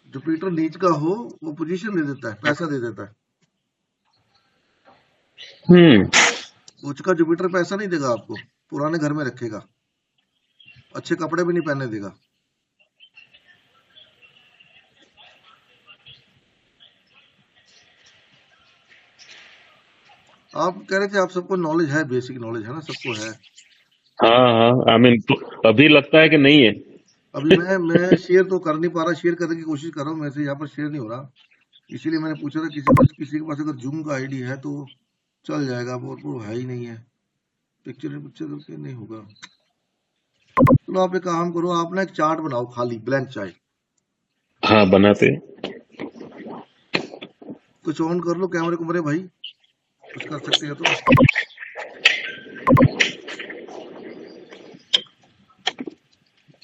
Jupiter नीच का हो वो पोजीशन दे देता है, पैसा दे देता है। उच्च का जुपिटर पैसा नहीं देगा आपको, पुराने घर में रखेगा, अच्छे कपड़े भी नहीं पहनने देगा। आप कह रहे थे आप सबको नॉलेज है, बेसिक नॉलेज है ना, सबको है। हाँ हाँ, आई मीन अभी लगता है कि नहीं है। अभी मैं शेयर तो कर नहीं पा रहा, शेयर करने की कोशिश कर रहा हूँ, मेरे से यहाँ पर शेयर नहीं हो रहा, इसीलिए मैंने पूछा था किसी के पास अगर जूम का आईडी है तो चल जाएगा, वो है ही नहीं है, पिक्चर करके नहीं होगा। चलो आप एक काम करो, आप ना एक चार्ट बनाओ, खाली ब्लैंक चार्ट। हाँ बनाते। कुछ ऑन कर लो कैमरे कुमरे भाई, कुछ कर सकते हैं तो।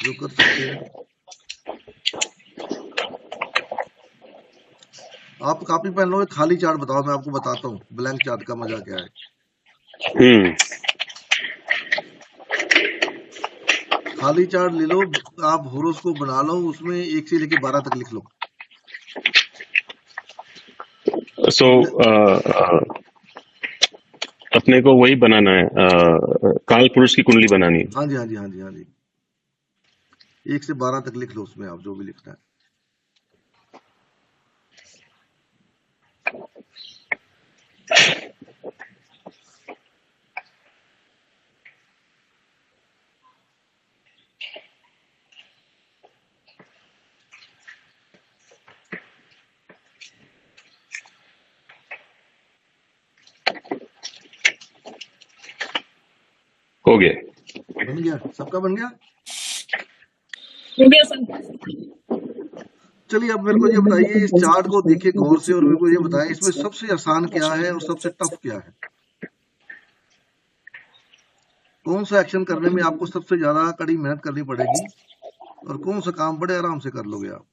जो कर सकते हैं आप, कॉपी पेन लो, एक खाली चार्ट बताओ, मैं आपको बताता हूँ ब्लैंक चार्ट का मजा क्या है। खाली चार्ट ले लो आप, होरोस्कोप बना लो, उसमें 1 से लेके 12 तक लिख लो। सो अपने को वही बनाना है, काल पुरुष की कुंडली बनानी है। हाँ जी हाँ जी हाँ जी हाँ जी, 1 से 12 तक लिख लो उसमें, आप जो भी लिखना है। हो गया। बन गया, सबका बन गया। चलिए अब मेरे को ये बताइए, इस चार्ट को देखिए गौर से और मेरे को ये बताएं, इसमें सबसे आसान क्या है और सबसे टफ क्या है। कौन सा एक्शन करने में आपको सबसे ज्यादा कड़ी मेहनत करनी पड़ेगी और कौन सा काम बड़े आराम से कर लोगे आप।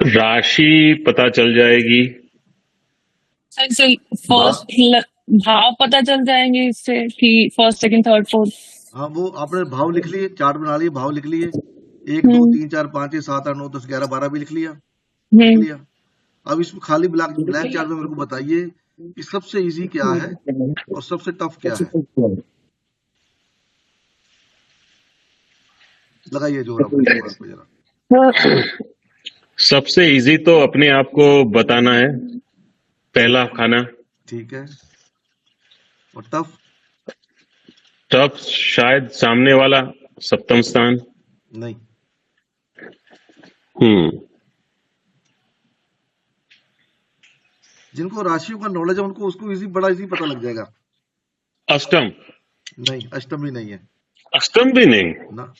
राशि पता चल जाएगी। फर्स्ट भाव पता चल जाएंगे इससे कि फर्स्ट सेकंड थर्ड फोर्थ। हाँ, वो आपने भाव लिख लिए, चार्ट बना लिए, भाव लिख लिए, 1 2 3 4 5 6 7 8 9 10 11 12 भी लिख लिया, लिख लिया। अब इसमें खाली ब्लैंक चार्ट में मेरे को बताइए कि सबसे इजी क्या है और सबसे टफ क्या है। लगाइए जोर अपने दिमाग पे जरा। सबसे इजी तो अपने आप को बताना है, पहला खाना। ठीक है, और टफ? टफ शायद सामने वाला, सप्तम स्थान। नहीं। जिनको राशियों का नॉलेज है उनको उसको इजी, बड़ा इजी पता लग जाएगा। अष्टम? नहीं, अष्टम भी नहीं है। अष्टम भी नहीं ना।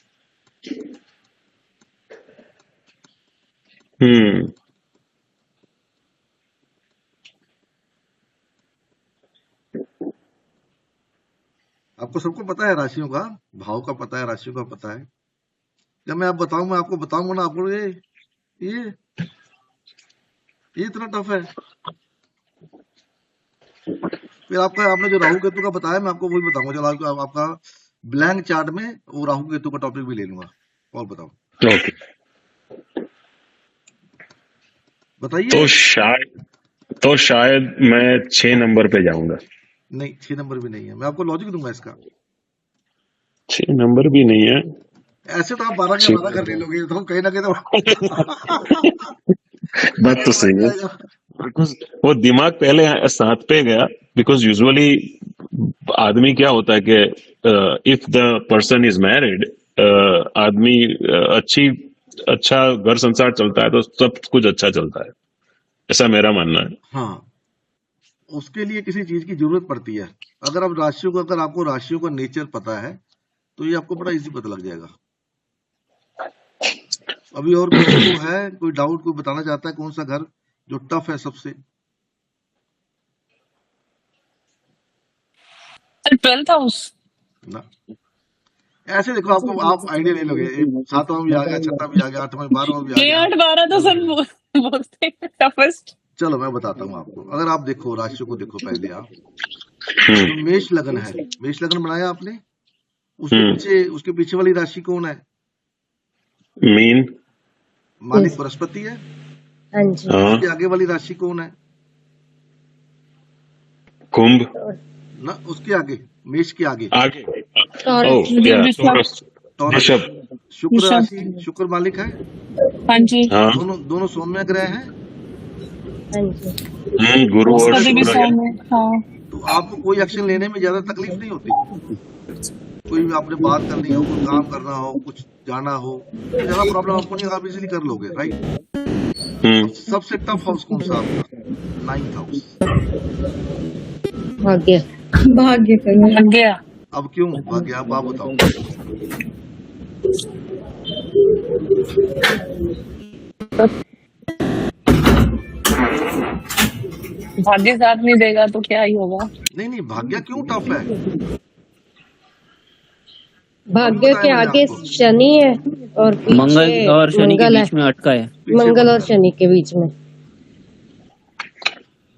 आपको सबको पता है राशियों का, भाव का पता है, राशियों का पता है। जब मैं आपको बताऊंगा ना, आपको ये इतना टफ है। फिर आपने जो राहु केतु का बताया, मैं आपको वही बताऊंगा। चलो आपका ब्लैंक चार्ट में वो राहु केतु का टॉपिक भी ले लूंगा। और बताओ। ओके। बताइए। तो शायद मैं 6 नंबर पे जाऊंगा। नहीं, 6 नंबर भी नहीं है, मैं आपको लॉजिक दूंगा इसका। 6 नंबर भी नहीं है। ऐसे तो आप 12 के 12 कर ले लोगे, तो कहीं ना कहीं तो बात तो सही है, बिकॉज वो दिमाग पहले 7 पे गया। बिकॉज यूजुअली आदमी क्या होता है कि if the person is married, आदमी अच्छा घर संसार चलता है तो सब कुछ अच्छा चलता है, ऐसा मेरा मानना है। हाँ, उसके लिए किसी चीज की जरूरत पड़ती है। अगर आपको राशियों का नेचर पता है तो ये आपको बड़ा इजी पता लग जाएगा। अभी और किसी को है कोई डाउट, कोई बताना चाहता है कौन सा घर जो टफ है सबसे? 12th हाउस ना। ऐसे देखो, आप आइडिया ले लोगे, 7वां भी आ गया, 6वां भी आ गया, 8वां 12वां भी आ गया। 8 12 तो सब बोलते हैं टफेस्ट। चलो मैं बताता हूँ आपको। अगर आप देखो राशियों को, देखो पहले आप, तो मेष लगन है, मेष लगन बनाया आपने, उसके पीछे वाली राशि कौन है? मीन। मालिक बृहस्पति है। हाँ जी। हाँ, उसके आगे वाली राशि कौन है? कुंभ। ना, उसके आगे, मेष के आगे आगे। टॉरस। ओह या विषभ। टॉरस। टॉरस। वृषभ। शुक्र विषभ। राशि, शुक्र मालिक है। हाँ जी। हाँ। दोनों सौम्य ग्रह हैं। हाँ जी। गुरु और बृहस्पति भी शुक्र है। सौम्य। हाँ। तो आपको कोई एक्शन लेने में ज्यादा तकलीफ नहीं होती। कोई भी आपने बात करनी हो, कोई काम करना हो, कुछ जाना हो, तो ज्यादा प्रॉब्लम आपको नहीं, आप इजीली कर लोगे, राइट। सबसे टफ हाउस कौन सा आपका? 9th house. भाग्य। भाग्य का लग गया। अब क्यों भाग्य? आप बताओ। भाग्य साथ नहीं देगा तो क्या ही होगा। नहीं, भाग्य क्यों टफ है? भाग्य बताया के मैंने आगे आपको। शनि है और मंगल पीछे और शनि के मंगल है। बीच में अटका है। पीछे मंगल और शनि के बीच में।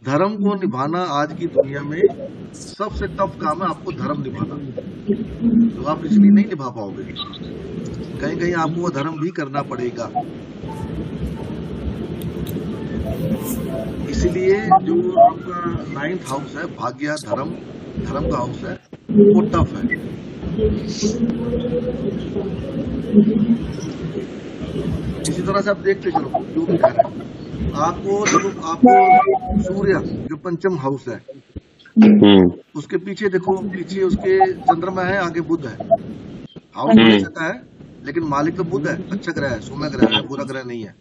धर्म को निभाना आज की दुनिया में सबसे टफ काम है, आपको धर्म निभाना। तो आप इसलिए नहीं निभा पाओगे, कहीं कहीं आपको वो धर्म भी करना पड़ेगा। इसलिए जो आपका 9th हाउस है, भाग्य, धर्म का हाउस है, वो टफ है। इसी तरह से आप देखते चलो जो भी घर है, आपको सूर्य जो पंचम हाउस है, उसके पीछे देखो, पीछे उसके चंद्रमा है, आगे बुध है। हाउस बड़े अच्छा है, लेकिन मालिक तो बुध है, अच्छा ग्रह है, सौम्य ग्रह है, बुरा ग्रह नहीं है।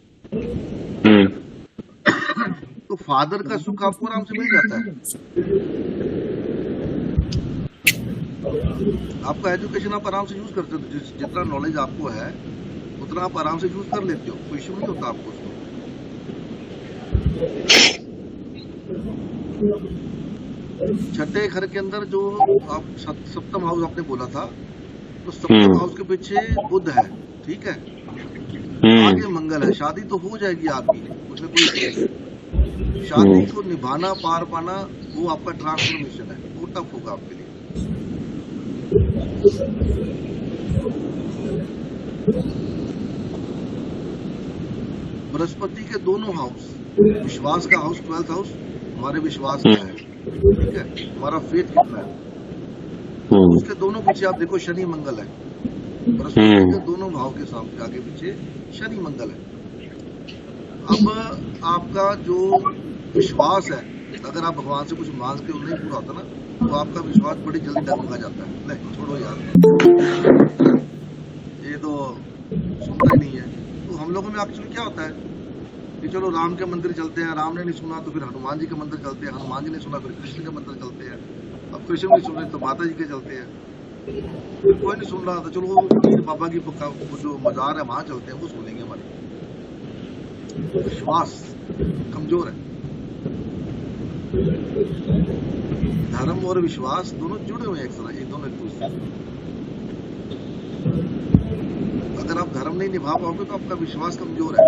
तो फादर का सुख आपको आराम से मिल जाता है। आपका एजुकेशन आप आराम से यूज करते हो, जितना नॉलेज आपको है उतना आप आराम से यूज कर लेते हो, कोई इश्यू नहीं होता आपको उसमें। छठे घर के अंदर जो आप सप्तम हाउस आपने बोला था, तो सप्तम हाउस के पीछे बुध है, ठीक है, आगे मंगल है। शादी तो हो जाएगी आपकी, उसमें कोई शादी को निभाना, पार पाना, वो आपका ट्रांसफॉर्मेशन है, वो टफ होगा आपके लिए। बृहस्पति के दोनों हाउस, विश्वास का हाउस 12th हाउस हमारे विश्वास का है, ठीक है, हमारा फेथ कितना है, उसके दोनों पीछे आप देखो शनि मंगल है। बृहस्पति के दोनों भाव के सामने आगे पीछे शनि मंगल है। अब आपका जो विश्वास है, अगर आप भगवान से कुछ मांगते हो नहीं पूरा होता ना, तो आपका विश्वास बड़ी जल्दी डगमगा जाता है। नहीं छोड़ो यार, ये तो सुनता ही नहीं है। तो हम लोगों में एक्चुअली क्या होता है कि चलो राम के मंदिर चलते हैं, राम ने नहीं सुना तो फिर हनुमान जी के मंदिर चलते हैं, हनुमान जी ने सुना फिर कृष्ण के मंदिर चलते हैं, अब कृष्ण नहीं सुन रहे तो माता जी के चलते हैं, फिर कोई नहीं सुन रहा तो चलो पीर बाबा की जो मजार है वहां चलते हैं, वो सुनेंगे हमारे। विश्वास कमजोर है। धर्म और विश्वास दोनों जुड़े हुए हैं एक दोनों एक दूसरे से। अगर आप धर्म नहीं निभा पाओगे तो आपका विश्वास कमजोर है।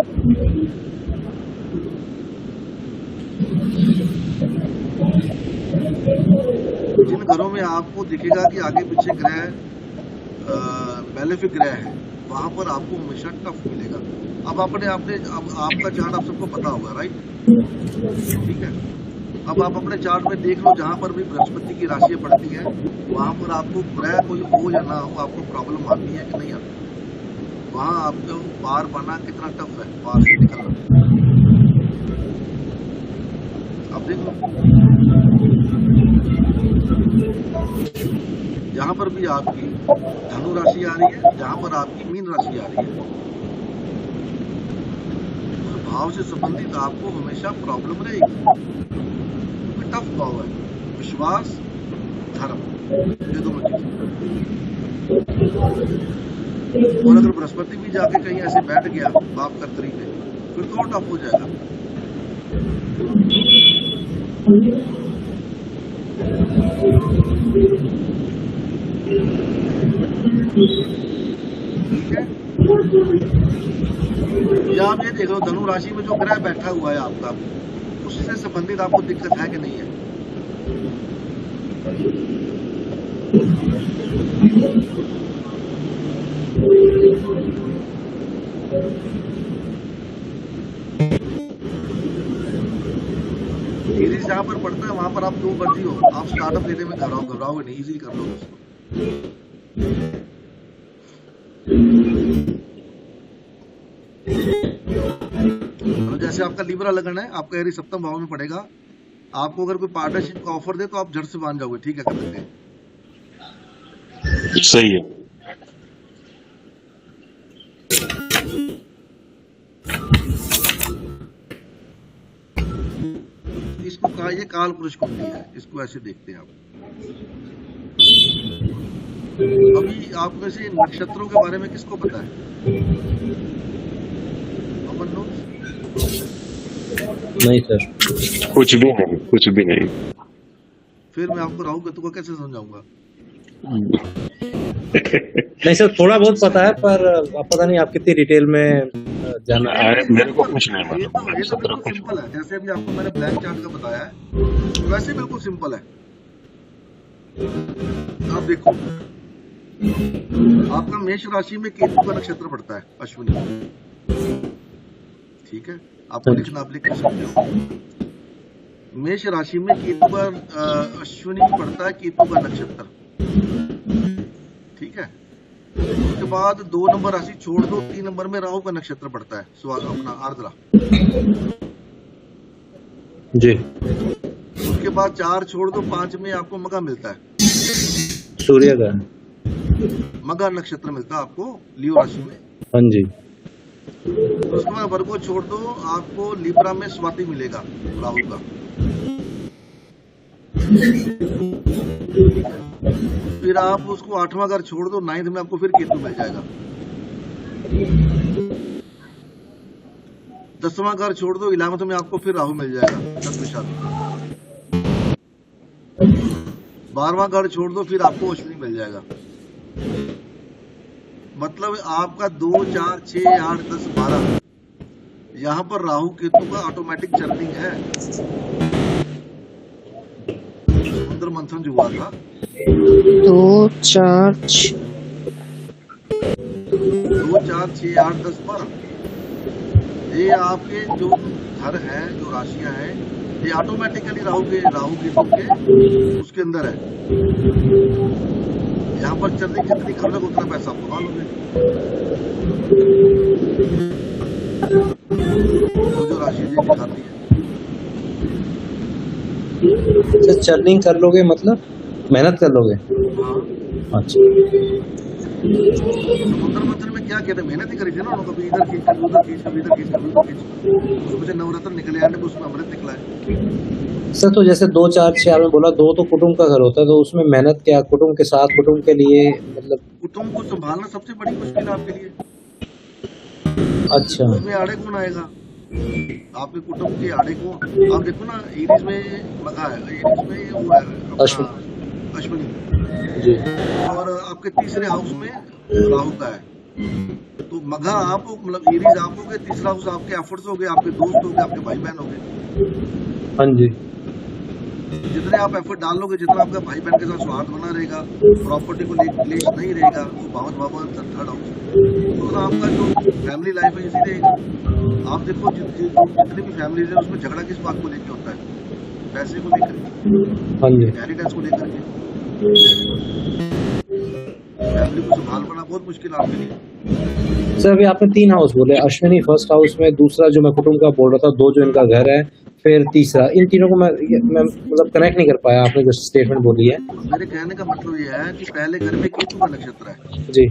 जिन घरों में आपको दिखेगा कि आगे पीछे ग्रह बेनिफिक ग्रह है, वहां पर आपको हमेशा टफ मिलेगा। अब आपका चार्ट आप सबको पता होगा, राइट, ठीक है। अब आप अपने चार्ट में देख लो, जहां पर भी बृहस्पति की राशियां पड़ती है, वहां पर आपको ग्रह कोई हो या ना हो, आपको प्रॉब्लम आती है कि नहीं आती, वहां आपको पार पाना कितना टफ है, पार से निकलना। अब देखो, जहां पर भी आपकी धनु राशि आ रही है, जहां पर आपकी मीन राशि आ रही है, उस भाव से संबंधित आपको हमेशा प्रॉब्लम रहेगी। टफ भाव है, विश्वास, धर्म, ये दोनों चीजें। और अगर बृहस्पति भी जाके कहीं ऐसे बैठ गया बाप कर्तरी में, फिर तो टफ हो जाएगा। ठीक है, या आप ये देख लो, धनु राशि में जो ग्रह बैठा हुआ है आपका, उससे संबंधित आपको दिक्कत है कि नहीं है। एरीज जहाँ पर पड़ता है वहां पर आप जो मर्जी हो, आप स्टार्टअप लेने में घबराओगे नहीं, इजीली कर लोगे उसको। तो जैसे आपका लिब्रा लगन है, आपका एरी सप्तम भाव में पड़ेगा, आपको अगर कोई पार्टनरशिप का ऑफर दे तो आप झट से मान जाओगे, ठीक है कर देते हैं। सही है। इसको कहा, ये काल पुरुष कुंडली है, इसको ऐसे देखते हैं आप। अभी आप में से नक्षत्रों के बारे में किसको पता है? अमन नो? नहीं सर। कुछ भी नहीं, कुछ भी नहीं। फिर मैं आपको राहु केतु को कैसे समझाऊंगा? नहीं सर, थोड़ा बहुत पता है, पर अब पता नहीं आप कितनी डिटेल में जानना है। मेरे को कुछ नहीं ये मालूम। तो बिल्कुल सिंपल है, जैसे अभी आपको मैंने ब्लैंक चार्ट का बताया है, वैसे बिल्कुल सिंपल है। आप देखो, आपका मेष राशि में केतु का नक्षत्र पड़ता है, अश्विनी, ठीक है? आपको लिखना, आप लिख के सकते हो। मेष राशि में केतु का अश्विनी पड़ता है, केतु का नक्षत्र, ठीक है? उसके बाद 2 नंबर राशि छोड़ दो, 3 नंबर में राहु का नक्षत्र पड़ता है, अपना आर्द्रा जी। उसके बाद 4 छोड़ दो, 5 में आपको मगा मिलता है, सूर्य का। मगा नक्षत्र मिलता है आपको लियो राशि में। हाँ जी। उसके बाद वर्गो छोड़ दो, आपको लिब्रा में स्वाति मिलेगा, राहु का। फिर आप उसको 8वां घर छोड़ दो, 9th में आपको फिर केतु मिल जाएगा। 10वां घर छोड़ दो, 11th में आपको फिर राहु मिल जाएगा, शत्रुशाली। 12वां घर छोड़ दो, फिर आपको अश्विनी मिल जाएगा। मतलब आपका 2, 4, 6, 8, 10, 12 यहाँ पर राहु केतु का ऑटोमेटिक चर्निंग है। समुद्र मंथन जो हुआ था, 2, 4, 6 2, 4, 6, 8, 10, 12 ये आपके जो घर है, जो राशियां हैं, ये ऑटोमेटिकली राहु केतु के उसके अंदर है। यहाँ पर चर्निंग जितनी कम लग उतना पैसा आपको मालूम है। जो राशि दिखाती है, सर चर्निंग कर लोगे मतलब मेहनत कर लोगे? हाँ। अच्छा। समुद्र मंथन में क्या कहते हैं, मेहनत ही करी थी ना उन्होंने, कभी इधर खींच, कभी उधर खींच, कभी इधर खींच, कभी उधर खींच, उसमें से नवरत्न निकले आने, उसमें अमृत निकला है। सर तो जैसे 2, 4, 6 आपने बोला, 2 तो कुटुंब का घर होता है, तो उसमें मेहनत क्या, कुटुंब के साथ, कुटुंब के लिए, मतलब? कुटुंब को संभालना सबसे बड़ी मुश्किल है आपके लिए। अच्छा। उसमें आड़े कौन आएगा? आपके कुटुंब के आड़े को आप देखो ना, एरीज में मघा है, एरीज में वो है अश्विनी जी। और आपके तीसरे हाउस में राहु का है। तो मघा आप, मतलब एरीज आप हो गए, तीसरा हाउस आपके एफर्ट्स हो गए, आपके दोस्त हो गए, आपके भाई बहन हो गए। हाँ जी। जितने आप एफर्ट डालोगे, जितना आपका भाई बहन के साथ स्वार्थ बना रहेगा, प्रॉपर्टी को क्लेश नहीं रहेगा, वो भावत भाव थर्ड हाउस, तो आपका जो फैमिली लाइफ है इसी रहेगा। आप देखो जितनी भी फैमिलीज है, उसमें झगड़ा किस बात को लेकर होता है? पैसे को लेकर, हाँ जी। इनहेरिटेंस को लेकर के। फैमिली को संभाल पाना बहुत मुश्किल है आपके लिए। सर अभी आपने 3 हाउस बोले, अश्विनी फर्स्ट हाउस में, दूसरा जो मैं कुटुंब का बोल रहा था, 2 जो इनका घर है, फिर तीसरा, इन तीनों को मैं मतलब कनेक्ट नहीं कर पाया, आपने जो स्टेटमेंट बोली है। मेरे कहने का मतलब ये है कि पहले घर में केतु का नक्षत्र है जी।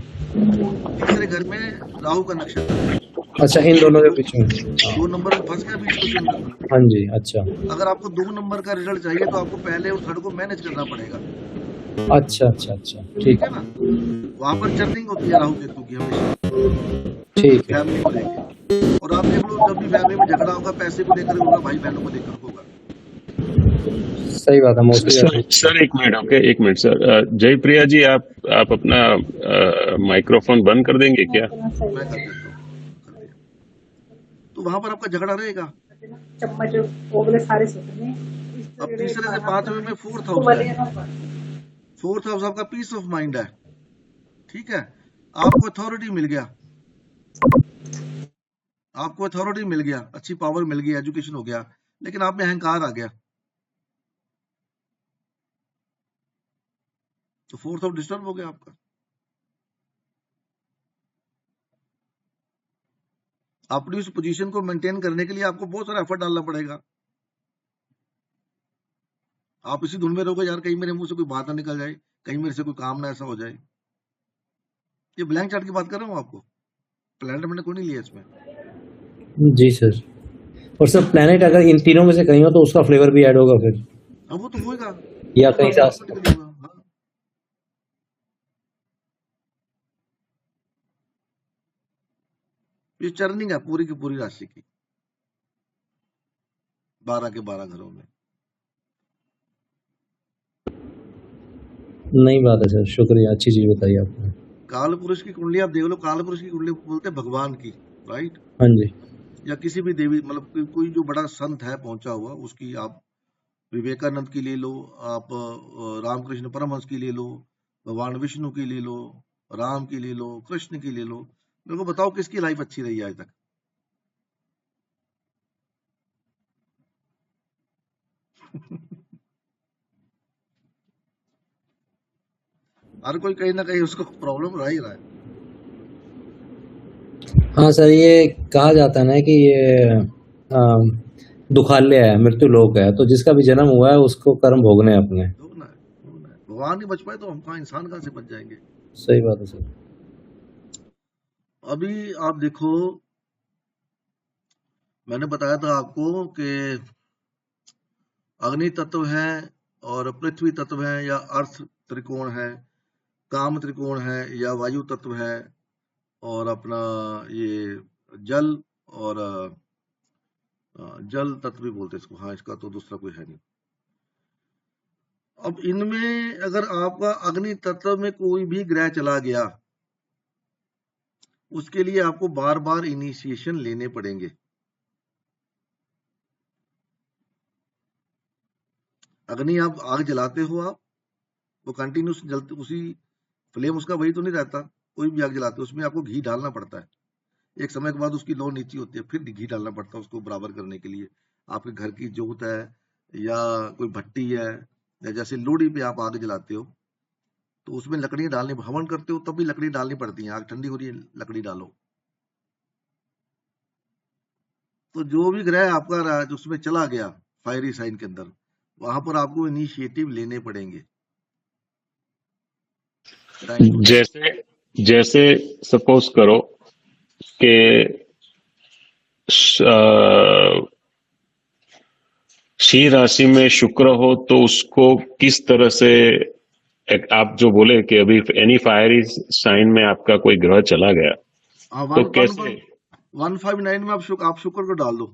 तीसरे घर में राहु का नक्षत्र है। अच्छा, इन दोनों के बीच में। 2 नंबर में फंस गया बीच में। हाँ जी। अच्छा अगर आपको 2 नंबर का रिजल्ट चाहिए तो आपको पहले और थर्ड को मैनेज करना पड़ेगा, अच्छा अच्छा अच्छा, ठीक ठीक है ना? वहां पर चर्निंग होती है राहु केतु की हमेशा, ठीक है। फैमिली को लेकर। और आप देख लो, जब भी फैमिली में झगड़ा होगा, पैसे को लेकर होगा, भाई बहनों को लेकर होगा। सही बात है, मोस्टली। सर एक मिनट, ओके, एक मिनट सर। जयप्रिया जी, आप अपना माइक्रोफोन बंद कर देंगे क्या? मैं कर देता हूँ, कर दिया। तो वहां पर आपका झगड़ा रहेगा। चम्मच ओगले सारे सोचने। अब तीसरे से 5वें में 4th हाउस है। 4th हाउस आपका पीस ऑफ माइंड है, ठीक है? आपको अथॉरिटी मिल गया, आपको अथॉरिटी मिल गया, अच्छी पावर मिल गई, एजुकेशन हो गया, लेकिन आप में अहंकार आ गया, तो फोर्थ हाउस डिस्टर्ब हो गया आपका। अपनी उस पोजीशन को मेंटेन करने के लिए आपको बहुत सारा एफर्ट डालना पड़ेगा। आप इसी धुन में रहोगे, यार कहीं मेरे मुंह से कोई बात ना निकल जाए, कहीं मेरे से कोई काम ना ऐसा हो जाए। ये ब्लैंक चार्ट की बात कर रहा हूँ आपको, प्लैनेट मैंने कोई नहीं लिया इसमें। जी सर। और सर प्लेनेट अगर इन तीनों में से कहीं हो तो उसका फ्लेवर भी ऐड होगा फिर, अब वो तो होएगा, या वो कहीं से ऑटोमेटिकली होगा। हाँ, ये चर्निंग है पूरी की पूरी राशि की, 12 के 12 घरों में। नई बात है सर, शुक्रिया, अच्छी चीज बताई आपने। काल पुरुष की कुंडली आप देख लो, काल पुरुष की कुंडली बोलते हैं भगवान की, राइट, हाँ जी। या किसी भी देवी, मतलब कोई जो बड़ा संत है पहुंचा हुआ, उसकी आप विवेकानंद की ले लो, आप रामकृष्ण परमहंस की ले लो, भगवान विष्णु की ले लो, राम की ले लो, कृष्ण की ले लो, मेरे को बताओ किसकी लाइफ अच्छी रही है आज तक। हर कोई कहीं ना कहीं उसको प्रॉब्लम रह ही रहा है। हाँ सर, ये कहा जाता है ना कि ये दुखालय है, मृत्यु लोक है, तो जिसका भी जन्म हुआ है उसको कर्म भोगने हैं अपने। भोगना है, भोगना है। भगवान नहीं बच पाए तो हम कहाँ, इंसान कहाँ से बच जाएंगे। सही बात है सर। अभी आप देखो, मैंने बताया था आपको कि अग्नि तत्व है और पृथ्वी तत्व है, या अर्थ त्रिकोण है, काम त्रिकोण है, या वायु तत्व है, और अपना ये जल, और जल तत्व भी बोलते हैं इसको, हाँ इसका तो दूसरा कोई है नहीं। अब इनमें अगर आपका अग्नि तत्व में कोई भी ग्रह चला गया, उसके लिए आपको बार बार इनिशिएशन लेने पड़ेंगे। अग्नि आप आग जलाते हो, आप वो कंटिन्यूस जलते, उसी फ्लेम उसका वही तो नहीं रहता। कोई भी आग जलाते हो उसमें आपको घी डालना पड़ता है, एक समय के बाद उसकी लो नीची होती है, फिर घी डालना पड़ता है उसको बराबर करने के लिए। आपके घर की जोत है या कोई भट्टी है, या जैसे लोहड़ी पे आप आग जलाते हो तो उसमें लकड़ी डालनी, हवन करते हो तब भी लकड़ी डालनी पड़ती है, आग ठंडी हो रही है लकड़ी डालो। तो जो भी ग्रह आपका उसमें चला गया फायरी साइन के अंदर, वहां पर आपको इनिशिएटिव लेने पड़ेंगे। जैसे जैसे सपोज करो कि शी राशि में शुक्र हो तो उसको किस तरह से, आप जो बोले कि अभी एनी फायरी साइन में आपका कोई ग्रह चला गया तो कैसे 159 में आप शुक्र को डाल दो,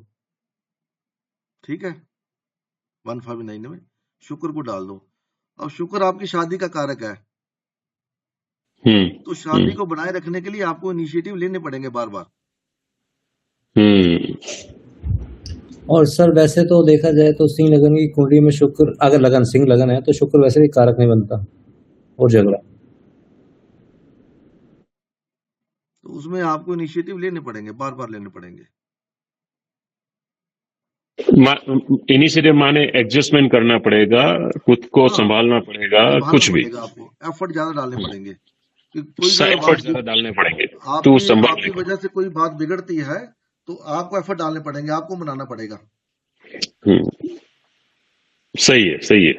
ठीक है, 159 में शुक्र को डाल दो। अब शुक्र आपकी शादी का कारक है, तो शादी को बनाए रखने के लिए आपको इनिशिएटिव लेने पड़ेंगे बार बार। और सर वैसे तो देखा जाए तो सिंह लगन की कुंडली में शुक्र, अगर लगन सिंह लगन है तो शुक्र वैसे भी कारक नहीं बनता और झगड़ा, तो उसमें आपको इनिशिएटिव लेने पड़ेंगे, बार बार लेने पड़ेंगे। इनिशिएटिव माने एडजस्टमेंट करना पड़ेगा, खुद को संभालना पड़ेगा, कुछ भी आपको एफर्ट ज्यादा डालने पड़ेंगे, एफर्ट ज्यादा डालने पड़ेंगे तो आपकी वजह से कोई बात बिगड़ती है तो आपको एफर्ट डालने पड़ेंगे, आपको मनाना पड़ेगा। सही है, सही है।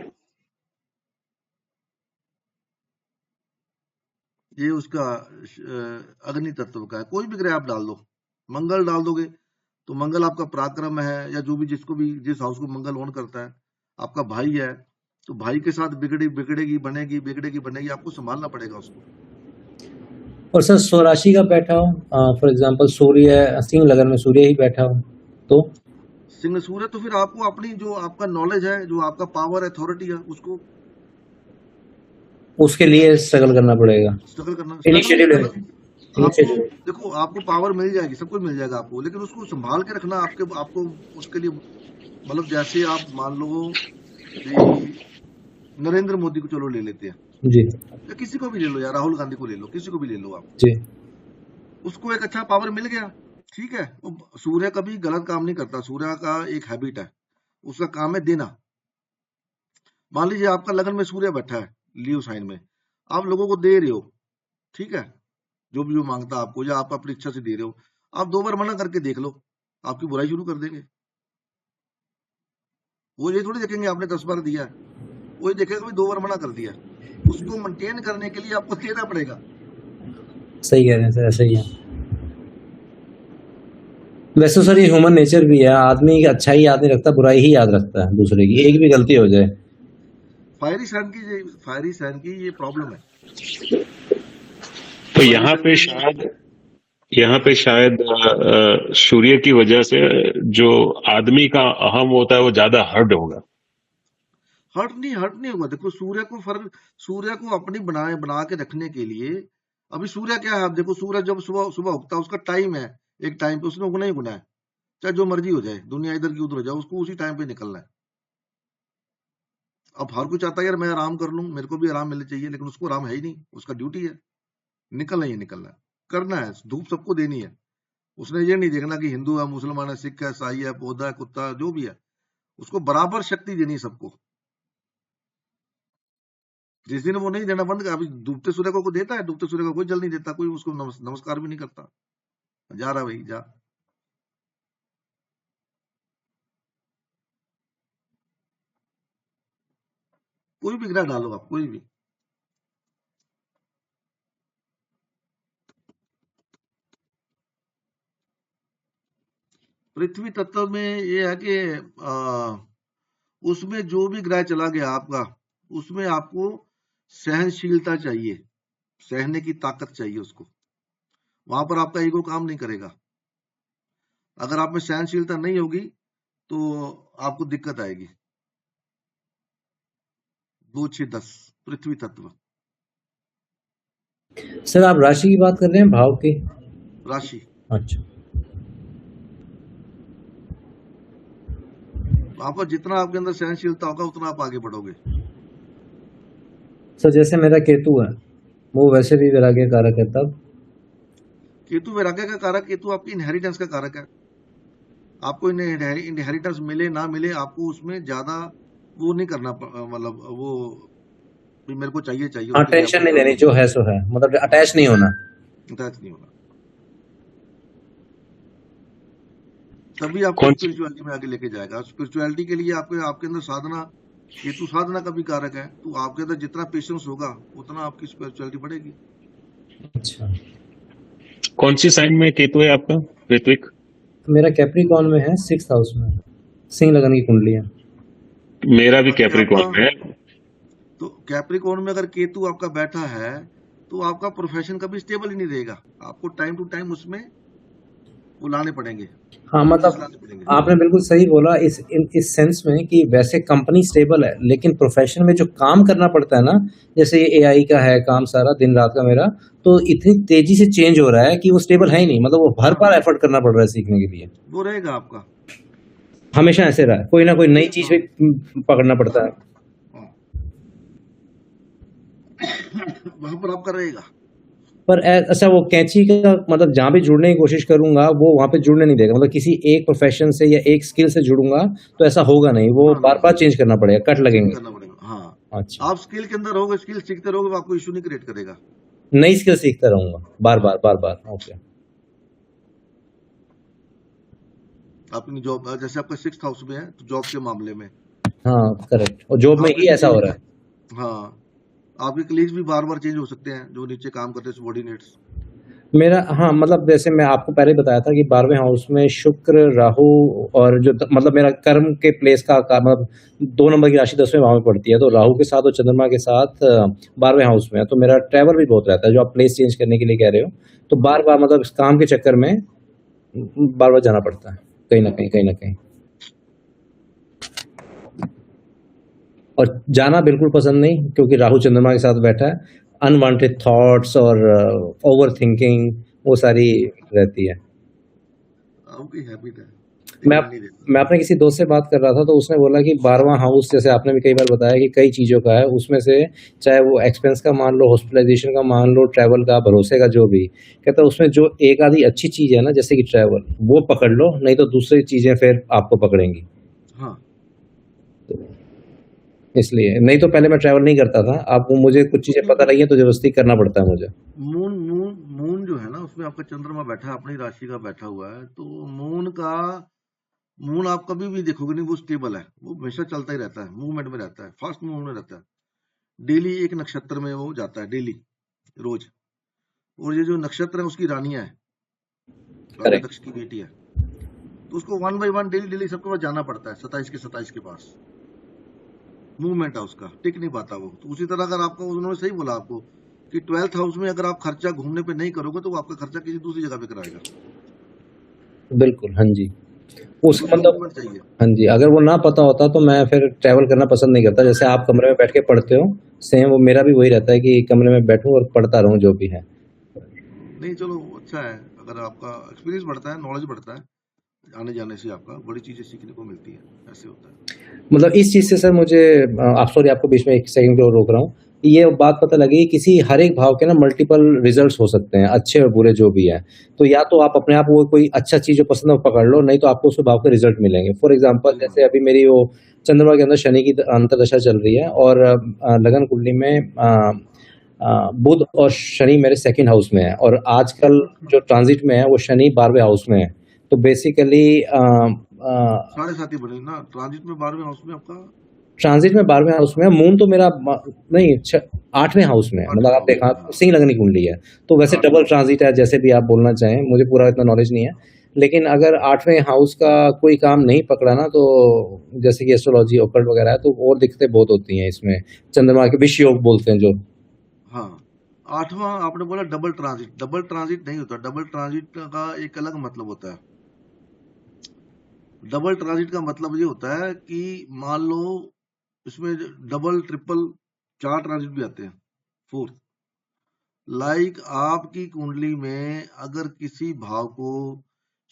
ये उसका अग्नि तत्व का है। कोई भी ग्रह आप डाल दो, मंगल डाल दोगे तो मंगल आपका पराक्रम है, या जो भी जिस हाउस को मंगल ओन करता है, आपका भाई है, तो भाई के साथ बिगड़ेगी बनेगी, आपको संभालना पड़ेगा उसको। और सर स्वराशि का बैठा हो, फॉर एग्जांपल सूर्य, सिंह लगन में सूर्य ही बैठा हो तो सिंह सूर्य, तो फिर आपको अपनी जो आपका नॉलेज है, जो आपका पावर अथॉरिटी है, उसके लिए स्ट्रगल करना पड़ेगा, इनिशिएटिव देखो आपको पावर मिल जाएगी, सब कुछ मिल जाएगा आपको, लेकिन उसको संभाल के रखना आपको उसके लिए, मतलब जैसे आप मान लो नरेंद्र मोदी को चलो ले लेते हैं जी, या किसी को भी ले लो, या राहुल गांधी को ले लो, किसी को भी ले लो आप जी, उसको एक अच्छा पावर मिल गया, ठीक है, वो सूर्य कभी गलत काम नहीं करता। सूर्य का एक हैबिट है, उसका काम है देना। मान लीजिए आपका लगन में सूर्य बैठा है लियो साइन में, आप लोगों को दे रहे हो, ठीक है, जो भी वो मांगता है आपको, या आप अपनी इच्छा से दे रहे हो, आप 2 बार मना करके देख लो, आपकी बुराई शुरू कर देंगे। वो ये थोड़ी देखेंगे आपने 10 बार दिया है, वो ये देखेगा भाई 2 बार मना कर दिया। उसको मेंटेन करने के लिए आपको देना पड़ेगा। सही कह रहे हैं सर, ऐसा ही है। वैसे सर ये ह्यूमन नेचर भी है, आदमी अच्छाई याद नहीं रखता, बुराई ही याद रखता है दूसरे की, एक भी गलती हो जाए। फायरी साइन की ये प्रॉब्लम है। तो फायरी यहाँ साइन पे शायद सूर्य की वजह से जो आदमी का अहम होता है वो ज्यादा हर्ट होगा। हर्ट नहीं होगा। देखो सूर्य को अपनी बना के रखने के लिए, अभी सूर्य क्या है, आप देखो सूर्य जब सुबह उगता है, उसका टाइम है, एक टाइम पे उसने उगना ही उगना है, चाहे जो मर्जी हो जाए, दुनिया इधर की उधर हो जाए, उसको उसी टाइम पे निकलना है। अब हर कोई चाहता है यार मैं आराम कर लूं, मेरे को भी आराम मिलना चाहिए, लेकिन उसको आराम है ही नहीं, उसका ड्यूटी है, निकलना ही है, करना है, धूप सबको देनी है। उसने ये नहीं देखना कि हिंदू है, मुसलमान है, सिख है, ईसाई है, पौधा है, कुत्ता है, जो भी है, उसको बराबर शक्ति देनी है सबको। जिस दिन वो नहीं देना बंद कर, अभी डूबते सूर्य को देता है, डूबते सूर्य को कोई जल नहीं देता, कोई उसको नमस्कार भी नहीं करता, जा रहा भाई जा। कोई भी ग्रह डालो आप, कोई भी। पृथ्वी तत्व में ये है कि उसमें जो भी ग्रह चला गया आपका, उसमें आपको सहनशीलता चाहिए, सहने की ताकत चाहिए उसको। वहां पर आपका ईगो काम नहीं करेगा। अगर आप में सहनशीलता नहीं होगी तो आपको दिक्कत आएगी। 2, 6, 10 पृथ्वी तत्व। सर आप राशि की बात कर रहे हैं, भाव की? राशि। अच्छा, वहां पर जितना आपके अंदर सहनशीलता होगा उतना आप आगे बढ़ोगे। सर जैसे मेरा केतु है, वो वैसे भी वैराग्य कारक है, तब केतु वैराग्य का कारक, केतु आपकी इनहेरिटेंस का कारक है। आपको इनहेरिटेंस मिले ना मिले, आपको उसमें ज्यादा वो नहीं करना, मतलब वो भी मेरे को चाहिए हाँ उसके लिए टेंशन आपको नहीं लेनी, जो है सो है, मतलब अटैच नहीं होना। अटैच नहीं होना, तभी आपको कौन सी स्पिरिचुअलिटी में आगे लेके जाएगा। स्पिरिचुअलिटी के लिए आपके अंदर साधना, केतु साधना का भी कारक है, तो आपके अंदर जितना पेशेंस होगा उतना आपकी स्पिरिचुअलिटी बढ़ेगी। अच्छा, कौन सी साइन में केतु है आपका ऋत्विक? मेरा कैप्रिकॉर्न में है, 6th हाउस में, सिंह लगन की कुंडली है। मेरा भी बाकी कैप्रिकॉर्न आपका, में है। तो कैप्रिकॉर्न में अगर केतु आपका बैठा है तो आपका प्रोफेशन कभी स्टेबल ही नहीं रहेगा। आपको टाइम टू टाइम उसमें वो लाने पड़ेंगे, हाँ चेंजेस मतलब लाने पड़ेंगे। आपने बिल्कुल सही बोला इस सेंस में कि वैसे कंपनी स्टेबल है, लेकिन प्रोफेशन में जो काम करना पड़ता है ना, जैसे ये एआई का है काम सारा दिन रात का मेरा, तो इतनी तेजी से चेंज हो रहा है कि वो स्टेबल है ही नहीं, मतलब वो हर बार हाँ, एफर्ट करना पड़ रहा है सीखने के लिए। वो रहेगा आपका। हमेशा ऐसे रहा है, कोई ना कोई नई चीज हाँ पे पकड़ना पड़ता है। हाँ वहां पर आपका रहेगा। पर अच्छा वो कैंची का मतलब जहां भी जुड़ने की कोशिश करूंगा वो वहां पे जुड़ने नहीं देगा, मतलब किसी एक प्रोफेशन से या एक स्किल से जुड़ूंगा तो ऐसा होगा नहीं, वो ना बार ना बार चेंज करना पड़ेगा, कट चेंज लगेंगे। करना पड़ेगा। हाँ, अच्छा, आप स्किल के अंदर रहोगे, स्किल सीखते रहोगे, वो आपको इशू नहीं क्रिएट करेगा। नई स्किल सीखता रहूंगा बार हाँ, बार बार बार। ओके, अपनी जॉब, जैसे आपका 6th हाउस में है तो जॉब के मामले में हाँ करेक्ट, और जॉब में आपके ही ऐसा हो रहा है। हाँ, आपके कलीग्स भी बार बार चेंज हो सकते हैं, जो नीचे काम करते हैं सबॉर्डिनेट्स। मेरा हाँ मतलब जैसे मैं आपको पहले बताया था कि 12वें हाउस में शुक्र राहु, और जो मतलब मेरा कर्म के प्लेस का मतलब 2 नंबर की राशि 10वें भाव में पड़ती है, तो राहु के साथ और चंद्रमा के साथ 12वें हाउस में है, तो मेरा ट्रैवल भी बहुत रहता है, जो आप प्लेस चेंज करने के लिए कह रहे हो, तो बार बार मतलब इस काम के चक्कर में बार बार जाना पड़ता है कहीं ना कहीं। और जाना बिल्कुल पसंद नहीं, क्योंकि राहु चंद्रमा के साथ बैठा है, अनवांटेड थॉट्स और ओवर थिंकिंग वो सारी रहती है। आपकी हैबिट है। मैं टिकने नहीं देता। मैं अपने किसी दोस्त से बात कर रहा था तो उसने बोला कि 12वां हाउस, जैसे आपने भी कई बार बताया कि कई चीज़ों का है, उसमें से चाहे वो एक्सपेंस का मान लो, हॉस्पिटलाइजेशन का मान लो, ट्रैवल का, भरोसे का, जो भी कहता है उसमें जो एक आधी अच्छी चीज़ है ना, जैसे कि ट्रैवल, वो पकड़ लो, नहीं तो दूसरी चीज़ें फिर आपको पकड़ेंगी। हाँ, इसलिए नहीं तो पहले मैं ट्रैवल नहीं करता था, अब मुझे कुछ चीज़ें पता लगी हैं तो जबरदस्ती करना पड़ता है मुझे। मून मून मून जो है ना, उसमें आपका चंद्रमा बैठा है, अपनी राशि का बैठा हुआ है, तो मून आप कभी भी देखोगे नहीं, वो स्टेबल है, वो हमेशा चलता ही रहता है, मूवमेंट में रहता है, फास्ट मूवमेंट में रहता है। डेली एक नक्षत्र में वो जाता है, डेली, रोज। और ये जो नक्षत्र है उसकी रानियां है, राजा करेक्ट। दक्ष की बेटी है, तो उसको 1 बाय 1 डेली डेली सबके पास जाना पड़ता है, 27 के पास। मूवमेंट है उसका, टिक नहीं पाता वो। तो उसी तरह अगर आपको, उन्होंने सही बोला आपको कि 12th हाउस में अगर आप खर्चा घूमने पे नहीं करोगे तो वो आपका खर्चा किसी दूसरी जगह पे कराएगा। बिल्कुल, हाँ जी। तो उसका उसको मतलब, मूवमेंट चाहिए। हाँ जी, अगर वो ना पता होता तो मैं फिर ट्रैवल करना पसंद नहीं करता। जैसे आप कमरे में बैठ के पढ़ते हो, सेम वो मेरा भी वही रहता है कि कमरे में बैठूं और पढ़ता रहूं जो भी है। नहीं, चलो अच्छा है, अगर आपका एक्सपीरियंस बढ़ता है, नॉलेज बढ़ता है, आने जाने से आपका बड़ी चीजें सीखने को मिलती है, ऐसे होता है। मतलब इस चीज़ से सर मुझे, आप सॉरी आपको बीच में 1 सेकंड के लिए रोक रहा हूँ। ये बात पता लगी कि किसी हर एक भाव के ना मल्टीपल रिजल्ट्स हो सकते हैं, अच्छे और बुरे जो भी हैं। तो या तो आप अपने आप वो कोई अच्छा चीज़ जो पसंद है वो पकड़ लो, नहीं तो आपको उस भाव के रिजल्ट मिलेंगे। फॉर एग्जांपल सही बात जैसे है। अभी मेरी वो चंद्रमा के अंदर शनि की अंतर्दशा चल रही है और लगन कुंडली में बुध और शनि मेरे सेकंड हाउस में है और आजकल जो ट्रांजिट में है वो शनि 12वें हाउस में है। तो बेसिकली साढ़े साथी बने ना, ट्रांजिट में 12वें हाउस में आपका, ट्रांजिट में 12वें हाउस में है, मून तो मेरा नहीं 8वें हाउस में है, मतलब 8वें आप हाउस देखा में, हाँ। सिंह लगनी कुंडली है। तो वैसे हाँ, डबल ट्रांजिट है, जैसे भी आप बोलना चाहें, मुझे पूरा इतना नॉलेज नहीं है। लेकिन अगर 8वें हाउस का कोई काम नहीं पकड़ा ना, तो जैसे कि एस्ट्रोलॉजी ऑकल्ट वगैरह है, तो और दिक्कतें बहुत होती हैं इसमें। चंद्रमा के विष योग बोलते हैं जो। हाँ। 8वां आपने बोला डबल ट्रांजिट, डबल ट्रांजिट नहीं होता, डबल ट्रांजिट का एक अलग मतलब होता है। डबल ट्रांजिट का मतलब ये होता है कि मान लो इसमें डबल ट्रिपल 4 ट्रांजिट भी आते हैं, 4। लाइक आपकी कुंडली में अगर किसी भाव को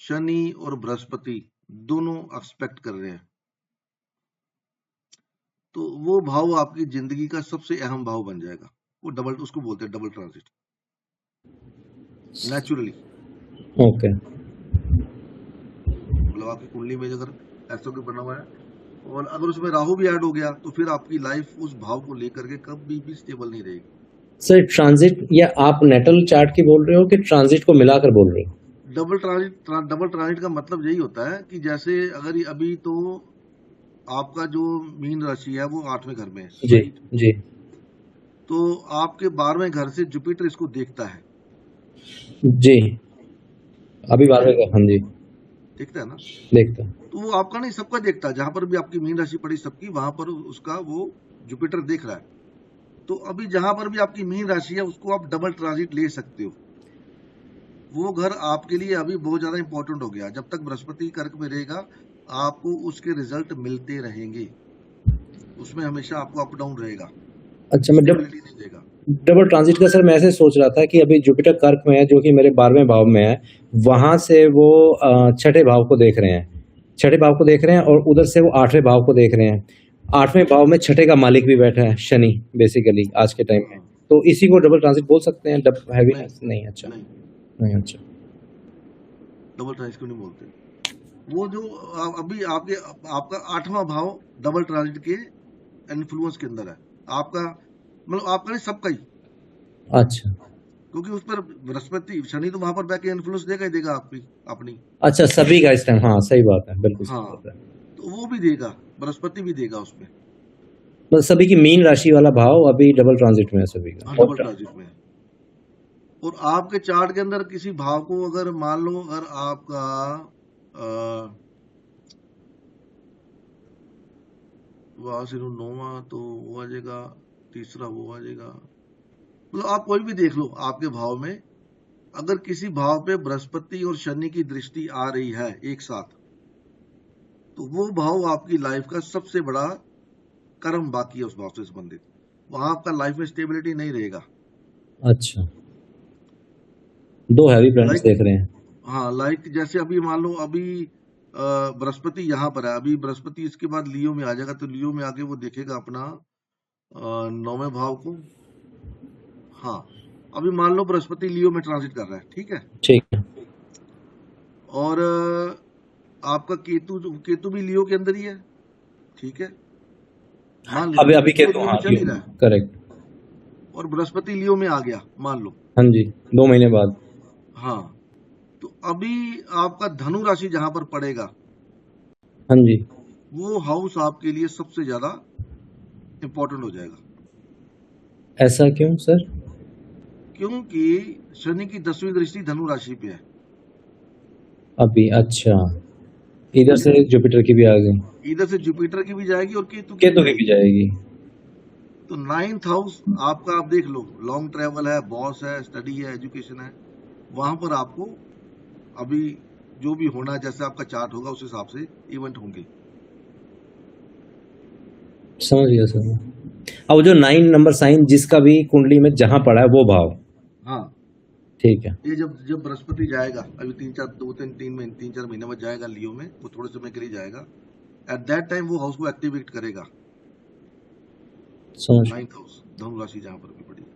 शनि और बृहस्पति दोनों एक्सपेक्ट कर रहे हैं, तो वो भाव आपकी जिंदगी का सबसे अहम भाव बन जाएगा। वो डबल, उसको बोलते हैं डबल ट्रांजिट, नेचुरली। ओके। मतलब आपकी कुंडली में अगर ऐसा कोई बना हुआ है और अगर उसमें राहु भी ऐड हो गया तो फिर आपकी लाइफ उस भाव को लेकर के कभी भी स्टेबल नहीं रहेगी। सर ट्रांजिट, या आप नेटल चार्ट की बोल रहे हो कि ट्रांजिट को मिलाकर बोल रहे हो? डबल ट्रांजिट का मतलब यही होता है कि जैसे अगर ये अभी तो आपका जो मीन राशि है वो 8वें घर में है, जी राइट? जी तो आपके 12वें घर से जुपिटर इसको देखता है, जी। अभी देखता 12वें है, का, हाँ जी, देखता है ना। देखता हूँ। तो वो आपका नहीं, सबका देखता है, जहां पर भी आपकी मीन राशि पड़ी सबकी, वहां पर उसका वो जुपिटर देख रहा है। तो अभी जहां पर भी आपकी मीन राशि है उसको आप डबल ट्रांजिट ले सकते हो। वो घर आपके लिए अभी बहुत ज्यादा इंपॉर्टेंट हो गया। जब तक बृहस्पति कर्क में रहेगा आपको उसके रिजल्ट मिलते रहेंगे, उसमें हमेशा आपको अप डाउन रहेगा, अच्छा, मैं स्टेबिलिटी नहीं देगा। डबल ट्रांजिट का सर मैं ऐसे सोच रहा था कि अभी जुपिटर कर्क में है जो कि मेरे 12वें भाव में है, वहां से वो छठे भाव को देख रहे हैं, छठे भाव को देख रहे हैं और उधर से वो 8वें भाव को देख रहे हैं। 8वें भाव में छठे का मालिक भी बैठा है, शनि, बेसिकली आज के टाइम में। हाँ, तो इसी को डबल ट्रांजिट बोल सकते हैं, डब नहीं हैवीनेस नहीं? अच्छा, नहीं, नहीं, अच्छा। डबल ट्रांजिट क्यों नहीं बोलते? वो जो अभी आपके आपका 8वां भाव डबल ट्रांजिट के इन्फ्लुएंस के अंदर है आपका, मतलब आपका नहीं, सबका ही। अच्छा क्योंकि उस पर बृहस्पति शनि तो वहां पर बैठ के इन्फ्लुएंस देगा ही देगा आपकी अपनी। अच्छा, सभी का इस टाइम, हाँ सही बात है, बिल्कुल सही हाँ, बात है। तो वो भी देगा, बृहस्पति भी देगा उसमें। मतलब सभी की मीन राशि वाला भाव अभी डबल ट्रांजिट में है सभी का। हाँ, और डबल ट्रांजिट में है। और आपके चार्ट के अंदर किसी भाव को अगर मान लो, अगर आपका वहां से 9वां तो वो आ जाएगा, तीसरा वो आ जाएगा, मतलब आप कोई भी देख लो आपके भाव में, अगर किसी भाव पे बृहस्पति और शनि की दृष्टि आ रही है एक साथ, तो वो भाव आपकी लाइफ का सबसे बड़ा कर्म बाकी है उस भाव से संबंधित, वहां आपका लाइफ में स्टेबिलिटी नहीं रहेगा। अच्छा, दो हैवी प्लैनेट्स लाइक, देख रहे हैं। हाँ, लाइक जैसे अभी मान लो अभी बृहस्पति यहाँ पर है, अभी बृहस्पति इसके बाद लियो में आ जाएगा, तो लियो में आके वो देखेगा अपना 9वें भाव को। हाँ, अभी मान लो बृहस्पति लियो में ट्रांजिट कर रहा है, ठीक है। ठीक है। और आपका केतु भी लियो के अंदर ही है, ठीक है। मान लो अभी केतु केतु, लियो हाँ में चल ही रहा है, करेक्ट। और बृहस्पति लियो में आ गया, मान लो। हाँ जी, 2 महीने बाद। हाँ, तो अभी आपका धनु राशि जहां पर पड़ेगा, हाँ जी। वो हाउस आपके लिए सबसे ज्यादा इंपॉर्टेंट हो जाएगा। ऐसा क्यों सर? क्योंकि शनि की 10वीं दृष्टि धनु राशि पे है। अभी अच्छा, इधर से जुपिटर की भी आ गई, इधर से जुपिटर की भी जाएगी और केतु केतु की भी जाएगी। तो 9th हाउस आपका, आप देख लो, लॉन्ग ट्रेवल है, बॉस है, स्टडी है, एजुकेशन है, वहां पर आपको अभी जो भी होना है, जैसे आपका चार्ट होगा उस हिसाब से इवेंट होंगे। समझ गया सर। अब जो 9 नंबर साइन जिसका भी कुंडली में जहां पड़ा है वो भाव, हाँ, ठीक है। ये जब बृहस्पति जाएगा, अभी 3-4 महीने में जाएगा लियो में, वो थोड़े समय के लिए जाएगा। एट दैट टाइम वो हाउस को एक्टिवेट करेगा, समझ। 9th हाउस धनु राशि जहां पर भी पड़ी है।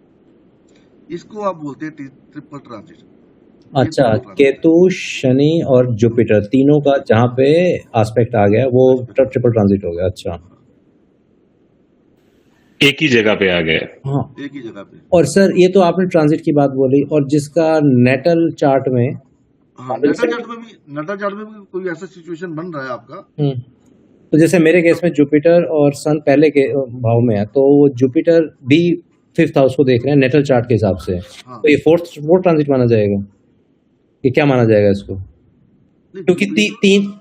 इसको आप बोलते हैं ट्रिपल ट्रांजिट। अच्छा, केतु, शनि और जुपिटर तीनों का जहां पे एस्पेक्ट आ गया वो ट्रिपल ट्रांजिट हो गया। अच्छा, एक ही जगह पे आ गए। हाँ। एक ही जगह पे। और सर ये तो आपने ट्रांजिट की बात बोली, और जिसका नेटल चार्ट में, हाँ, नटल चार्ट में भी कोई ऐसा सिचुएशन बन रहा है आपका। तो जैसे मेरे केस में जुपिटर और सन पहले के भाव में है, तो वो जुपिटर भी 5th हाउस को देख रहे हैं नेटल चार्ट के हिसाब से। हाँ। तो ये फोर्थ ट्रांजिट माना जाएगा, ये क्या माना जाएगा इसको? क्योंकि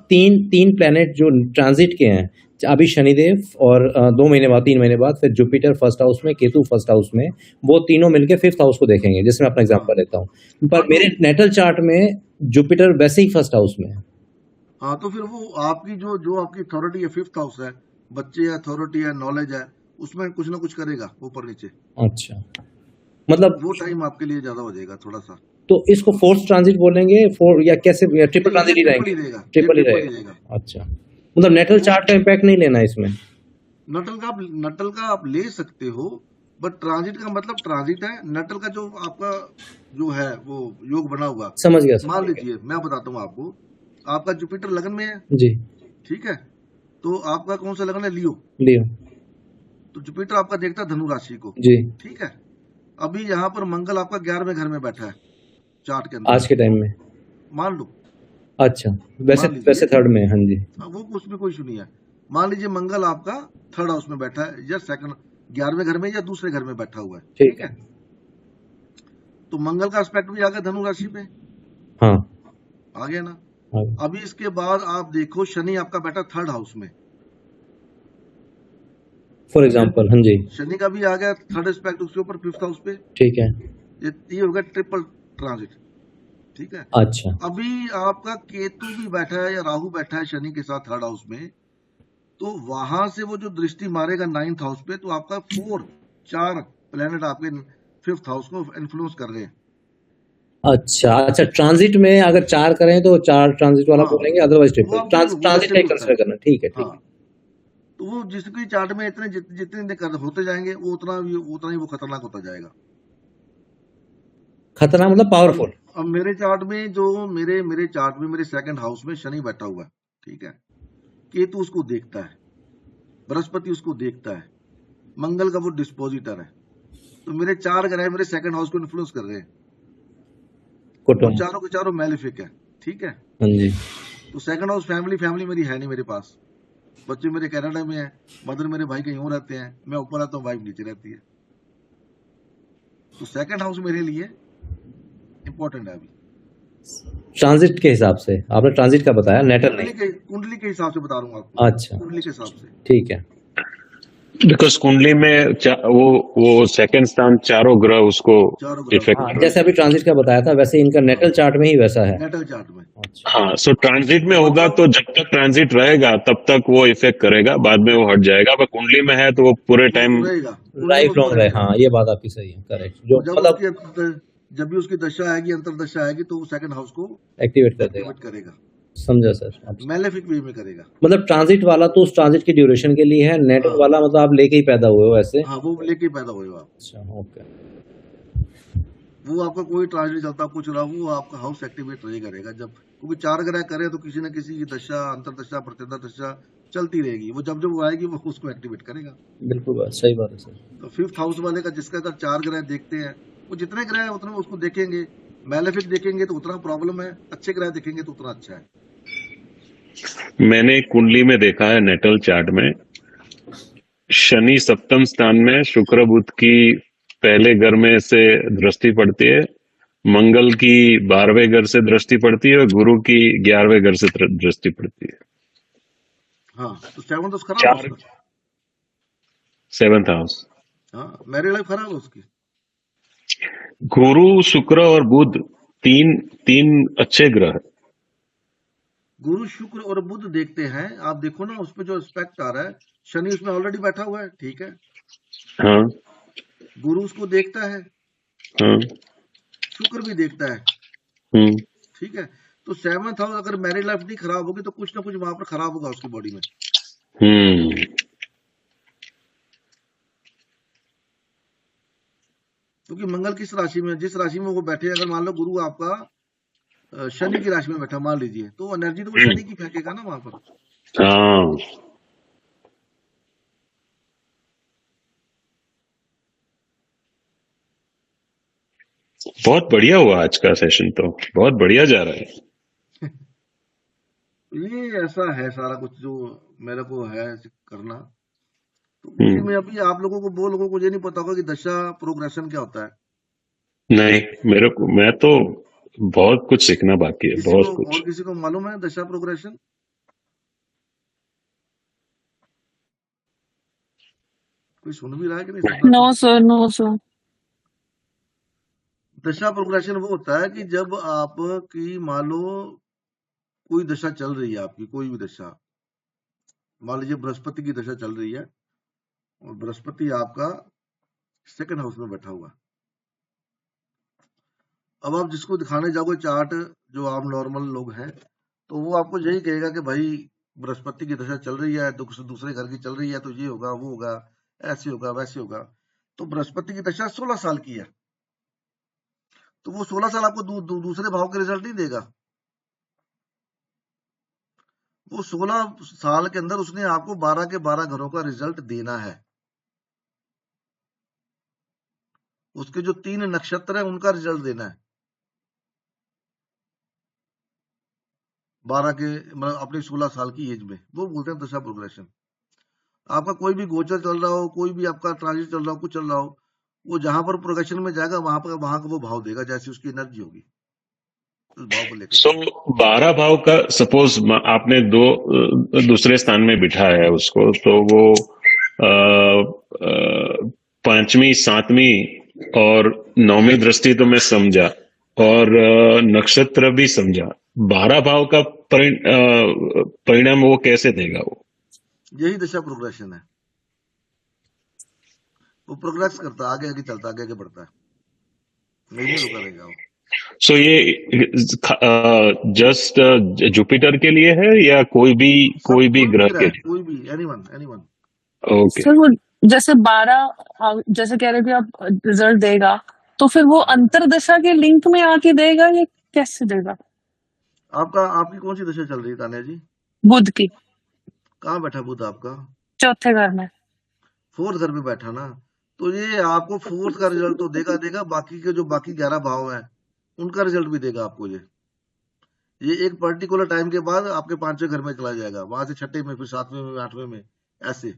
तीन प्लेनेट जो ट्रांजिट के हैं, अभी शनिदेव और 2 महीने बाद, 3 महीने बाद फिर जुपिटर 1st हाउस में, केतु 1st हाउस में, वो तीनों मिलके 5th हाउस को देखेंगे। जैसे मैं अपना एग्जांपल लेता हूँ, पर मेरे नेटल चार्ट में जुपिटर वैसे ही 1st हाउस में है। हाँ, तो फिर वो आपकी जो आपकी अथॉरिटी है, 5th हाउस है, बच्चे है, अथॉरिटी है, नॉलेज है, उसमें कुछ ना कुछ करेगा ऊपर नीचे। अच्छा, मतलब वो टाइम आपके लिए ज्यादा हो जाएगा थोड़ा सा। तो इसको फोर्थ ट्रांजिट बोलेंगे, या कैसे, या ट्रिपल ट्रांजिट ही रहेंगे? ट्रिपल ही रहेगा। अच्छा, मतलब नेटल चार्ट का इम्पैक्ट नहीं लेना इसमें। नटल का आप ले सकते हो, बट ट्रांजिट का मतलब ट्रांजिट है। नटल का जो आपका जो है वो योग बना हुआ, समझ गया। मान लीजिए मैं बताता हूँ आपको, आपका जुपिटर लगन में है, जी, ठीक है। तो आपका कौन सा लगन है? लियो। तो जुपिटर आपका देखता है धनु राशि को, जी, ठीक है। अभी यहाँ पर मंगल आपका 11वें घर में बैठा है चार्ट के अंदर, आज के टाइम में मान लो। अच्छा, वैसे 3rd में। हाँ जी, वो उसमें कोई इशू नहीं है। मान लीजिए मंगल आपका 3rd हाउस में बैठा है, या 11वें घर में, या दूसरे घर में बैठा हुआ है, ठीक है। तो मंगल का एस्पेक्ट भी आ गया धनु राशि पे। हाँ, आ गया ना। हाँ। अभी इसके बाद आप देखो, शनि आपका बैठा 3rd हाउस में, फॉर एग्जाम्पल। हाँ जी, शनि का भी आ गया 3rd एस्पेक्ट उसके ऊपर 5th हाउस पे, ठीक है। ये हो गया ट्रिपल ट्रांजिट, ठीक है। अच्छा, अभी आपका केतु भी बैठा है या राहु बैठा है शनि के साथ 3rd हाउस में, तो वहां से वो जो दृष्टि मारेगा 9th हाउस पे, तो आपका 4 प्लेनेट आपके 5th हाउस को इन्फ्लुएंस कर रहे हैं। अच्छा, ट्रांजिट में अगर 4 करें तो 4 ट्रांजिट वाला बोलेंगे, अदरवाइज ट्रिपल ट्रांजिट नहीं कंसीडर करना। ठीक है, ठीक है। तो वो जिसके चार्ट में इतने जितने होते जाएंगे, वो उतना ही वो खतरनाक होता जाएगा। खतरनाक मतलब पावरफुल। अब मेरे चार्ट में मेरे चार्ट में मेरे 2nd हाउस में शनि बैठा हुआ है, ठीक है। केतु उसको देखता है, बृहस्पति उसको देखता है, मंगल का वो डिस्पोजिटर है। तो मेरे 4 ग्रह मेरे 2nd हाउस को इन्फ्लुएंस कर रहे हैं, और चारों के चारों मैलिफिक है, ठीक है। हाँ जी। तो 2nd हाउस फैमिली मेरी है नहीं मेरे पास, बच्चे मेरे कनाडा में है, मदर मेरे भाई कहीं और रहते हैं, मैं ऊपर आता हूँ, वाइफ नीचे रहती है। तो 2nd हाउस मेरे लिए इंपॉर्टेंट है अभी ट्रांजिट के हिसाब से। आपने ट्रांजिट का बताया, नेटल नहीं। कुंडली के हिसाब से बता रहा हूँ आपको। अच्छा, कुंडली के हिसाब से, ठीक है। बिकॉज कुंडली में वो 2nd स्थान चारों ग्रह उसको इफेक्ट हाँ, जैसे अभी ट्रांजिट का बताया था, वैसे इनका नेटल चार्ट में ही वैसा है। नेटल चार्ट में। हाँ, सो ट्रांजिट में होगा तो जब तक ट्रांजिट रहेगा तब तक वो इफेक्ट करेगा, बाद में वो हट जाएगा। पर कुंडली में है तो वो पूरे टाइम लाइफ लॉन्ग रहे। हाँ, ये बात आपकी सही है, करेक्ट। जो मतलब जब भी उसकी दशा आएगी, अंतरदशा आएगी, तो वो 2nd हाउस को एक्टिवेट कर देगा। करेगा। समझा सर आप। मैलेफिक वे में करेगा। मतलब ट्रांजिट वाला तो उस ट्रांजिट की ड्यूरेशन के लिए है, नेट हाँ वाला मतलब आप लेके ही पैदा हुए हो ऐसे। हाँ, वो लेके पैदा हुए हो आप। अच्छा ओके। वो आपका कोई ट्रांजिट चलता कुछ रहा, वो आपका हाउस एक्टिवेट नहीं करेगा जब, क्योंकि 4 ग्रह करे तो किसी न किसी की दशा, अंतरदशा, प्रतिदशा चलती रहेगी, वो जब वो आएगी वो उसको एक्टिवेट करेगा। बिल्कुल बात सही बात है सर। तो 5th हाउस वाले का जिसका अगर 4 ग्रह देखते हैं, वो जितने ग्रह है उतने उसको देखेंगे, मैलेफिक देखेंगे तो उतना प्रॉब्लम है, अच्छे ग्रह देखेंगे तो उतना अच्छा है। मैंने कुंडली में देखा है नेटल चार्ट में, शनि सप्तम स्थान में, शुक्र बुध की पहले घर में से दृष्टि पड़ती है, मंगल की 12वें घर से दृष्टि पड़ती है और गुरु की 11वें घर से दृष्टि पड़ती है। हाँ, तो 7th हाउस खराब है उसका। 7th house. हाँ, मैरिड लाइफ खराब है उसकी। गुरु, शुक्र और बुध तीन अच्छे ग्रह है। गुरु, शुक्र और बुध देखते हैं, आप देखो ना उसपे जो एस्पेक्ट आ रहा है, शनि उसमें ऑलरेडी बैठा हुआ है, ठीक है। हाँ गुरु उसको देखता है, हाँ। शुक्र भी देखता है, हम्म। ठीक है। तो 7th हाउस अगर मैरिड लाइफ नहीं खराब होगी तो कुछ ना कुछ वहां पर खराब होगा उसकी बॉडी में। क्योंकि मंगल किस राशि में, जिस राशि में वो बैठे, अगर मान लो गुरु आपका शनि की राशि में बैठा मान लीजिए, तो एनर्जी तो वो शनि की फेंकेगा ना वहां पर। हाँ। बहुत बढ़िया हुआ आज का सेशन, तो बहुत बढ़िया जा रहा है। ये ऐसा है सारा कुछ जो मेरे को है करना, तो उसी में अभी आप लोगों को, वो लोगों को ये नहीं पता होगा कि दशा प्रोग्रेशन क्या होता है। नहीं, मैं तो बहुत कुछ सीखना बाकी है, किसी बहुत को कुछ। और किसी को मालूम है दशा प्रोग्रेशन? कोई सुन भी रहा है कि नहीं सुन रहा? No sir, no sir. दशा प्रोग्रेशन वो होता है कि जब आपकी मान लो कोई दशा चल रही है, आपकी कोई भी दशा, मान लीजिए बृहस्पति की दशा चल रही है और बृहस्पति आपका 2nd हाउस में बैठा हुआ। अब आप जिसको दिखाने जाओगे चार्ट, जो आप नॉर्मल लोग हैं, तो वो आपको यही कहेगा कि भाई बृहस्पति की दशा चल रही है, दूसरे घर की चल रही है, तो ये होगा, वो होगा, ऐसे होगा, वैसे होगा। तो बृहस्पति की दशा 16 साल की है, तो वो 16 साल आपको दूसरे भाव के रिजल्ट नहीं देगा। वो 16 साल के अंदर उसने आपको 12 के 12 घरों का रिजल्ट देना है। उसके जो 3 नक्षत्र है उनका रिजल्ट देना है 12 के, मतलब अपने 16 साल की एज में, वो बोलते हैं दशा प्रोग्रेशन। आपका कोई भी गोचर चल रहा हो, कोई भी आपका ट्रांजिट चल रहा हो, कुछ चल रहा हो, वो जहां पर प्रोग्रेशन में जाएगा वहां का वो भाव देगा जैसी उसकी एनर्जी होगी उस भाव को लेकर। सो 12 भाव का सपोज आपने दूसरे स्थान में बिठाया है उसको, तो वो 5वीं 7वीं और 9वीं दृष्टि तो मैं समझा, और नक्षत्र भी समझा। 12 भाव का परिणाम वो कैसे देगा? वो यही दशा प्रोग्रेशन है, वो प्रोग्रेस करता है, आगे आगे चलता, आगे आगे बढ़ता है, नहीं रुका रहेगा वो। सो ये जस्ट जुपिटर के लिए है या कोई भी ग्रह के लिए? कोई भी, एनीवन। ओके। सर वो जैसे 12 जैसे कह रहे थे आप रिजल्ट देगा, तो फिर वो अंतरदशा के लिंक में आके देगा या कैसे देगा? आपकी कौन सी दशा चल रही है तान्या जी? बुध की। कहाँ बैठा बुध आपका? 4थे घर में। 4th घर में बैठा ना, तो ये आपको 4th का रिजल्ट तो देगा, बाकी के जो बाकी 11 भाव है उनका रिजल्ट भी देगा आपको। ये एक पर्टिकुलर टाइम के बाद आपके 5वें घर में चला जाएगा, वहां से 6ठे में, फिर 7वें में, 8वें में, ऐसे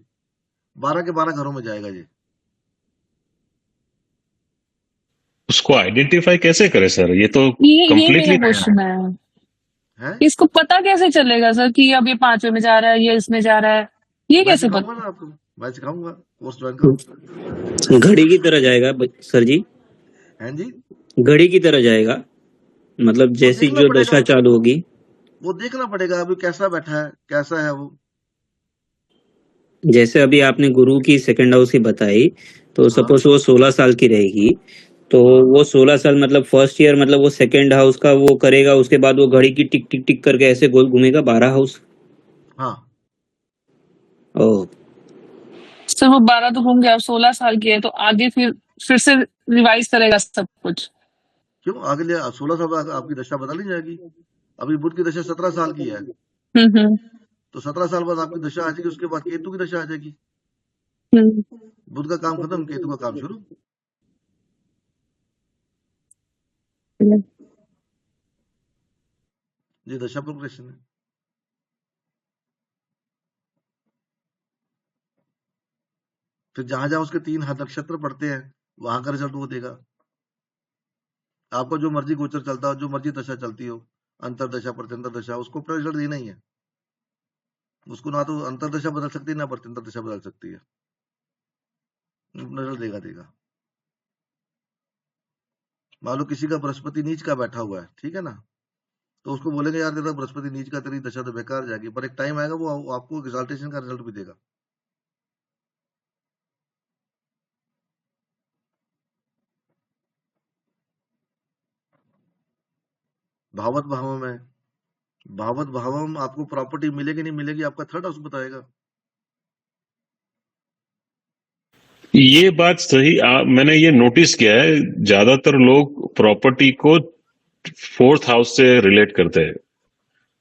12 के 12 घरों में जाएगा ये। उसको आइडेंटिफाई कैसे करे सर? ये तो ये कंप्लीटली मेरा क्वेश्चन है, है इसको पता कैसे चलेगा सर कि अब ये 5वें में जा रहा है, ये इसमें जा रहा है, ये मैं कैसे सिखाऊंगा पता? ना आपको, मैं सिखाऊंगा, कोर्स ज्वाइन करो। घड़ी की तरह जाएगा सर जी, हैं जी, घड़ी की तरह जाएगा, मतलब वो जैसी देखना जो पड़ेगा, दशा चालू होगी। वो देखना पड़ेगा अभी कैसा बैठा है, कैसा है वो। जैसे अभी आपने गुरु की 2nd हाउस की बताई, तो हाँ सपोज वो 16 साल की रहेगी, तो वो 16 साल मतलब फर्स्ट ईयर मतलब वो सेकंड हाउस का वो करेगा, उसके बाद वो घड़ी की टिक टिक टिक करके ऐसे गोल घूमेगा 12 हाउस। हाँ ओह सिर्फ वो 12 तो घूम गया, 16 साल की है तो आगे फिर से रिवाइज करेगा सब कुछ। क्यों आगे ले 16 साल बाद आपकी दशा बदल नहीं जाएगी? अभी बुध की दशा 17 साल की है, हम्म तो 17 साल बाद आपकी दशा आ जाएगी, उसके बाद केतु की दशा आ जाएगी। हम्म बुध का काम खत्म, केतु का काम शुरू। हम्म। ये दशा प्रोग्रेशन है। फिर जहां जहां उसके 3 नक्षत्र पड़ते हैं वहां का रिजल्ट वो देगा। आपका जो मर्जी गोचर चलता हो, जो मर्जी दशा चलती हो, अंतरदशा प्रत्यंतर दशा, उसको अपना रिजल्ट देना ही है। उसको ना तो अंतरदशा बदल सकती है ना प्रत्यंतर दशा बदल सकती है, अपना रिजल्ट देगा देगा। मान लो किसी का बृहस्पति नीच का बैठा हुआ है, ठीक है ना, तो उसको बोलेंगे यार तेरा बृहस्पति नीच का, तेरी दशा तो बेकार जाएगी, पर एक टाइम आएगा वो आपको एक्साल्टेशन का रिजल्ट भी देगा। भावत भाव में, भावत भाव में आपको प्रॉपर्टी मिलेगी नहीं मिलेगी, आपका थर्ड हाउस बताएगा। ये बात सही। मैंने ये नोटिस किया है, ज्यादातर लोग प्रॉपर्टी को फोर्थ हाउस से रिलेट करते हैं,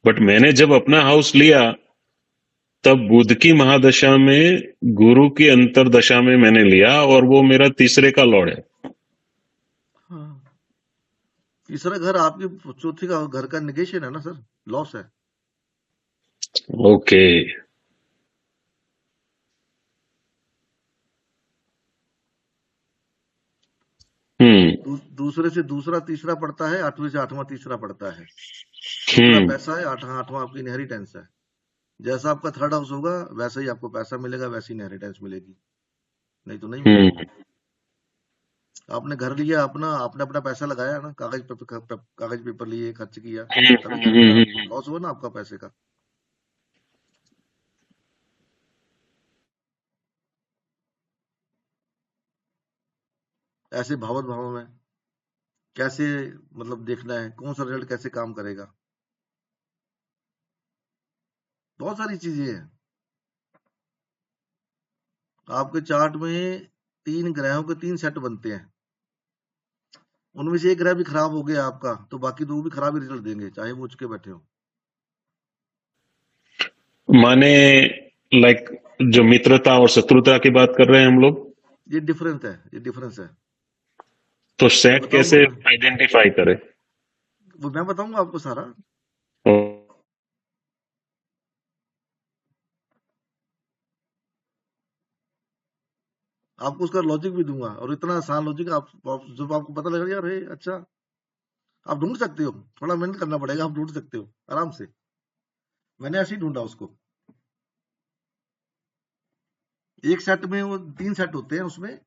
बट मैंने जब अपना हाउस लिया तब बुध की महादशा में गुरु की अंतरदशा में मैंने लिया, और वो मेरा तीसरे का लॉर्ड है। हाँ, तीसरा घर आपकी चौथी का घर का निगेशन है ना सर, लॉस है। ओके। दूसरे से दूसरा तीसरा पड़ता है, 8वें से 8वां तीसरा पड़ता है। तीसरा पैसा है, 8वां आपकी इनहेरिटेंस है। जैसा आपका थर्ड हाउस होगा वैसा ही आपको पैसा मिलेगा, वैसी इनहेरिटेंस मिलेगी, नहीं तो नहीं मिलेगी। आपने घर लिया अपना, आपने अपना पैसा लगाया ना, कागज पेपर लिए, खर्च किया, तभी घर मिला, लॉस हुआ ना आपका पैसे का। ऐसे भावत भाव में कैसे मतलब देखना है कौन सा रिजल्ट कैसे काम करेगा, बहुत सारी चीजें हैं। आपके चार्ट में 3 ग्रहों के 3 सेट बनते हैं, उनमें से एक ग्रह भी खराब हो गया आपका तो बाकी 2 भी खराब ही रिजल्ट देंगे, चाहे वो उच के बैठे हो। माने लाइक जो मित्रता और शत्रुता की बात कर रहे हैं हम लोग, ये डिफरेंस है, ये डिफरेंस है। तो सेट कैसे बताऊंगा मैं, आइडेंटिफाई करें? वो मैं बताऊंगा आपको सारा। आपको उसका लॉजिक भी दूंगा, और इतना आसान लॉजिक जब आपको पता लगेगा यार अच्छा, आप ढूंढ सकते हो, थोड़ा मेहनत करना पड़ेगा, आप ढूंढ सकते हो आराम से। मैंने ऐसे ही ढूंढा उसको। एक सेट में वो 3 सेट होते हैं, उसमें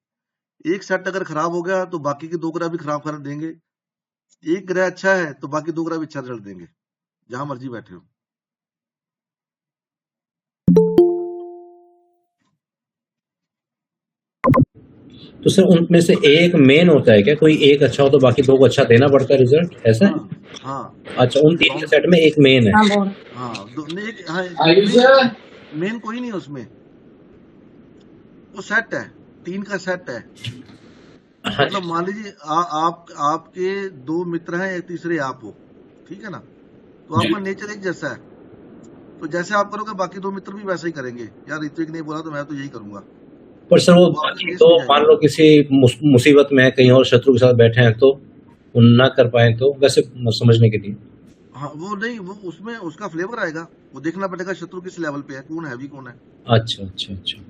एक सेट अगर खराब हो गया तो बाकी के 2 ग्रह भी खराब कर देंगे। एक ग्रह अच्छा है तो बाकी 2 ग्रह भी अच्छा रिजल्ट देंगे, जहां मर्जी बैठे हो। तो सर उनमें से एक मेन होता है क्या, कोई एक अच्छा हो तो बाकी 2 को अच्छा देना पड़ता है रिजल्ट, ऐसा है? हाँ अच्छा, उन 3 के सेट में एक मेन है। मेन कोई नहीं है उसमें, वो सेट है, 3 का सेट है। मतलब मान लीजिए आपके 2 मित्र हैं, एक तीसरे आप हो, ठीक है ना, तो आपका नेचर एक जैसा है, तो जैसे आप करोगे बाकी 2 मित्र भी वैसा ही करेंगे, यार ऋत्विक नहीं बोला तो मैं तो यही करूंगा। पर सर वो बाकी तो मान लो किसी मुसीबत में है, कहीं और शत्रु के साथ बैठे हैं तो वो ना कर पाए, तो वैसे समझने के लिए। हाँ वो नहीं, वो उसमें उसका फ्लेवर आएगा, वो देखना पड़ेगा शत्रु किस लेवल पे है, कौन हैवी कौन है। अच्छा अच्छा अच्छा।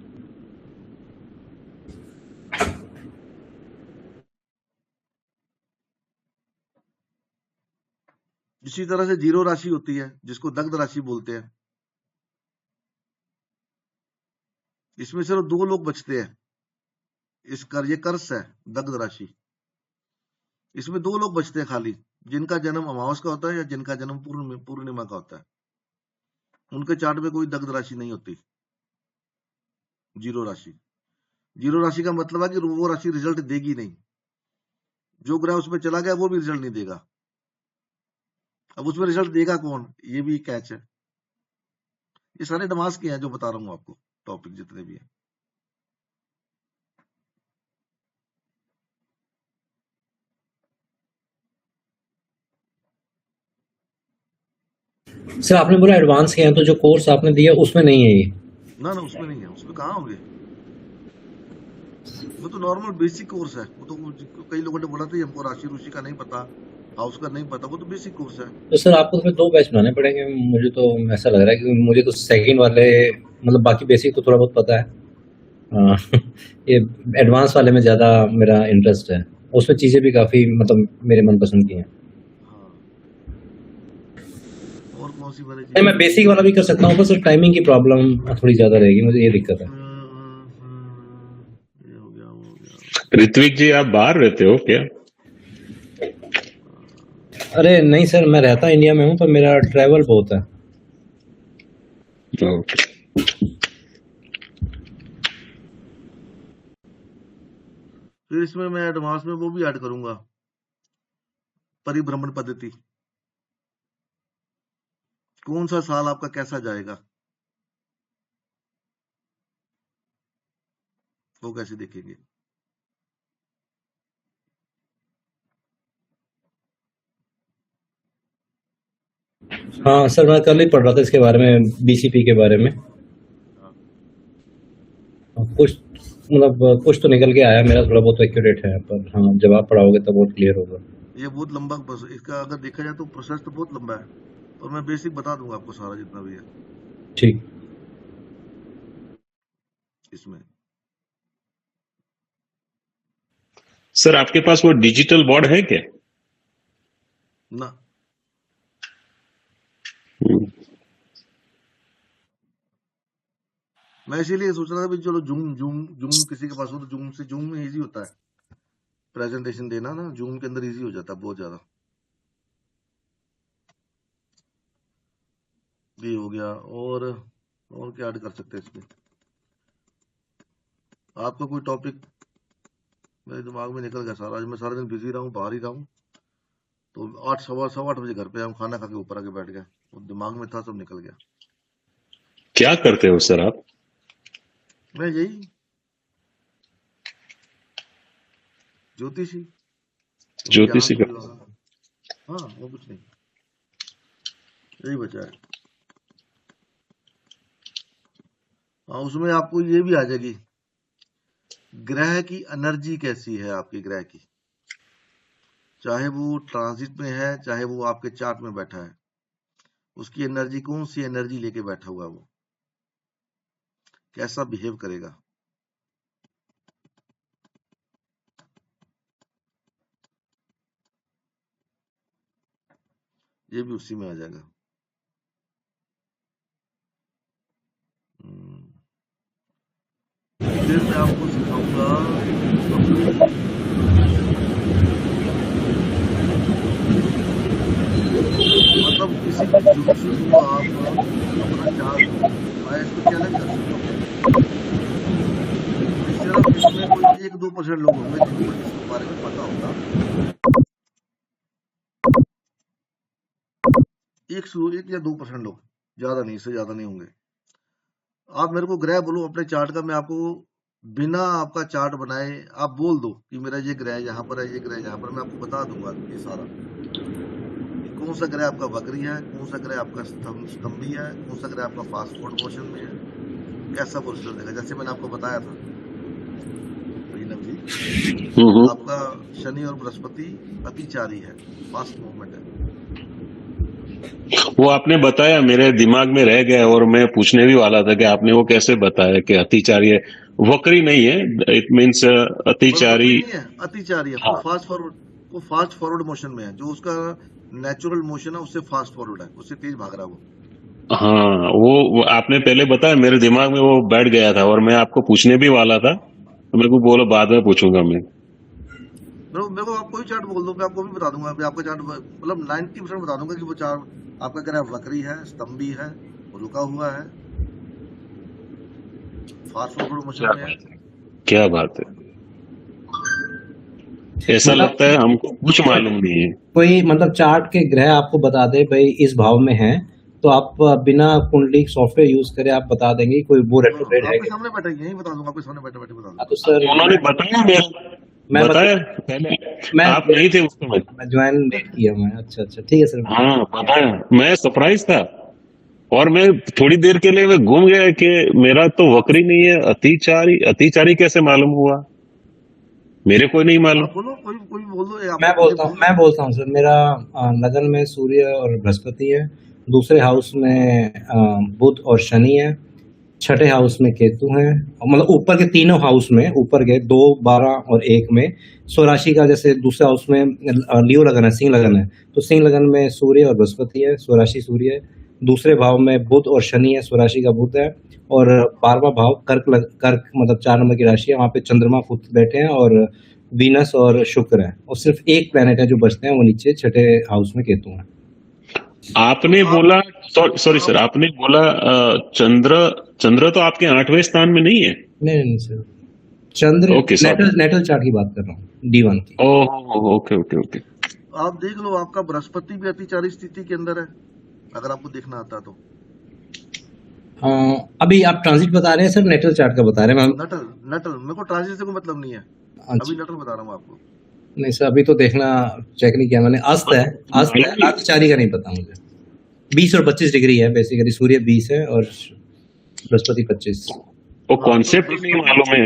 इसी तरह से 0 राशि होती है जिसको दग्ध राशि बोलते हैं, इसमें सिर्फ 2 लोग बचते हैं, ये कर्स है दग्ध राशि। इसमें 2 लोग बचते हैं खाली, जिनका जन्म अमावस का होता है या जिनका जन्म पूर्णिमा का होता है, उनके चार्ट में कोई दग्ध राशि नहीं होती। 0 राशि, 0 राशि का मतलब है कि वो राशि रिजल्ट देगी नहीं। जो ग्रह उसमें चला गया वो भी रिजल्ट नहीं देगा। अब उसमें रिजल्ट देगा कौन, ये भी कैच है। ये सारे एडवांस के हैं जो बता रहा हूँ आपको, टॉपिक जितने भी हैं। सर आपने बोला एडवांस के हैं, तो जो कोर्स आपने दिया उसमें नहीं है ये? ना ना, उसमें नहीं है, उसमें कहाँ होंगे। वो तो नॉर्मल बेसिक कोर्स है। वो तो कई लोगों ने बोला था हमको राशि रुशि का नहीं पता, हाउस का नहीं पता, वो तो बेसिक कोर्स है। तो सर आपको तो फिर 2 बैच बनाने पड़ेंगे, मुझे तो ऐसा लग रहा है, क्योंकि मुझे तो सेकंड वाले मतलब बाकी बेसिक तो थोड़ा बहुत पता है। ये एडवांस वाले में ज़्यादा मेरा इंटरेस्ट है, उसमें चीज़ें भी काफ़ी मतलब मेरे मनपसंद की हैं। हाँ, और कौन सी वाली नहीं, चीज? मैं बेसिक वाला भी कर सकता हूँ, बस टाइमिंग की प्रॉब्लम थोड़ी ज़्यादा रहेगी, मुझे ये दिक्कत है। ये हो गया, वो हो गया। ऋत्विक जी, आप बाहर रहते हो क्या? अरे नहीं सर, मैं रहता इंडिया में हूँ, पर मेरा ट्रैवल बहुत है। ओके। फिर इसमें मैं एडवांस में वो भी ऐड करूंगा, परिभ्रमण पद्धति। कौन सा साल आपका कैसा जाएगा, वो कैसे देखेंगे। हाँ सर, मैं कल ही पढ़ रहा था इसके बारे में, बीसीपी के बारे में। हाँ, कुछ मतलब कुछ तो निकल के आया, मेरा थोड़ा बहुत एक्यूरेट है, पर हाँ जब आप पढ़ाओगे तब बहुत क्लियर होगा। ये बहुत लंबा इसका अगर देखा जाए तो प्रोसेस तो बहुत लंबा है, और मैं बेसिक बता दूंगा आपको सारा जितना भी है ठीक। इसमें। सर आपके पास वो डिजिटल बोर्ड है क्या? ना, हम्म। मैं इसीलिए सोच रहा था भी चलो जूम जूम जूम किसी के पास हो तो जूम में इजी होता है प्रेजेंटेशन देना ना, जूम के अंदर इजी हो जाता है बहुत ज्यादा। ये हो गया, और क्या ऐड कर सकते हैं इसमें। आपका कोई टॉपिक मेरे दिमाग में निकल गया सारा। आज मैं सारा दिन बिजी रहा हूँ, बाहर ही रहा हूँ, तो 8 सवा 8 बजे घर पे आया हूँ, खाना खा के ऊपर आके बैठ गया, वो दिमाग में था सब निकल गया। क्या करते हो सर आप? मैं यही ज्योतिषी, ज्योतिषी ज्ञान करते हो? हाँ, वो कुछ नहीं, यही बचा है। हाँ, उसमें आपको ये भी आ जाएगी, ग्रह की एनर्जी कैसी है आपके ग्रह की, चाहे वो ट्रांजिट में है चाहे वो आपके चार्ट में बैठा है, उसकी एनर्जी कौन सी एनर्जी लेके बैठा हुआ है, वो कैसा बिहेव करेगा। ये भी उसी में आ जाएगा। फिर मैं आपको सिखाऊंगा मतलब किसी भी ज्योतिषी को आप अपना चार्ट मैं इसको चैलेंज कर सकता हूँ। सिर्फ इसमें कोई 1-2% लोग होंगे जिनको इसके बारे में पता होगा, 1 या 2% लोग, ज्यादा नहीं, इससे ज्यादा नहीं होंगे। आप मेरे को ग्रह बोलो अपने चार्ट का, मैं आपको बिना आपका चार्ट बनाए आप बोल दो कि मेरा ये ग्रह यहाँ पर है, ये ग्रह यहाँ पर, मैं आपको बता दूंगा ये सारा, कौन सा ग्रह आपका वक्री है, कौन सा ग्रह आपका स्तंभी है, कौन सा ग्रह आपका फास्ट फॉरवर्ड मोशन में है, कैसा वो रिजल्ट देगा। जैसे मैंने आपको बताया था अभिनव जी, आपका शनि और बृहस्पति अतिचारी है, फास्ट मूवमेंट है। वो आपने बताया, मेरे दिमाग में रह गया, और मैं पूछने भी वाला था कि आपने वो कैसे बताया कि अतिचारी है, वक्री नहीं है, इट मीन्स अतिचारी। वक्री नहीं है, अतिचारी है, हाँ, वो फास्ट फॉरवर्ड मोशन में है, जो उसका नेचुरल मोशन है उससे फास्ट फॉरवर्ड है, उससे तेज भाग रहा है वो। हाँ, वो आपने पहले बताया, मेरे दिमाग में वो बैठ गया था, और मैं आपको पूछने भी वाला था, तो मेरे को बोला बाद में पूछूंगा मैं। मेरे को आप कोई चार्ट बोल दो, मैं आपको भी बता दूंगा, आपका चार्ट मतलब 90% बता दूंगा कि वो चार्ट आपका ग्रह वक्री है, स्तंभी है, रुका हुआ है, फास्ट फॉरवर्ड मोशन में है। क्या बात है। ऐसा मतलब लगता है हमको कुछ मालूम नहीं है। कोई मतलब चार्ट के ग्रह आपको बता दे भाई इस भाव में है, तो आप बिना कुंडली सॉफ्टवेयर यूज करे आप बता देंगे कि कोई वो हाँ रेट्रोग्रेड है आपके कि सामने बैठा यही बता दूंगा, आपके सामने बैठे बैठे बता हाँ। दूंगा। तो सर उन्होंने बताया मैं बताया पहले, मैं आप नहीं थे उस समय। मैं ज्वाइन लेट किया मैं। अच्छा अच्छा ठीक है सर। हाँ बताया, मैं सरप्राइज था और मैं थोड़ी देर के लिए मैं घूम गया कि मेरा तो वक्री नहीं है, अतिचारी अतिचारी कैसे मालूम हुआ, मेरे को नहीं मालूम। आप बोलो, कोई कोई बोल दो, आपको मुझे बोल मैं दो। बोलता हूँ सर। मेरा लगन में सूर्य और बृहस्पति है, दूसरे हाउस में बुध और शनि है, छठे हाउस में केतु है, मतलब ऊपर के तीनों हाउस में, ऊपर के 2, 12 और 1 में स्वराशि का, जैसे दूसरे हाउस में लियो लगन है, सिंह लगन है, तो सिंह लगन में सूर्य और बृहस्पति है, स्वराशि सूर्य है। दूसरे भाव में बुध और शनि है, स्वराशि का बुध है। और 12वां भाव कर्क मतलब 4 नंबर की राशि है, वहाँ पे चंद्रमा खुद बैठे हैं और वीनस और शुक्र है, और सिर्फ एक प्लेनेट है जो बचते हैं, वो नीचे छठे हाउस में केतु है। आपने आप बोला, सॉरी सर, आप आपने बोला चंद्र, चंद्र तो आपके 8वें स्थान में नहीं है। नहीं नहीं सर, चंद्र ओके सॉरी, नेटल चार्ट की बात कर रहा हूँ, D1 की। Oh okay okay okay. आप देख लो, आपका बृहस्पति भी अतिचारी स्थिति के अंदर है, अगर आपको देखना आता तो। अभी आप ट्रांजिट बता रहे हैं सर, नेटल चार्ट का बता रहे हैं मैम? नटल नटल मेरे को ट्रांजिट से कोई मतलब नहीं है, अच्छा अभी नटल बता रहा हूँ आपको। नहीं सर, अभी तो देखना चेक नहीं किया मैंने। अस्त है, अर्थचारी का नहीं पता मुझे। 20 और 25 डिग्री है बेसिकली, सूर्य 20 है और बृहस्पति 25। वो हाँ तो कॉन्सेप्ट ही नहीं मालूम है।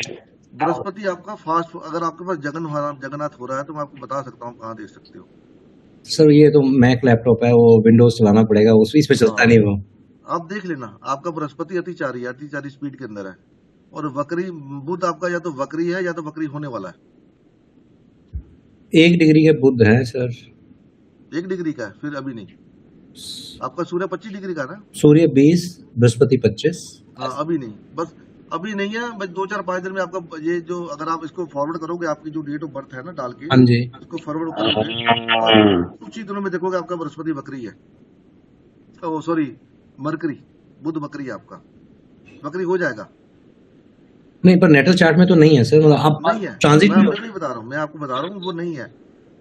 बृहस्पति आपका फास्ट, अगर आपके पास जगन्नाथ हो रहा है तो मैं आपको बता सकता हूँ कहाँ देख सकते हो। सर ये तो मैक लैपटॉप है, वो विंडोज चलाना पड़ेगा, उस पे चलता हाँ नहीं वो। आप देख लेना, आपका बृहस्पति अतिचारी स्पीड के अंदर है, और वक्री बुध आपका या तो वक्री है या तो वक्री होने वाला है। 1 डिग्री के बुध है सर। 1 डिग्री का है, फिर अभी नहीं। आपका सूर्य 25 डिग्री का है ना? सूर्य 20, बृहस्पति 25। हाँ अभी नहीं, बस अभी नहीं है, बस 2-4-5 दिन में आपका ये जो, अगर आप इसको फॉरवर्ड करोगे, आपकी जो डेट ऑफ बर्थ है ना डाल के, हाँ जी। इसको फॉरवर्ड करोगे, आप कुछ ही दिनों में देखोगे आपका बृहस्पति वक्री है, ओ सॉरी मरकरी, बुध वक्री है आपका, वक्री हो जाएगा। नहीं पर नेटल चार्ट में तो नहीं है सर, मतलब आप नहीं है, ट्रांजिट मैं में। आपको नहीं बता रहा हूँ, मैं आपको बता रहा हूँ वो नहीं है,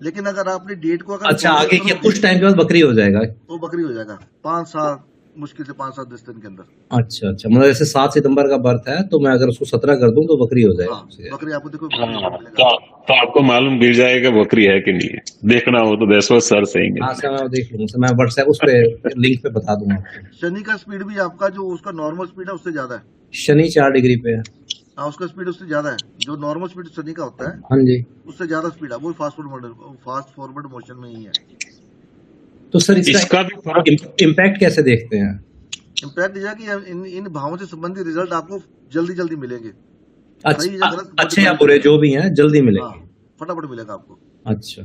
लेकिन अगर आपने डेट को अगर अच्छा फॉरवर्ड आगे की करोगे कुछ टाइम के बाद बकरी हो जाएगा। तो बकरी हो जाएगा 5 साल, मुश्किल से 5-7 दिन के अंदर। अच्छा अच्छा, मतलब जैसे 7 सितंबर का बर्थ है, तो मैं अगर उसको 17 कर दूं तो बकरी हो जाएगा। हाँ बकरी आपको देखो, बकरी हाँ, देखने मिलेगा। तो आपको मालूम मिल जाएगा बकरी है कि नहीं है, देखना हो तो दैट्स व्हाट सर सेइंग। हाँ सर, मैं देख लूंगा सर, मैं व्हाट्सएप उस पे लिंक पे बता दूंगा आपको। शनि का स्पीड भी आपका जो उसका नॉर्मल स्पीड है उससे ज्यादा है। शनि 4 डिग्री पे है। हाँ उसका स्पीड उससे ज्यादा है, जो नॉर्मल स्पीड शनि का होता है हाँ जी। उससे ज्यादा स्पीड है, वो फास्ट फॉरवर्ड मोशन में ही है। तो सर इसका इसका भी फर्क, इम्पैक्ट कैसे देखते हैं? इम्पैक्ट यह है कि इन भावों से संबंधित रिजल्ट आपको जल्दी जल्दी मिलेंगे, सही या गलत अच्छे या बुरे जो भी हैं जल्दी हाँ मिलेंगे। फटाफट मिलेगा आपको। अच्छा,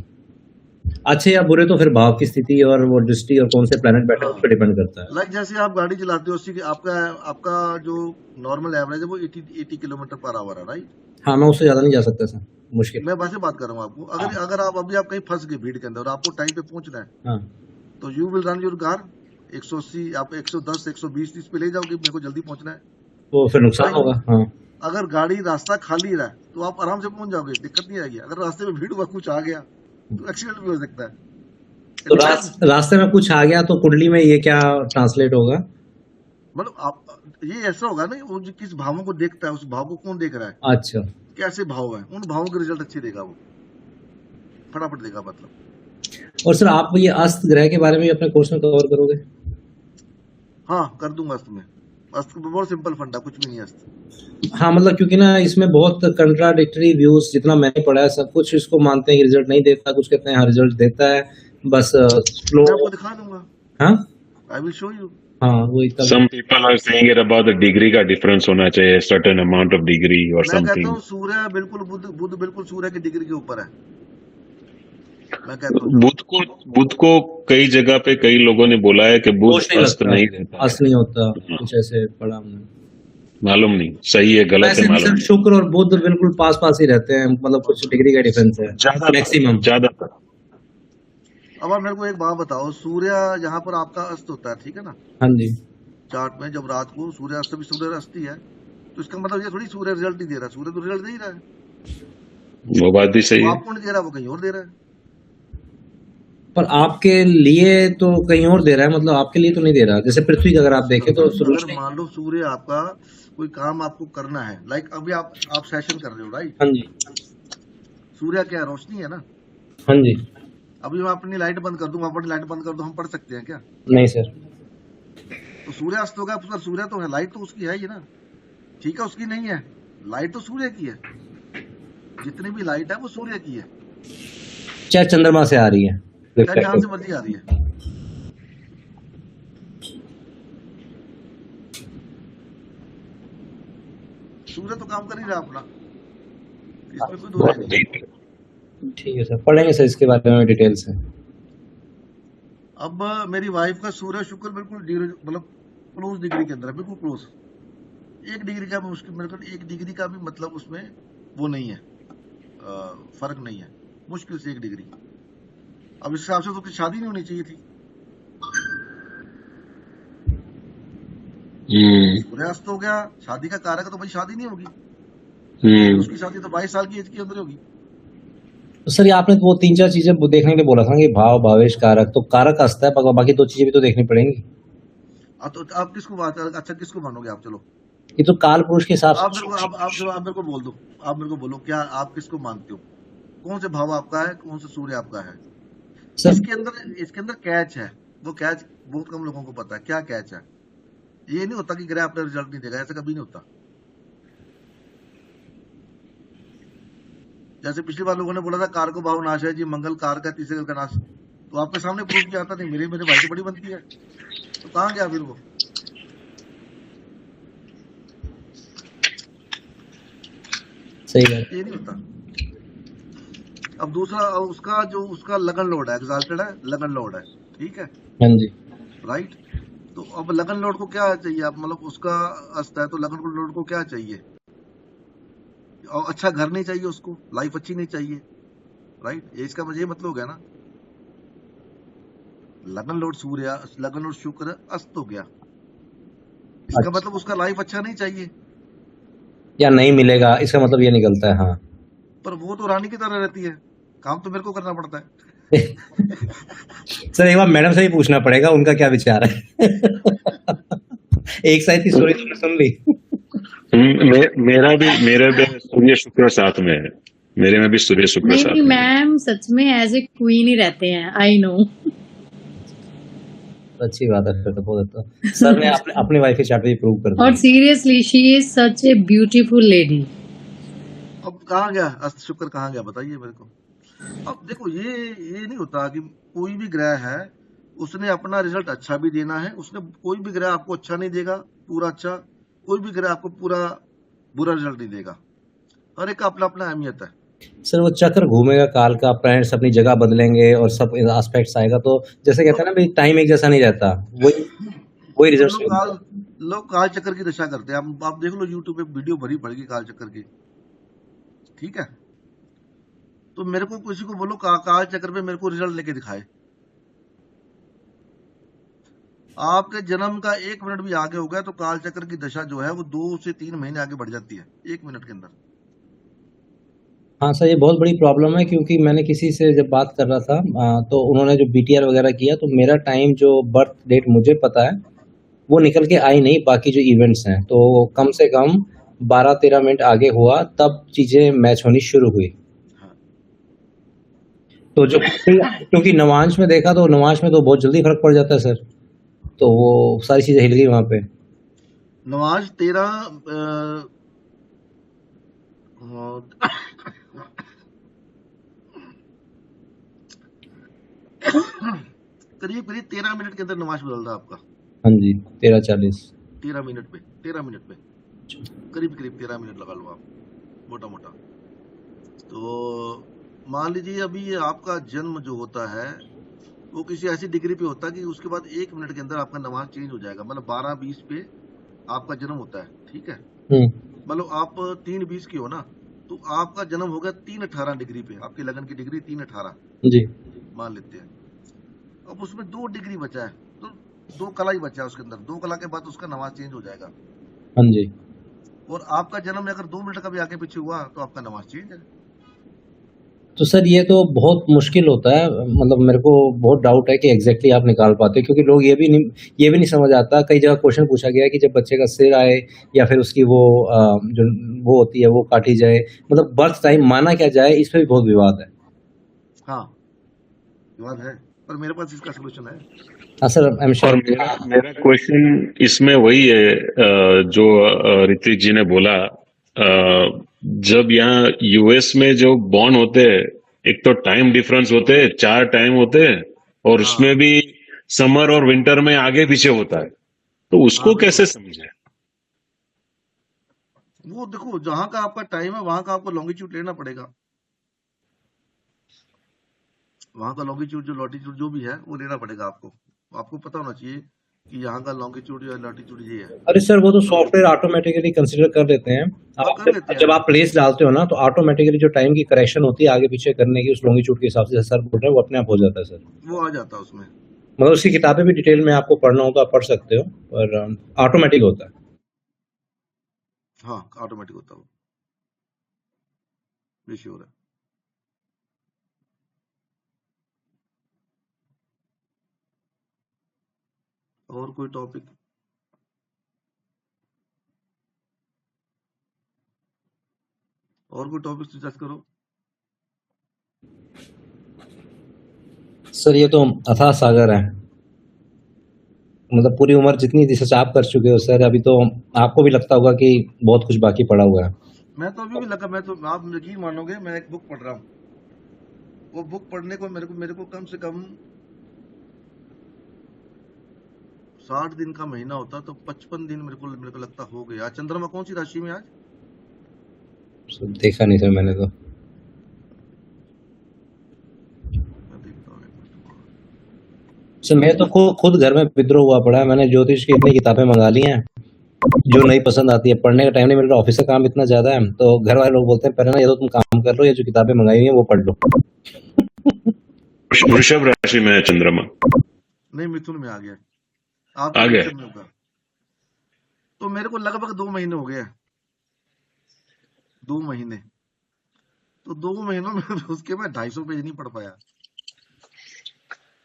अच्छे या बुरे तो फिर भाव की स्थिति और वो दृष्टि और कौन से प्लेनेट बैठे उस पर डिपेंड करता है। लाइक जैसे आप गाड़ी चलाते हो, उसकी आपका जो नॉर्मल एवरेज है वो 80 किलोमीटर पर आवर है, राइट? हाँ, मैं उससे ज्यादा नहीं जा सकता सर, मुश्किल। मैं वैसे बात कर रहा हूँ आपको, अगर आप कहीं फंस गए भीड़ के अंदर और आपको टाइम पे पहुंचना है, हाँ तो you will run your car 180, आप 110 120 30 पे ले जाओगे, मेरे को जल्दी पहुंचना है। तो फिर नुकसान होगा। हाँ, अगर गाड़ी रास्ता खाली रहा तो आप आराम से पहुंच जाओगे, दिक्कत नहीं आएगी। अगर रास्ते में भीड़ हुआ कुछ आ गया तो एक्सीडेंट भी हो सकता है। तो रास्ते में कुछ आ गया तो कुंडली में ये क्या ट्रांसलेट होगा? मतलब आप ये ऐसा होगा ना, वो जो किस भावों को देखता है, उस भाव को कौन देख रहा है, अच्छा, कैसे भाव है, उन भावों के रिजल्ट अच्छे देगा, वो फटाफट देगा मतलब। और सर आप ये अस्त ग्रह के बारे में अपने कोर्स में कवर करोगे? हाँ कर दूंगा अस्त में, अस्त बहुत सिंपल फंडा, कुछ भी नहीं है अस्त। हाँ मतलब क्योंकि ना इसमें बहुत कंट्राडिक्टरी व्यूज, जितना मैंने पढ़ा है सब कुछ इसको मानते हैं कि रिजल्ट नहीं देता, कुछ कहते हैं हाँ रिजल्ट देता है, बस स्लो। मैं आपको दिखा दूंगा, हाँ आई विल शो यू। हाँ वही तब। some people are saying it about the degree का डिफरेंस होना चाहिए, certain amount of degree or मैं कहता something। हूँ सूर्य बिल्कुल बुध बिल्कुल सूर्य की डिग्री के ऊपर है, मैं कहता हूँ। बुध को कई जगह पे कई लोगों ने बोला है कि बुध दोष नहीं अस्त लगता, नहीं देता है। अस्त नहीं होता, कुछ ऐसे पढ़ा हमने। मालूम नहीं सही है गलत है, वैसे भी मालूम सर नहीं। शुक्र और बुध बिल्कुल पास पास ही रहते हैं, मतलब कुछ डिग्री का डिफरेंस है ज्यादा मैक्सिमम। ज्यादा अब आप मेरे को एक बात बताओ, सूर्य यहाँ पर आपका अस्त होता है, ठीक है ना, हाँ जी। चार्ट में जब रात को सूर्य अस्त भी सूर्य अस्त ही है, तो इसका मतलब ये थोड़ी सूर्य रिजल्ट नहीं दे रहा, सूर्य तो रिजल्ट दे ही रहा है। वो बात भी सही वो है। आपको नहीं दे रहा, वो कहीं और दे रहा है। पर आपके लिए तो कहीं और दे रहा है, मतलब आपके लिए तो नहीं दे रहा। जैसे पृथ्वी का अगर आप देखें तो अगर रोशनी। मान लो सूर्य आपका कोई काम आपको करना है, लाइक अभी आप सेशन कर रहे हो, राइट? हाँ जी, सूर्य क्या है? रोशनी है ना। हाँ जी। अभी मैं अपनी लाइट बंद कर दूं, अपनी लाइट बंद कर दूं, हम पढ़ सकते हैं क्या? नहीं सर। तो सूर्यास्त होगा, पर सूर्य तो है, लाइट तो उसकी है ही ना। ठीक है, उसकी नहीं है, लाइट तो सूर्य की है। जितनी भी लाइट है वो सूर्य की है, चाहे चंद्रमा से आ रही है चाहे जहां से रिफ्लेक्टिव। मर्जी आ रही है। सूर्य तो काम कर ही रहा अपना, इसमें कोई दो राय बहुत नहीं। deep। ठीक है सर, पढ़ेंगे सर इसके बारे में डिटेल से। अब मेरी वाइफ का सूर्य शुक्र बिल्कुल मतलब क्लोज डिग्री के अंदर है, बिल्कुल क्लोज। 1 डिग्री का भी मुश्किल, मेरे को 1 डिग्री का भी मतलब उसमें वो नहीं है, फर्क नहीं है, मुश्किल से 1 डिग्री। अब इस हिसाब से तो उसकी शादी नहीं होनी चाहिए थी। सूर्यास्त हो गया, शादी का कारक है, तो भाई शादी नहीं होगी। उसकी शादी तो 22 साल की एज के अंदर होगी। तो सर ये आपने वो 3-4 चीजें देखने के लिए बोला था कि भाव, भावेश, कारक। तो कारक हंसता है, बाकी 2 चीजें भी तो देखनी पड़ेंगी। तो आप किसको बात, अच्छा किसको मानोगे आप? चलो ये तो काल पुरुष के हिसाब आप मेरे को से। आप मेरे को बोल दो, आप मेरे को बोलो, क्या आप किसको मानते हो? कौन से भाव आपका है, कौन से सूर्य आपका है? सर इसके अंदर कैच है। वो कैच बहुत कम लोगों को पता है, क्या कैच है। ये नहीं होता कि ग्रह अपना रिजल्ट नहीं देगा, ऐसा कभी नहीं होता। जैसे पिछली बार लोगों ने बोला था कारको भाव नाश है जी, मंगल कारक है, तीसरे घर का नाश। तो आपके सामने प्रूफ किया था, नहीं मेरे भाई की बड़ी बनती है। तो कहाँ गया फिर वो? सही है। ये नहीं होता। अब दूसरा, उसका जो उसका लगन लोड है, एग्जाल्टेड है, लगन लोड है, ठीक है, हाँ जी। राइट। तो अब लगन लोड को क्या चाहिए? आप मतलब उसका अस्त है, तो लगन लोड को क्या चाहिए? और अच्छा घर नहीं चाहिए उसको, लाइफ अच्छी नहीं चाहिए, राइट। ये इसका मुझे मतलब हो गया ना, लगन लोड सूर्य, लगन लोड शुक्र, अस्त हो गया। इसका अच्छा। मतलब उसका लाइफ अच्छा नहीं चाहिए। या नहीं मिलेगा, इसका मतलब ये निकलता है। हाँ। पर वो तो रानी की तरह रहती है, काम तो मेरे को करना पड़ता है। सर एक बार मैडम से भी पूछना पड़ेगा, उनका क्या विचार है। एक साइड की स्टोरी तुमने सुन ली। मेरा भी सूर्य शुक्र साथ में है। मेरे में भी सूर्य शुक्र नहीं साथ नहीं में है। मैम सच में एज ए क्वीन ही रहते हैं, आई नो। अच्छी बात है, फिर तो बहुत अच्छा। सर ने अपनी वाइफ के चार्ट पे प्रूव कर और दिया। Seriously she is such a beautiful lady. अब कहाँ गया अस्त शुक्र, कहाँ गया बताइए मेरे को। अब देखो, ये नहीं होता कि कोई भी ग्रह है उसने अपना रिजल्ट अच्छा भी देना है, उसने कोई भी ग्रह आपको अच्छा नहीं देगा पूरा अच्छा, कोई भी ग्रह आपको पूरा बुरा रिजल्ट नहीं देगा। हर एक का अपना अपना अहमियत है। सर वो चक्र घूमेगा काल का, प्लैनेट्स अपनी जगह बदलेंगे और सब एस्पेक्ट्स आएगा, तो जैसे कहते हैं ना भाई, टाइम एक जैसा नहीं रहता। वही अब रिजल्ट। लोग काल चक्र की दशा करते हैं। आप देख लो यूट्यूब पे वीडियो भरी पड़ेगी काल चक्र की, ठीक है। तो मेरे को किसी को बोलो काल चक्र पे मेरे को रिजल्ट लेके दिखाए। आपके जन्म का 1 मिनट भी आगे हो गया तो काल चक्र की दशा जो है वो 2 से 3 महीने आगे बढ़ जाती है 1 मिनट के अंदर। हाँ सर, ये बहुत बड़ी प्रॉब्लम है, क्योंकि मैंने किसी से जब बात कर रहा था तो उन्होंने जो BTR वगैरह किया, तो मेरा टाइम जो बर्थ डेट मुझे पता है वो निकल के आई नहीं, बाकी जो इवेंट्स हैं तो कम से कम 12-13 मिनट आगे हुआ, तब चीजें मैच होनी शुरू हुई। हाँ। तो जो क्योंकि नवांश में देखा, तो नवांश में तो बहुत जल्दी फर्क पड़ जाता है सर, तो वो सारी चीजें हिल गई वहां पे। नवाज 13 करीब 13 मिनट के अंदर नमाज बदल रहा आपका। हाँ जी, 13:40। 13 मिनट पे करीब 13 मिनट लगा लो आप, मोटा मोटा। तो मान लीजिए अभी ये आपका जन्म जो होता है वो किसी ऐसी डिग्री पे होता है कि उसके बाद 1 मिनट के अंदर आपका नमाज चेंज हो जाएगा। मतलब 12:20 पे आपका जन्म होता है, ठीक है। मतलब आप 3:20 की हो ना, तो आपका जन्म होगा 3:18 डिग्री पे, आपकी लगन की डिग्री 3:18 जी। मान लेते हैं। अब उसमें 2 डिग्री बचा है, तो 2 कला ही बचा है उसके अंदर, 2 कला के बाद उसका नमाज चेंज हो जाएगा। हाँ जी। और आपका जन्म में अगर 2 मिनट का भी आगे पीछे हुआ तो आपका नमाज चेंज है। तो सर ये तो बहुत मुश्किल होता है, मतलब मेरे को बहुत डाउट है कि एग्जैक्टली आप निकाल पाते हो, क्योंकि लोग ये भी नहीं समझ आता। कई जगह क्वेश्चन पूछा गया है कि जब बच्चे का सिर आए या फिर उसकी वो जो वो होती है वो काटी जाए, मतलब बर्थ टाइम माना क्या जाए, इस पे भी बहुत विवाद है। हाँ विवाद है, पर मेरे पास इसका सोल्यूशन है। हाँ सर, आई एम और श्योर। मेरा क्वेश्चन इसमें वही है जो ऋत्विक जी ने बोला। जब यहाँ यूएस में जो बॉर्न होते हैं, एक तो टाइम डिफरेंस होते हैं, 4 टाइम होते हैं, और हाँ उसमें भी समर और विंटर में आगे पीछे होता है, तो उसको हाँ कैसे बिल्कुल। समझे? वो देखो जहां का आपका टाइम है वहां का आपको लॉन्गिट्यूड लेना पड़ेगा, वहां का लॉन्गिट्यूड जो लॉटिट्यूड जो भी है वो लेना पड़ेगा आपको। आपको पता होना चाहिए कि यहाँ का लॉन्गिट्यूड या लॉटिट्यूड ये है। अरे सर वो तो तो सॉफ्टवेयर ऑटोमेटिकली कंसीडर कर लेते हैं। हाँ आप कर लेते जब हैं। आप प्लेस डालते हो ना, तो ऑटोमेटिकली जो टाइम की करेक्शन होती है आगे पीछे करने की उस लॉन्गिट्यूड के हिसाब से सर बोल रहे हैं, वो अपने आप हो जाता है सर। वो आ जाता है उसमें। मतलब उसकी किताबें भी डिटेल में आपको पढ़ना हो तो आप पढ़ सकते हो, पर ऑटोमेटिक होता है। हाँ ऑटोमेटिक होता है वो, ये श्योर है। और कोई टॉपिक? और कोई टॉपिक डिस्कस करो। सर ये तो अथाह सागर है, मतलब पूरी उम्र जितनी रिसर्च आप कर चुके हो सर, अभी तो आपको भी लगता होगा कि बहुत कुछ बाकी पड़ा हुआ है। मैं तो अभी भी लगा, मैं तो आप यकीन मानोगे मैं एक बुक पढ़ रहा हूँ। वो बुक पढ़ने को मेरे को कम से कम 60 दिन का महीना होता तो 55 दिन मेरे को लगता हो गया। चंद्रमा कौन सी राशि में आज? सर देखा नहीं सर मैंने तो। मैं देखता हूँ एक मिनट। सर मैं तो खुद घर में विद्रोह हुआ पड़ा है। मैंने ज्योतिष की इतनी किताबें मंगा ली हैं जो नहीं पसंद आती है, पढ़ने का टाइम नहीं मिल रहा, ऑफिस का काम इतना ज्यादा है, तो घर वाले लोग बोलते हैं पहले ना ये तो तुम काम कर लो, ये जो किताबें मंगाई हुई है वो पढ़ लो। वृषभ राशि में है चंद्रमा। नहीं मिथुन में आ गया, आ आपका गया। वृषभ में होगा। तो मेरे को लगभग 2 महीने हो गए, 2 महीने। तो 2 महीनों में उसके मैं 250 पेज नहीं पढ़ पाया।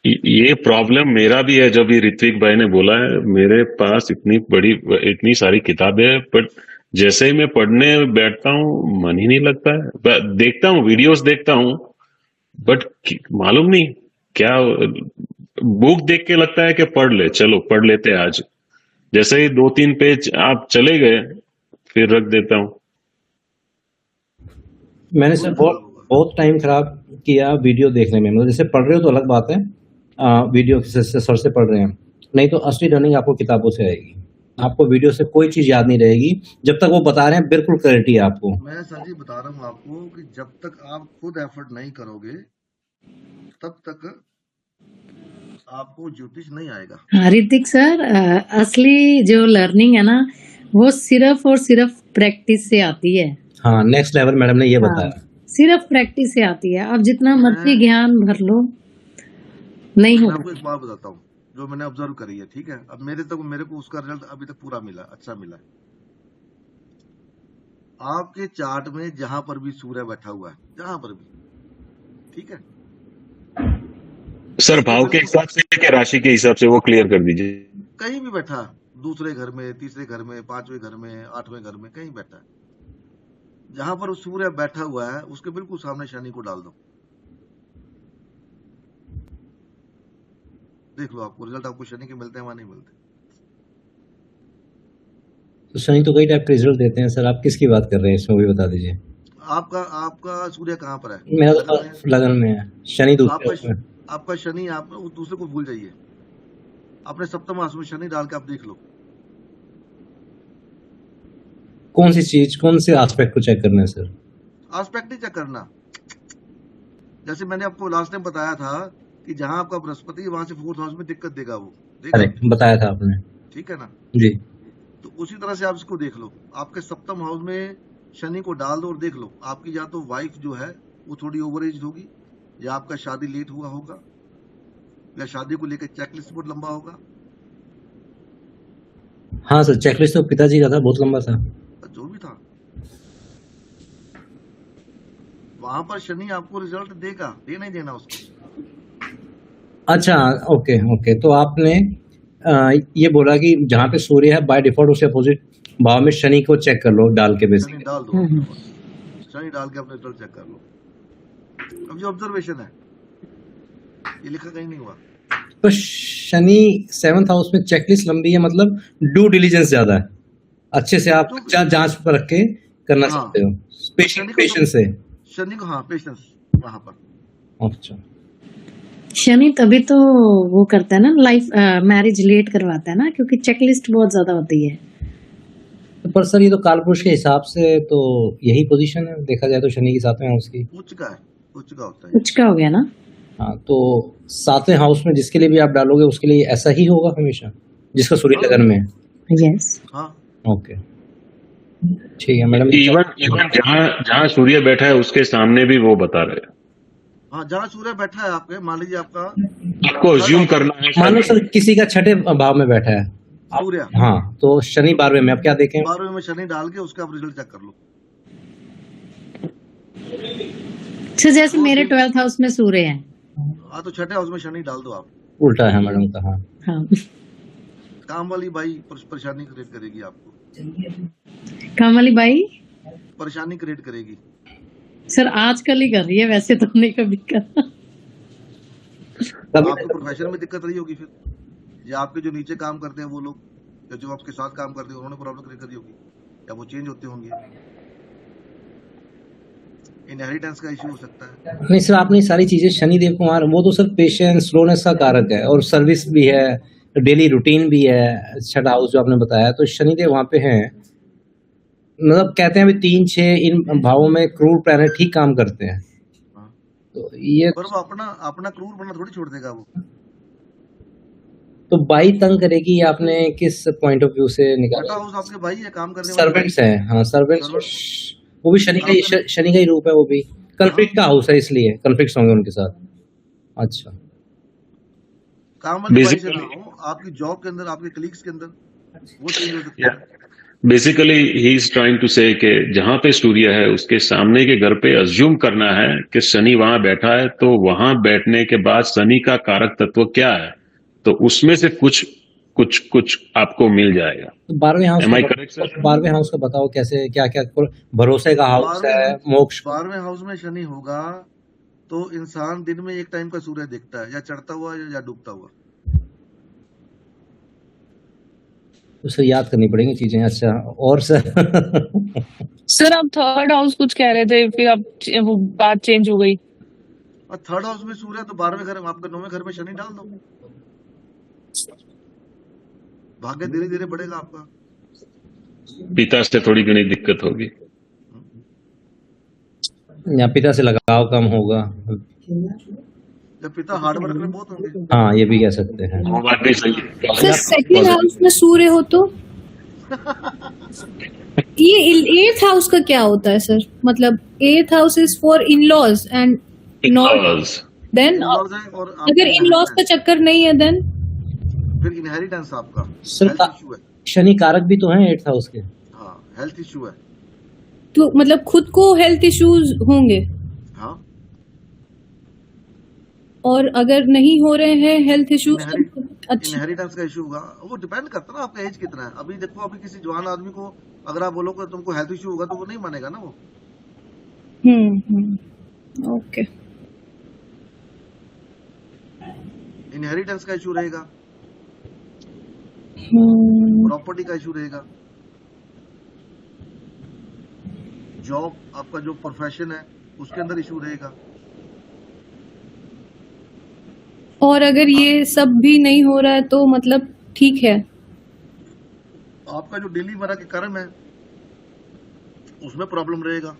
ये प्रॉब्लम मेरा भी है। जब ये ऋत्विक भाई ने बोला है, मेरे पास इतनी सारी किताबें हैं, बट जैसे ही मैं पढ़ने बैठता हूँ मन ही नहीं लगता है। देखता हूँ, वीडियोस देखता हूँ, बट मालूम नहीं क्या, बुक देख के लगता है कि पढ़ ले, चलो पढ़ लेते हैं आज। जैसे ही 2-3 पेज आप चले गए, फिर रख देता हूँ। मैंने वो सर ही खराब होगा। बहुत टाइम खराब किया वीडियो देखने में। मतलब जैसे पढ़ रहे हो तो अलग बात है, वीडियो से सर से पढ़ रहे हैं, नहीं तो असली लर्निंग आपको किताबों से आएगी। आपको वीडियो से कोई चीज याद नहीं रहेगी, जब तक वो बता रहे हैं बिल्कुल क्लैरिटी है आपको। मैं सर जी बता रहा हूँ आपको कि जब तक आप खुद एफर्ट नहीं करोगे तब तक आपको ज्योतिष नहीं आएगा। ऋतिक सर, असली जो लर्निंग है ना, वो सिर्फ और सिर्फ प्रैक्टिस से आती है। हाँ नेक्स्ट लेवल मैडम ने ये हाँ, बताया। सिर्फ प्रैक्टिस से आती है। आप जितना मर्जी मैं ज्ञान भर लो, नहीं मैं होगा। आपको एक बात बताता हूँ जो मैंने ऑब्जर्व करी है, ठीक है। अब मेरे को उसका रिजल्ट अभी तक पूरा मिला, अच्छा मिला है। आपके चार्ट में जहां पर भी सूर्य बैठा हुआ है, जहां पर भी, ठीक है, सर वो भाव के बिल्कुल हिसाब से कि राशि के हिसाब से, वो क्लियर कर दीजिए। कहीं भी बैठा, दूसरे घर में, तीसरे घर में, 5वें घर में, 8वें घर में, कहीं बैठा है, जहां पर सूर्य बैठा हुआ है उसके बिल्कुल सामने शनि को डाल दो, देख लो आपको रिजल्ट आपको शनि के मिलते हैं वहां नहीं मिलते। तो शनि तो कई टाइप के रिजल्ट देते हैं सर, आप किसकी बात कर रहे हैं इसमें वो भी बता दीजिए। आपका आपका सूर्य कहाँ पर है? मेरा लगन तो में है। लगन में है, शनि तो दूसरे हाउस में। आपका शनि, आप उस दूसरे को भूल जाइए, अपने सप्तम हाउस में शनि डाल के आप देख लो। कौन सी चीज, कौन से एस्पेक्ट को चेक करना है सर? एस्पेक्ट नहीं चेक करना, जैसे मैंने आपको लास्ट टाइम बताया था कि जहां आपका बृहस्पति है वहां से 4th हाउस में दिक्कत देगा, वो देगा, करेक्ट बताया था आपने। ठीक है ना। जी। तो उसी तरह से आप इसको देख लो, आपके सप्तम हाउस में शनि को डाल दो और देख लो आपकी या तो वाइफ जो है वो थोड़ी ओवर एज होगी, या आपका शादी लेट हुआ होगा, या शादी को लेकर चेकलिस्ट बहुत लंबा होगा। हाँ सर, चेकलिस्ट तो पिताजी का था, बहुत लंबा था। जो भी था वहां पर शनि आपको रिजल्ट देगा, देना ही देना उसको। अच्छा, ओके ओके। तो आपने ये बोला कि जहाँ पे सूर्य है बाय डिफॉल्ट उसके अपोजिट भाव में शनि को चेक कर लो डाल के शनि बेसिकली। डाल दो अपने बस, शनि डाल के अपने रिजल्ट चेक कर लो। अब ये ऑब्जर्वेशन है, ये लिखा कहीं नहीं हुआ। तो शनि 7th हाउस में चेकलिस्ट लंबी है, मतलब ड्यू डिलीजेंस ज्यादा है, अच्छे से आप तो जांच परख के करना हाँ, चाहते हो, और शनि को तो पेशेंस से। शनि को हाँ पेशेंस वहां पर। अच्छा, शनि तभी तो वो करता है ना, लाइफ मैरिज लेट करवाता है ना, क्योंकि चेकलिस्ट बहुत ज्यादा होती है। तो पर सर ये तो कालपुरुष के हिसाब से तो यही पोजीशन है देखा जाए तो शनि की 7वें हाउस की। उच्च का है, उच्च का होता है। कुछ का हो गया ना। हाँ, तो 7वें हाउस में जिसके लिए भी आप डालोगे उसके लिए ऐसा ही होगा हमेशा, जिसका सूर्य हाँ लगन में है। यस। हाँ, ओके, ठीक है मैडम। इवन जहाँ जहाँ सूर्य बैठा है उसके सामने भी वो बता रहे हैं। हाँ जहाँ सूर्य बैठा है आपके, मान लीजिए आपका आपको अज्यूम करना है मान लो शायद सर किसी का 6ठे भाव में बैठा है सूर्य हाँ, तो शनि 12वें में, अब क्या देखें? 12वें में शनि डाल के उसका आप रिजल्ट चेक कर लो। सर जैसे वो मेरे दिन 12th हाउस में सूर्य है। हाँ तो छठे हाउस में शनि डाल दो आप। उल्टा है मैडम का। हाँ, हाँ, काम वाली बाई परेशानी क्रिएट करेगी आपको, काम वाली बाई परेशानी क्रिएट करेगी। सर आजकल ही कर रही है, वैसे तो नहीं कभी करा। कभी आपको प्रोफेशन में दिक्कत रही होगी फिर, या आपके जो नीचे काम करते हैं वो लोग, या जो आपके साथ काम करते हैं उन्होंने प्रॉब्लम क्रिएट करी होगी, या वो चेंज होते होंगे। इनहेरिटेंस का इश्यू हो सकता है। नहीं सर, आपने सारी चीजें शनिदेव कुमार, वो तो सर पेशेंस स्लोनेस का कारक है, और सर्विस भी है, डेली रूटीन भी है, 6ठा हाउस जो आपने बताया, तो शनिदेव वहां पे हैं। मतलब कहते हैं अभी 3-6 इन भावों में क्रूर प्लैनेट ठीक काम करते हैं, हाँ, तो ये पर वो अपना अपना क्रूर बनना थोड़ी छोड़ देगा वो। तो बाई तंग करेगी। आपने किस पॉइंट ऑफ व्यू से छठा निकाला? हाउस आपके भाई है, काम करने वाले भाई, सर्वेंट्स हैं, हाँ सर्वेंट्स, सर्वेंट वो भी शनि का काम ही करने। शनि का ही रूप है, वो भी हाँ कन्फ्लिक्ट का हाउस है, इसलिए कन्फ्लिक्ट होंगे उनके साथ। अच्छा, काम वाली बाई से बेसिकली ना हो, आपकी जॉब के अंदर, आपके कलीग्स के अंदर वो चेंज हो सकते हैं। Basically he is trying to say कि जहां पे सूर्य है उसके सामने के घर पे अज्यूम करना है कि शनि वहां बैठा है, तो वहां बैठने के बाद शनि का कारक तत्व क्या है, तो उसमें से कुछ कुछ कुछ आपको मिल जाएगा। तो 12वें हाउस एम का आई करेक्ट सर? 12वें हाउस का बताओ कैसे, क्या क्या भरोसे का हाउस है, 12वें मोक्ष। 12वें हाउस में शनि होगा तो इंसान दिन में एक टाइम का सूर्य देखता है, या चढ़ता हुआ या डूबता हुआ। उसे याद करनी पड़ेंगी चीजें। अच्छा, और सर सर आप 3rd हाउस कुछ कह रहे थे, फिर आप वो बात चेंज हो गई। और 3rd हाउस में सूर्य तो 12वें घर में, आपका 9वें घर में शनि डाल दो, भाग्य धीरे धीरे बढ़ेगा आपका। पिता से थोड़ी घनी दिक्कत होगी। या पिता से लगाव कम होगा, जब पिता हार्ड वर्क में बहुत होंगे। हाँ ये भी कह सकते हैं। वो बात भी सही है। सर सेकंड हाउस में सूर्य हो तो ये 8th हाउस का क्या होता है सर? मतलब 8th house is for in laws and not In-laws, देन इन-लॉज है और आपका अगर इन लॉज का इनहेरिटेंस, चक्कर नहीं है देन फिर इनहेरिटेंस आपका सर हेल्थ इशू है। शनि कारक भी तो है 8th हाउस के। हाँ हेल्थ इशू है। तो मतलब खुद को हेल्थ इश्यूज होंगे, हाँ और अगर नहीं हो रहे हैं हेल्थ इश्यूज तो अच्छा। इनहेरिटेंस का इशू होगा, वो डिपेंड करता है ना आपका एज कितना है। अभी देखो, अभी किसी जवान आदमी को अगर आप बोलोगे तुमको हेल्थ इशू होगा तो वो नहीं मानेगा ना वो। ओके। इनहेरिटेंस का इशू रहेगा, प्रॉपर्टी का इशू रहेगा, जॉब आपका जो प्रोफेशन है उसके अंदर इशू रहेगा। और अगर ये सब भी नहीं हो रहा है तो मतलब ठीक है। आपका जो डेली मरा के कर्म है उसमें प्रॉब्लम रहेगा।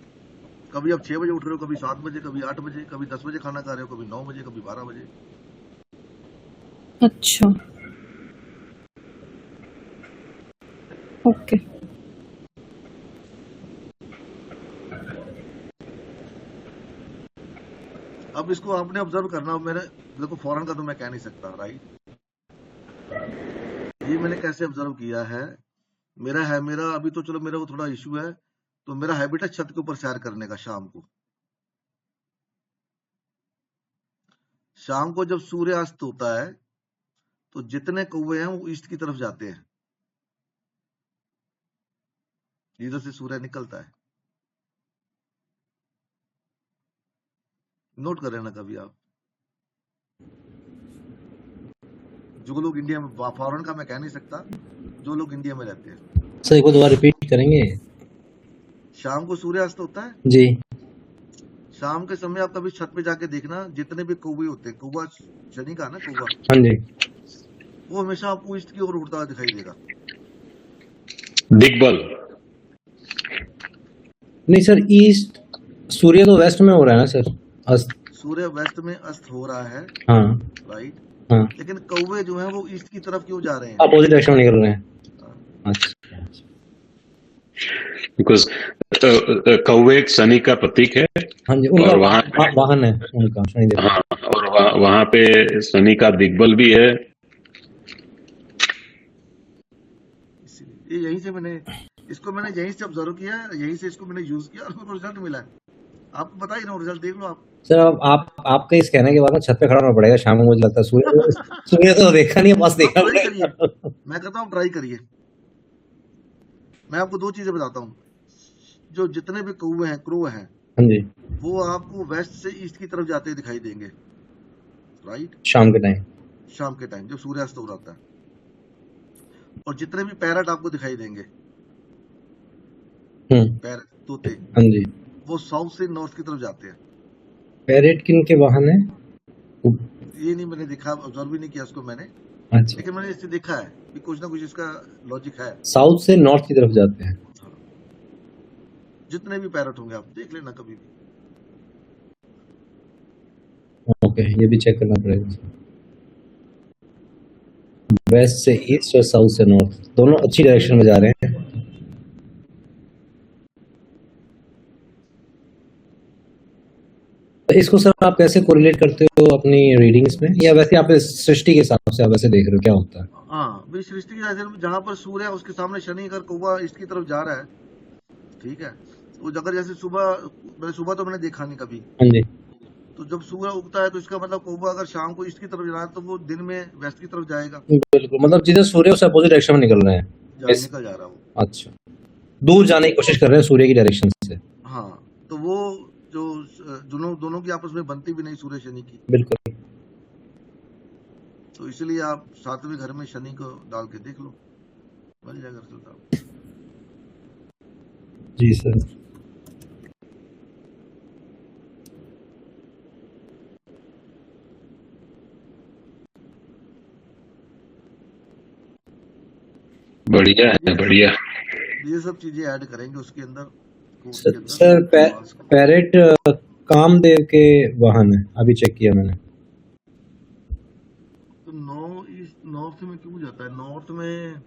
कभी आप 6 बजे उठ रहे हो, कभी 7 बजे, कभी 8 बजे, कभी 10 बजे खाना खा रहे हो, कभी 9 बजे, कभी 12 बजे। अच्छा, ओके। अब इसको आपने ऑब्जर्व करना। मेरे देखो फॉरेन का तो मैं कह नहीं सकता, राइट। ये मैंने कैसे ऑब्जर्व किया है, मेरा अभी तो चलो मेरा वो थोड़ा इशू है, तो मेरा हैबिट है छत के ऊपर सैर करने का शाम को। शाम को जब सूर्यास्त होता है तो जितने कौवे हैं वो ईस्ट की तरफ जाते हैं, इधर से सूर्य निकलता है। नोट कर लेना कभी आप। जो लोग इंडिया में, फॉरेन का मैं कह नहीं सकता, जो लोग इंडिया में रहते हैं। सर एक बार दोबारा रिपीट करेंगे? शाम को सूर्यास्त होता है, जी। शाम के समय आप कभी छत पे जाके देखना, जितने भी कौवे होते हैं, कौवा शनि का ना कौवा, हाँ जी। वो हमेशा आपको ईस्ट की ओर उड़ता हुआ दिखाई देगा। दिग्बल। नहीं सर, ईस्ट, सूर्य तो वेस्ट में हो रहा है ना सर, अस्त। सूर्य वेस्ट में अस्त हो रहा है, हाँ राइट, हाँ, लेकिन कौवे जो हैं वो ईस्ट की तरफ क्यों जा रहे हैं? अपोजिट डायरेक्शन में निकल रहे हैं। अच्छा, बिकॉज कौवे एक शनि का प्रतीक है, हाँ जी, उनका और वहाँ वाहन है उनका शनिदेव। हाँ, और वहाँ पे शनि का दिग्बल भी है। ये यहीं से मैंने यहीं से ऑब्जर्व किया, यहीं से इसको मैंने यूज किया और मेरे को रिजल्ट मिला है। आपको बताइए ना, रिजल्ट देख लो आप। सर अब आपका इस कहने के बाद ना छत पे खड़ा होना पड़ेगा शाम को, मुझे लगता है। सूर्य तो देखा नहीं है, बस देखा ट्राई पड़ेगा। करिए, मैं कहता हूँ ट्राई करिए। मैं आपको दो चीजें बताता हूँ। जो जितने भी कौवे हैं, क्रो हैं, हाँ जी, वो आपको वेस्ट से ईस्ट की तरफ जाते दिखाई देंगे, राइट, शाम के टाइम। शाम के टाइम जब सूर्यास्त हो रहा है। और जितने भी पैरट आपको दिखाई देंगे, पैरट, तोते, हाँ जी। वो साउथ से नॉर्थ की तरफ जाते हैं। पैरेट किन के वाहन है? ये नहीं मैंने देखा, ऑब्जर्व भी नहीं किया उसको मैंने, अच्छा, लेकिन मैंने इससे देखा है कि कुछ ना कुछ इसका लॉजिक है। साउथ से नॉर्थ की तरफ जाते हैं। हाँ। जितने भी पैरट होंगे आप देख लेना कभी भी। ओके, ये भी चेक करना पड़ेगा। वेस्ट से ईस्ट और साउथ से नॉर्थ, दोनों अच्छी डायरेक्शन में जा रहे हैं। इसको सर आप कैसे कोरिलेट करते हो अपनी रीडिंग्स में, या वैसे आप सृष्टि के हिसाब से आप वैसे देख रहे हो क्या होता है? हाँ, भाई सृष्टि की नजर में जहाँ पर सूर्य है उसके सामने शनि अगर कौवा ईस्ट की तरफ जा रहा है, ठीक है, तो अगर जैसे सुबह तो मैंने देखा नहीं कभी, हाँ जी, तो जब सूर्य उगता है तो इसका मतलब कौवा अगर शाम को ईस्ट की तरफ जा रहा है तो वो दिन में वेस्ट की तरफ जाएगा, बिल्कुल, मतलब जिधर सूर्य उससे अपोजिट डायरेक्शन में निकल रहे हैं। निकल जा रहा है वो। अच्छा, दूर जाने की कोशिश कर रहे हैं सूर्य की डायरेक्शन से। हाँ, तो वो जो दोनों की आपस में बनती भी नहीं सूर्य शनि की, बिल्कुल। तो इसलिए आप सातवें घर में शनि को डाल के देख लो, बन जाएगा रिजल्ट। जी सर। बढ़िया है, बढ़िया। ये सब चीजें ऐड करेंगे उसके अंदर। सर पैरेट कामदेव के वाहन है, अभी चेक किया मैंने। तो नॉर्थ में क्यों जाता है? नॉर्थ में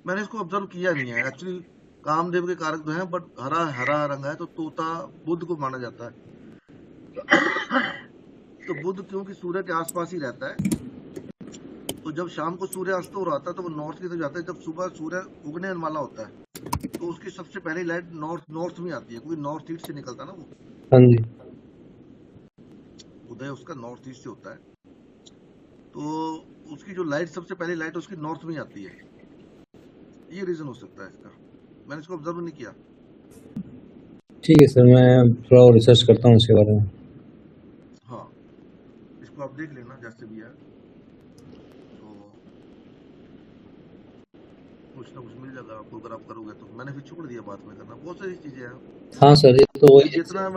मैंने इसको ऑब्जर्व किया नहीं है एक्चुअली। कामदेव के कारक तो हैं, बट हरा रंग है तो तोता बुध को माना जाता है। तो बुध क्योंकि सूर्य के आसपास ही रहता है, तो जब शाम को सूर्य अस्त हो रहा था तो वो नॉर्थ की तरफ जाता है। जब सुबह सूर्य उगने वाला होता है तो उसकी सबसे पहली लाइट नॉर्थ में आती है, क्योंकि नॉर्थ ईस्ट से निकलता है ना वो। हाँ जी, उदय उसका नॉर्थ ईस्ट से होता है, तो उसकी जो लाइट सबसे पहली लाइट उसकी नॉर्थ में आती है। ये रीजन हो सकता है इसका, मैंने इसको ऑब्जर्व नहीं किया। ठीक है सर, मैं थोड़ा और रिसर्च करता हूँ इसके बारे में। हाँ, इसको आप देख लेना जैसे भी है, तो कुछ ना कुछ मिल जाएगा आपको अगर आप करोगे तो। मैंने फिर छोड़ दिया बात में करना, बहुत सारी चीजें हैं। हाँ सर, ये तो वही जितना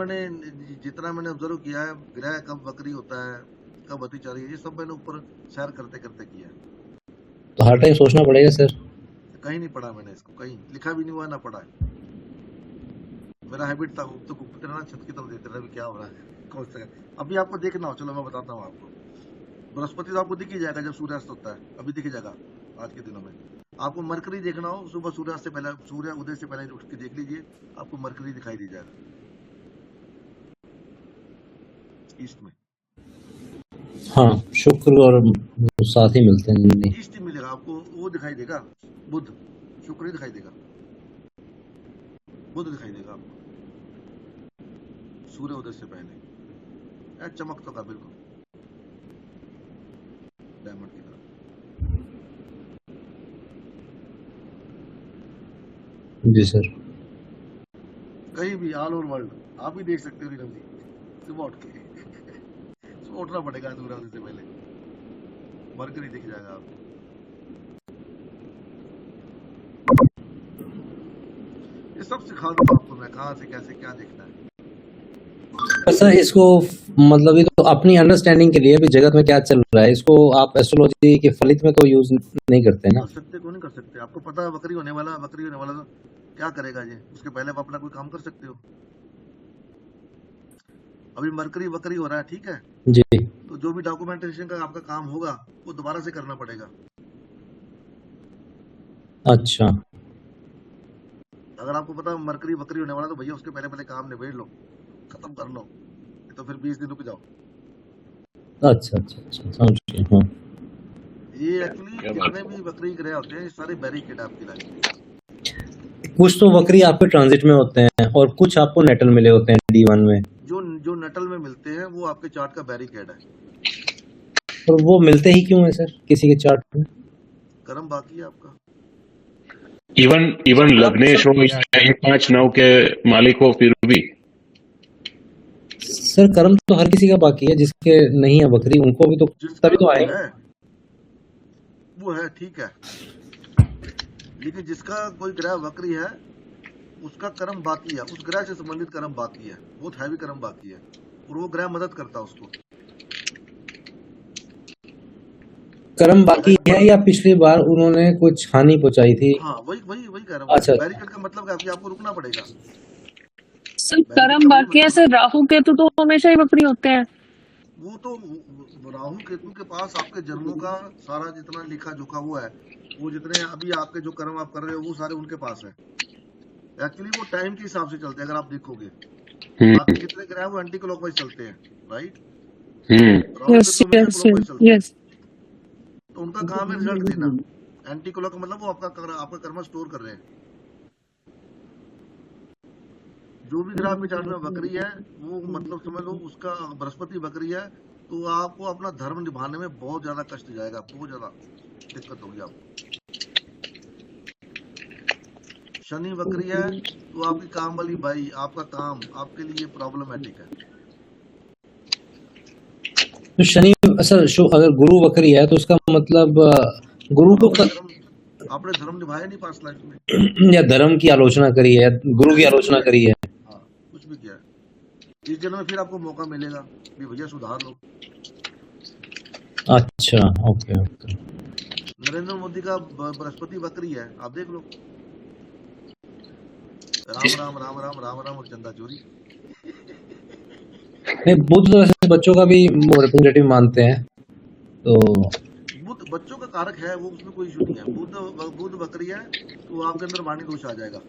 मैंने ऑब्जर्व किया है, ग्रह कब वक्री होता है, कब अतिचारी है, ये सब मैंने ऊपर सैर करते करते किया है। तो हर टाइम सोचना पड़ेगा सर। कहीं नहीं पढ़ा मैंने इसको, कहीं लिखा भी नहीं हुआ ना पढ़ा है। मेरा हैबिट था तो तेरा ना छत की तरफ देते रहे क्या हो रहा है कौन सा। अभी आपको देखना हो, चलो मैं बताता हूँ आपको। बृहस्पति तो आपको दिख ही जाएगा जब सूर्यास्त होता है, अभी दिख जाएगा आज के दिनों में। आपको मरकरी देखना हो, सुबह सूर्यास्त से पहले, सूर्य उदय से पहले उठ के देख लीजिए, आपको मरकरी दिखाई दी जाएगा ईस्ट में। हाँ, शुक्र और साथ ही मिलते हैं। ईस्ट ही मिलेगा आपको, वो दिखाई देगा, बुध, शुक्र ही दिखाई देगा, बुध दिखाई देगा आपको सूर्य उदय से पहले। चमकता का बिल्कुल डायमंड की तरह। जी सर। कहीं भी ऑल ओवर वर्ल्ड आप भी देख सकते हो नीरव जी, सुबह उठ के सुबह उठना पड़ेगा सूर्योदय से पहले, मरकरी दिख जाएगा आपको। ये सब सिखा दूंगा आपको मैं, कहाँ से कैसे क्या देखना है। सर इसको मतलब ये तो अपनी अंडरस्टैंडिंग के लिए भी जगत में क्या चल रहा है, इसको आप एस्ट्रोलॉजी के फलित में तो यूज नहीं करते ना। कर सकते क्यों नहीं कर सकते, आपको पता है बकरी होने वाला, बकरी होने वाला तो क्या करेगा ये, उसके पहले आप अपना कोई काम कर सकते हो। अभी मरकरी बकरी हो रहा है, ठीक है, जी। तो जो भी डॉक्यूमेंटेशन का आपका काम होगा वो दोबारा से करना पड़ेगा। अच्छा। अगर आपको पता है मरकरी बकरी होने वाला तो भैया उसके पहले पहले काम निबेड़ लो, खत्म कर लो, तो फिर 20 दिन रुक जाओ। अच्छा अच्छा अच्छा समझ गया। हाँ। ये एक्चुअली क्या बात जितने भी बकरी ग्रह होते हैं ये सारे बैरिकेड आपकी लाइफ में। कुछ तो बकरी आपके ट्रांजिट में होते हैं और कुछ आपको नेटल मिले होते हैं D1 में, जो नटल में मिलते हैं वो आपके चार्ट का बैरिकेड है। और वो मिलते ही क्यों है सर किसी के चार्ट में? कर्म बाकी है आपका। इवन लग्नेश हो या 1-5-9 के मालिक हो फिर भी सर कर्म तो हर किसी का बाकी है, जिसके नहीं है बकरी उनको भी तो जिसका तभी तो वो आएगा। है वो है ठीक है, लेकिन जिसका कोई ग्रह बकरी है उसका कर्म बाकी है, उस ग्रह से संबंधित कर्म बाकी है, बहुत हैवी कर्म बाकी है, और वो ग्रह मदद करता है उसको। कर्म बाकी है या पिछली बार उन्होंने कुछ हानि पहुंचाई थी? हाँ वही वही वही कह रहा हूँ, अच्छा। बैरिकेड का मतलब क्या है कि आपको रुकना पड़ेगा। सर बैरिकेड कर्म का बाकी है, मतलब सर राहु केतु तो हमेशा ही बकरी होते हैं। वो तो राहु केतु के पास आपके जन्मों का सारा जितना लिखा जोखा हुआ है, वो जितने अभी आपके जो कर्म आप कर रहे हो वो सारे उनके पास है। एक्चुअली वो टाइम के हिसाब से चलते हैं, अगर आप देखोगे बाकी जितने ग्रह वो एंटी क्लॉकवाइज चलते हैं, राइट। राहु यस केतु हमेशा यस क्लॉकवाइज चलते हैं, यस। तो उनका काम है रिजल्ट देना। एंटी क्लॉक मतलब वो आपका कर्म स्टोर कर रहे हैं। जो भी ग्रह आपके चार्ट में बकरी है वो मतलब समझ लो उसका बृहस्पति बकरी है, तो आपको अपना धर्म निभाने में बहुत ज्यादा कष्ट जाएगा, बहुत ज्यादा दिक्कत होगी आपको। शनि बकरी है तो आपकी काम वाली बाई, आपका काम आपके लिए प्रॉब्लमेटिक है। तो शनि सर अगर गुरु बकरी है तो उसका मतलब गुरु को आपने धर्म निभाया नहीं पास्ट लाइफ में, या धर्म की आलोचना करी है, गुरु की आलोचना करी है। हाँ कुछ भी किया है, इस जन्म में फिर आपको मौका मिलेगा कि भैया सुधार लो। अच्छा ओके ओके। नरेंद्र मोदी का बृहस्पति बकरी है, आप देख लो, राम राम राम राम राम राम और चंदा चोरी। नहीं बुद्ध तो वैसे बच्चों का भी रिप्रेजेंटेटिव मानते हैं, तो बुद्ध बच्चों का कारक है, वो उसमें कोई इशू नहीं है। बुद्ध बकरी है तो आपके अंदर वाणी दोष आ जाएगा।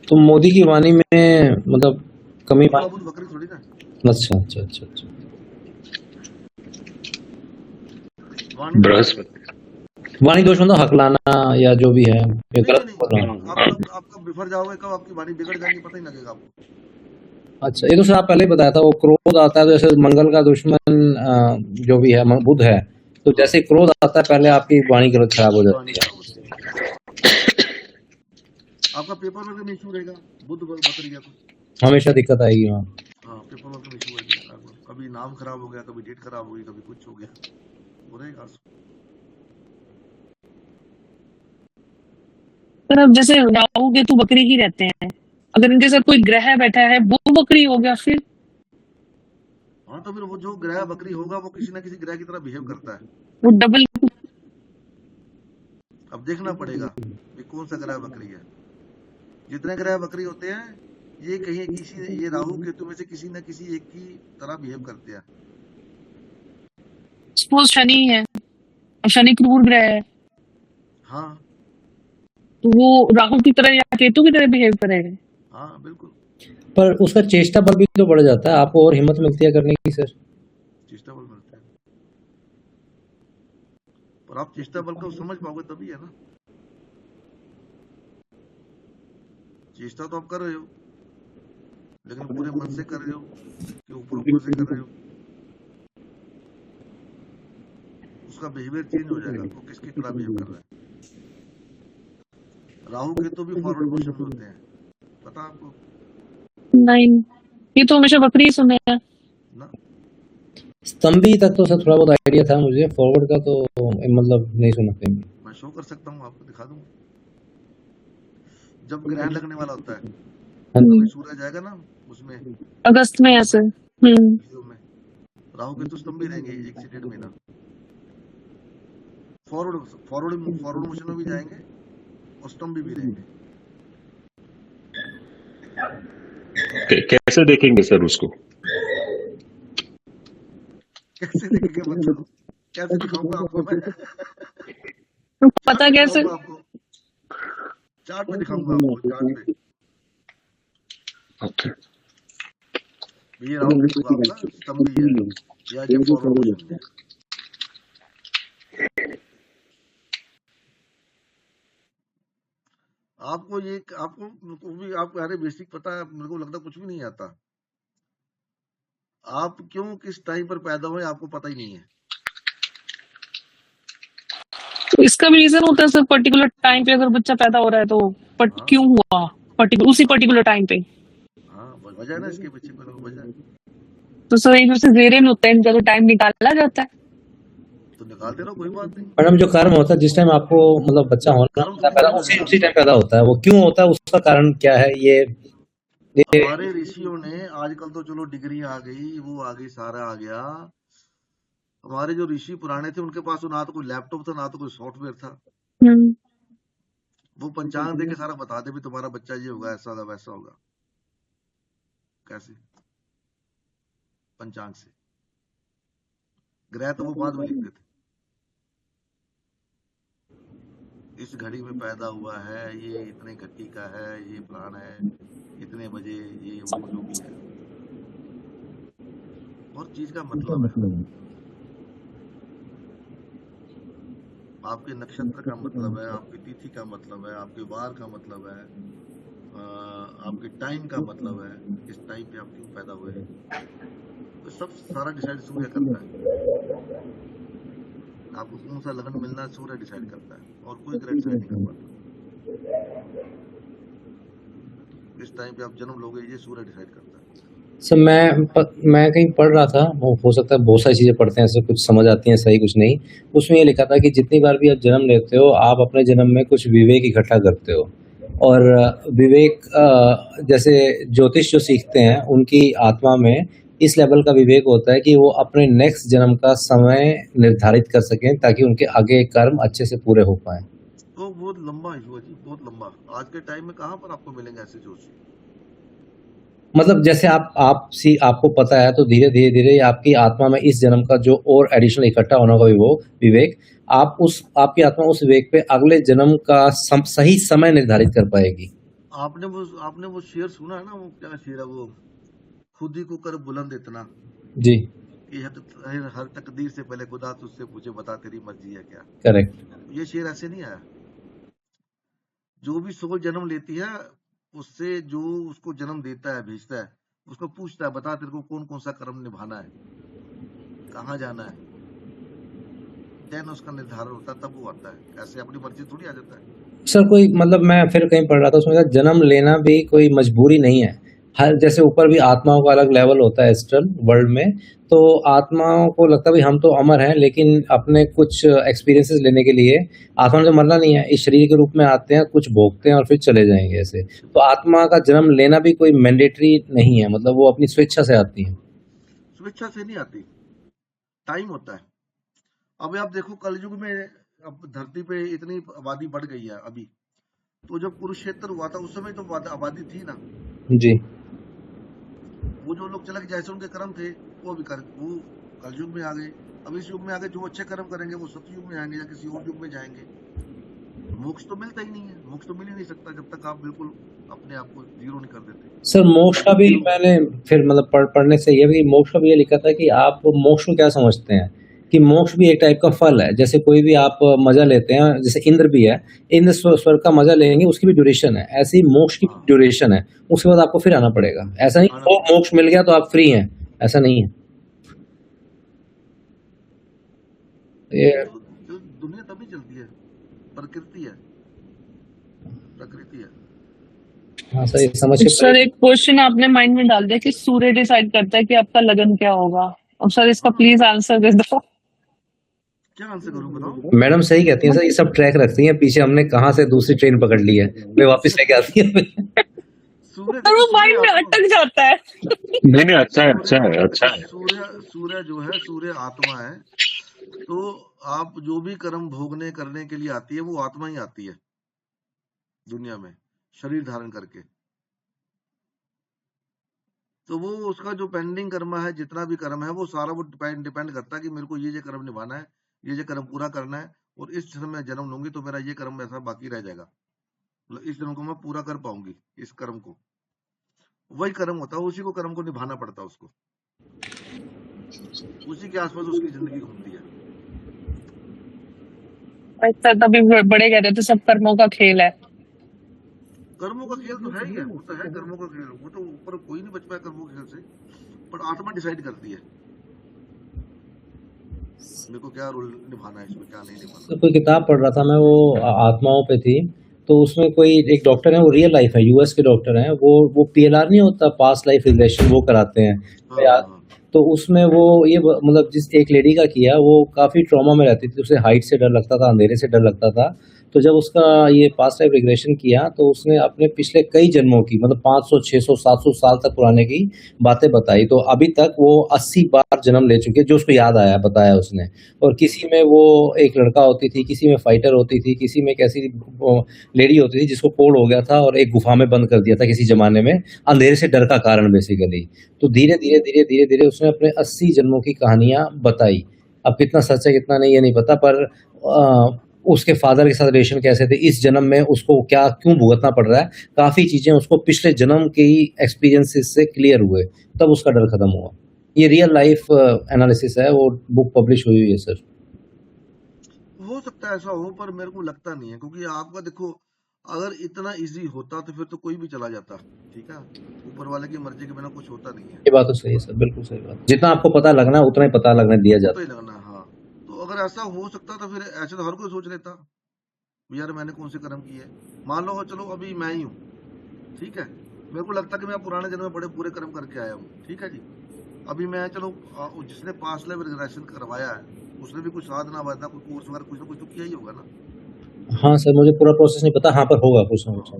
तो मोदी की वाणी में मतलब कमी बुद्ध बकरी थोड़ी ना। अच्छा अच्छा अच्छा अच्छा। बृहस्पति वाणी दोष मतलब हकलाना या जो भी है ये गलत बोल रहा हूँ। आपका बिफर जाओगे कब आपकी वाणी बिगड़ जाएगी पता ही लगेगा आपको। अच्छा ये तो सर आप पहले ही बताया था, वो क्रोध आता है तो जैसे मंगल का दुश्मन जो भी है बुध है, तो जैसे क्रोध आता है पहले आपकी वाणी गलत खराब हो जाती है। आपका पेपर वर्क में इशू रहेगा, बुध बकरी का तो हमेशा दिक्कत आएगी वहाँ। हाँ पेपर वर्क में इशू रहेगा, कभी नाम खराब हो गया, कभी डेट खराब हो गई, कभी कुछ हो गया, हो रहेगा। सर अब जैसे राहु केतु बकरी ही रहते हैं, अगर इनके साथ कोई ग्रह बैठा है वो बकरी हो गया फिर? हाँ तो फिर वो जो ग्रह बकरी होगा वो किसी ना किसी ग्रह की तरह बिहेव करता है, वो डबल। अब देखना पड़ेगा कि कौन सा ग्रह बकरी है। जितने ग्रह बकरी होते हैं ये कहीं किसी, ये राहु केतु में से किसी न किसी एक की तरह बिहेव करते हैं। सपोज शनि है और शनि क्रूर ग्रह है, हाँ तो वो राहु की तरह या केतु की तरह बिहेव करेगा? हाँ बिल्कुल, पर उसका चेष्टा बल भी तो बढ़ जाता है, आपको और हिम्मत मिलती है करने की सर। चेष्टा बल मिलता है, पर आप चेष्टा बल को समझ पाओगे तभी है ना। चेष्टा तो आप कर रहे हो, लेकिन पूरे मन से कर रहे हो कि ऊपर ऊपर से कर रहे हो, उसका बिहेवियर चेंज हो जाएगा, वो किसकी तरह बिहेव कर रहा है। राहु केतु भी फॉरवर्ड मोशन में होते हैं, पता आपको नहीं, ये तो हमेशा बकरी ही सुने हैं। ना? स्तंभी तक तो सर थोड़ा बहुत आइडिया था मुझे, फॉरवर्ड का तो मतलब नहीं सुना कहीं। मैं शो कर सकता हूँ, आपको दिखा दूंगा। जब ग्रहण लगने वाला होता है हाँ जी। अभी सूरज आएगा ना उसमें अगस्त में ऐसे। वीडियो में राहु केतु स्तंभी रहेंगे 1 से 1.5 महीना। फॉरवर्ड मोशन में भी जाएंगे और स्तंभी भी रहेंगे। कैसे देखेंगे सर उसको? कैसे देखेंगे मतलब कैसे दिखाऊंगा आपको मैं? पता चार्ट में कैसे? दिखाऊंगा आपको, चार्ट में दिखाऊंगा आपको, चार्ट पे। ओके, ये राहु केतु का आपका स्तंभी है या जब फॉरवर्ड मोशन में है। आपको भी आपको अरे बेसिक पता है, मेरे को लगता कुछ भी नहीं आता। आप क्यों किस टाइम पर पैदा हुए आपको पता ही नहीं है। तो इसका भी रीजन होता है सर, पर्टिकुलर टाइम पे अगर बच्चा पैदा हो रहा है तो हाँ क्यों हुआ उसी पर्टिकुलर टाइम पे? हाँ, वजह है ना इसके पीछे कोई ना कोई वजह है। तो सर एक से जेरे में होता है, इनका तो टाइम निकाला जाता है। तो निकालते रहो, कोई बात नहीं। मैडम जो कर्म होता है जिस टाइम आपको मतलब बच्चा होना कर्म होता है थोड़ी पैदा, निकालते उसी टाइम पैदा होता है, वो क्यों होता है उसका कारण क्या है ये हमारे ऋषियों ने, आजकल तो चलो डिग्री आ गई, वो आ गई, सारा आ गया। हमारे जो ऋषि पुराने थे उनके पास तो ना तो कोई लैपटॉप था ना तो कोई सॉफ्टवेयर था। वो पंचांग देके सारा बता दे भी तुम्हारा बच्चा ये होगा, ऐसा होगा, वैसा होगा। कैसे? पंचांग से। ग्रह तो वो बाद में लिखते थे, इस घड़ी में पैदा हुआ है, ये इतने घट्टी का है, ये फलाना है, इतने बजे, ये वो जो भी है, और चीज का मतलब है। आपके नक्षत्र का मतलब है, आपकी तिथि का मतलब है, आपके वार का मतलब है, आपके टाइम का मतलब है, इस टाइम पे आप क्यों पैदा हुए, तो सब सारा डिसाइड सूर्य करता है। आपको कौन सा लगन मिलना सूर्य डिसाइड करता है, और कोई ग्रह डिसाइड नहीं कर पाता। इस टाइम पे आप जन्म लोगे, ये सूर्य डिसाइड करता है। सर मैं कहीं पढ़ रहा था, वो हो सकता है बहुत सारी चीज़ें पढ़ते हैं, ऐसे कुछ समझ आती हैं सही कुछ नहीं। उसमें ये लिखा था कि जितनी बार भी आप जन्म लेते हो आप अपने जन्म में कुछ विवेक इकट्ठा करते हो, और विवेक जैसे ज्योतिष जो सीखते हैं उनकी आत्मा में इस लेवल का विवेक होता है कि वो अपने नेक्स्ट जन्म का समय निर्धारित कर सकें ताकि उनके आगे कर्म अच्छे से पूरे हो पाए। तो बहुत लंबा इशू है जी, बहुत लंबा। आज के टाइम में कहाँ पर आपको मिलेंगे ऐसे जोशी? मतलब जैसे आपको पता है तो धीरे धीरे धीरे आपकी आत्मा में इस जन्म का जो और एडिशनल इकट्ठा होना होगा वो विवेक, आपकी आत्मा उस विवेक पे अगले जन्म का सही समय निर्धारित कर पाएगी। आपने वो शेर सुना है ना, वो क्या शेर है वो, खुद ही को कर बुलंद इतना जी, कि हर तकदीर से पहले खुदा तुझसे पूछे बता तेरी मर्जी है क्या। करेक्ट। ये शेर ऐसे नहीं आया। जो भी सोल जन्म लेती है उससे जो उसको जन्म देता है, भेजता है, उसको पूछता है बता तेरे को कौन कौन सा कर्म निभाना है, कहाँ जाना है, देन उसका निर्धारण होता है, तब वो आता है। ऐसे अपनी मर्जी थोड़ी आ जाता है। सर कोई मतलब मैं फिर कहीं पढ़ रहा था उसमें जन्म लेना भी कोई मजबूरी नहीं है। हर जैसे ऊपर भी आत्माओं का अलग लेवल होता है एस्ट्रल वर्ल्ड में, तो आत्माओं को लगता है भाई हम तो अमर हैं, लेकिन अपने कुछ एक्सपीरियंसेस लेने के लिए आत्मा ने तो मरना नहीं है, इस शरीर के रूप में आते हैं, कुछ भोगते हैं और फिर चले जाएंगे ऐसे। तो आत्मा का जन्म लेना भी कोई मैंडेटरी नहीं है, मतलब वो अपनी स्वेच्छा से आती है। स्वेच्छा से नहीं आती, टाइम होता है। अब आप देखो कलयुग में अब धरती पे इतनी आबादी बढ़ गई है अभी, तो जब कुरुक्षेत्र हुआ था उस समय तो आबादी थी ना जी। वो जो लोग चले गए जैसे उनके कर्म थे वो कलयुग में आ गए। अब इस युग में आगे जो अच्छे कर्म करेंगे वो सतयुग में आएंगे या किसी और युग में जाएंगे। मोक्ष तो मिलता ही नहीं है, मोक्ष तो मिल ही नहीं सकता जब तक आप बिल्कुल अपने आप को जीरो नहीं कर देते। सर मोक्ष का भी मैंने फिर मतलब पढ़ने से ये भी मोक्ष का भी ये लिखा था कि आप मोक्ष को क्या समझते हैं कि मोक्ष भी एक टाइप का फल है। जैसे कोई भी आप मजा लेते हैं, जैसे इंद्र भी है, इंद्र स्वर्ग का मजा लेंगे, उसकी भी ड्यूरेशन है, ऐसे ही मोक्ष की हाँ ड्यूरेशन है, उसके बाद आपको फिर आना पड़ेगा। ऐसा नहीं आना वो पड़ेगा। मोक्ष मिल गया तो आप फ्री हैं, ऐसा नहीं है। ये तो जो दुनिया तभी चलती है, प्रकृति है, प्रकृति है। हाँ सर, ये समझ के सर एक क्वेश्चन आपने माइंड में डाल दिया कि सूर्य डिसाइड करता है कि आपका लगन क्या होगा, और सर इसका हाँ प्लीज आंसर दे दो। क्या आंसर करूं बताओ? मैडम सही कहती हैं सर, ये सब ट्रैक रखती हैं पीछे, हमने कहाँ से दूसरी ट्रेन पकड़ ली है, वे वापस लेके आती है। सूर्य सर देखो, वो सूर्य माइंड में आत्मा, अटक जाता है। नहीं नहीं, अच्छा है, अच्छा सूर्य है, अच्छा देखो, है। सूर्य जो है, सूर्य आत्मा है। तो आप जो भी कर्म भोगने करने के लिए आती है, वो आत्मा ही आती है दुनिया में, शरीर धारण करके। तो वो उसका जो पेंडिंग कर्म है, जितना भी कर्म है, वो सारा वो डिपेंड करता है कि मेरे को ये कर्म निभाना है, ये कर्म पूरा करना है, और इस जन्म में जन्म लूंगी तो मेरा ये कर्म ऐसा बाकी रह जाएगा, मतलब इस जन्म को मैं पूरा कर पाऊंगी, इस कर्म को। वही कर्म होता है, उसी को कर्म को निभाना पड़ता है उसको, उसी के आसपास उसकी जिंदगी घूमती है। सर तभी बड़े कह रहे थे सब कर्मों का खेल है। कर्मों का खेल तो है ही है, वो तो है कर्मों का खेल, वो तो ऊपर कोई नहीं बच पाया कर्मों के खेल से, पर आत्मा डिसाइड करती है मेरे को क्या रोल निभाना है, इसमें क्या नहीं निभाना। तो कोई किताब पढ़ रहा था मैं, वो आत्माओं पे थी, तो उसमें कोई एक डॉक्टर है, वो रियल लाइफ है, यूएस के डॉक्टर हैं, वो पीएलआर नहीं होता, पास्ट लाइफ रिग्रेशन, वो कराते हैं। हाँ हाँ हाँ तो उसमें वो ये मतलब जिस एक लेडी का किया, वो काफी ट्रॉमा में रहती थी, उसे हाइट से डर लगता था, अंधेरे से डर लगता था। तो जब उसका ये पास्ट लाइफ रिग्रेशन किया, तो उसने अपने पिछले कई जन्मों की, मतलब 500 600 700 साल तक पुराने की बातें बताई। तो अभी तक वो 80 बार जन्म ले चुकी है, जो उसको याद आया बताया उसने। और किसी में वो एक लड़का होती थी, किसी में फाइटर होती थी, किसी में एक ऐसी लेडी होती थी जिसको कोल्ड हो गया था और एक गुफा में बंद कर दिया था किसी जमाने में, अंधेरे से डर का कारण बेसिकली। तो धीरे धीरे धीरे धीरे धीरे उसने अपने 80 जन्मों की कहानियां बताई। अब कितना सच है कितना नहीं ये नहीं पता, पर उसके फादर के साथ रिलेशन कैसे थे, इस जन्म में उसको क्या क्यों भुगतना पड़ रहा है, काफी चीजें उसको पिछले जन्म के ही एक्सपीरियंसेस से क्लियर हुए, तब उसका डर खत्म हुआ। ये रियल लाइफ एनालिसिस है, वो बुक पब्लिश हुई है सर। हो सकता है ऐसा हो, पर मेरे को लगता नहीं है, क्योंकि आपका देखो, अगर इतना इजी होता तो फिर तो कोई भी चला जाता, ठीक है, ऊपर वाले की मर्जी के बिना कुछ होता नहीं है। ये बात तो सही है सर, बिल्कुल सही बात। जितना आपको पता लगना है उतना ही पता लगने दिया तो जाता ही लगना है, हाँ। तो अगर ऐसा हो सकता तो फिर ऐसे तो हर कोई सोच लेता, यार मैंने कौन से कर्म किए। मान लो चलो अभी मैं ही हूँ, ठीक है, मेरे को लगता कि मैं पुराने जन्म में बड़े पूरे कर्म करके आया हूँ, ठीक है जी। अभी मैं चलो जिसने पास्ट लाइफ रिग्रेशन करवाया है, उसने भी कुछ साधना वाधना, कोई कोर्स वगैरह कुछ ना कुछ तो किया ही होगा ना। है। हाँ सर, मुझे पूरा प्रोसेस नहीं पता, हाँ पर होगा कुछ ना कुछ। हाँ,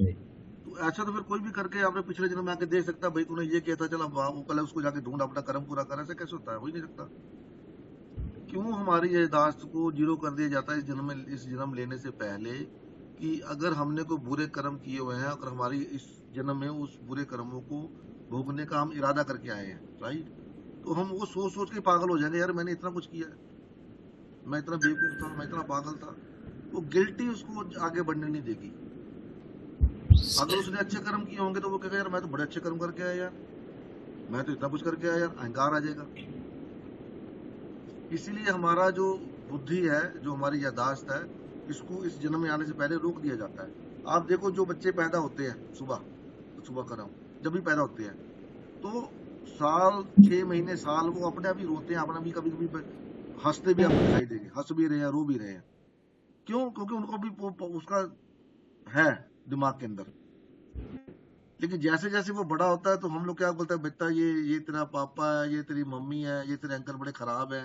तो ऐसा तो फिर कोई भी करके आपने पिछले जन्म में आके देख सकता, भाई तूने ये किया था, चल अब वो कल उसको जाके ढूंढ, अपना कर्म पूरा कर। ऐसा कैसे होता है, हो ही नहीं सकता। क्यों हमारी यादाश्त को जीरो कर दिया जाता है इस जन्म लेने से पहले, कि अगर हमने कोई बुरे कर्म किए हुए हैं, अगर हमारी इस जन्म में उस बुरे कर्मों को भोगने का हम इरादा करके आए हैं, राइट, तो हम वो सोच सोच के पागल हो जाएंगे, यार मैंने इतना कुछ किया है, मैं इतना बेवकूफ था, मैं इतना पागल था। वो गिल्टी उसको आगे बढ़ने नहीं देगी। अगर उसने अच्छे कर्म किए होंगे तो वो कहेगा, यार मैं तो बड़े अच्छे कर्म करके आया यार, मैं तो इतना कुछ करके आया यार, अहंकार आ जाएगा। इसीलिए हमारा जो बुद्धि है, जो हमारी यादाश्त है, इसको इस जन्म में आने से पहले रोक दिया जाता है। आप देखो, जो बच्चे पैदा होते हैं सुबह कर्म जब भी पैदा होते हैं, तो साल 6 महीने साल वो अपने आप ही रोते हैं, अपने भी कभी कभी हंसते भी आपको दिखाई देंगे, हंस भी रहे हैं, रो भी रहे हैं। क्यों? क्योंकि उनको भी उसका है दिमाग के अंदर। लेकिन जैसे जैसे वो बड़ा होता है तो हम लोग क्या बोलते हैं, बेटा ये तेरा पापा है, ये तेरी मम्मी है, ये तेरे अंकल बड़े खराब है।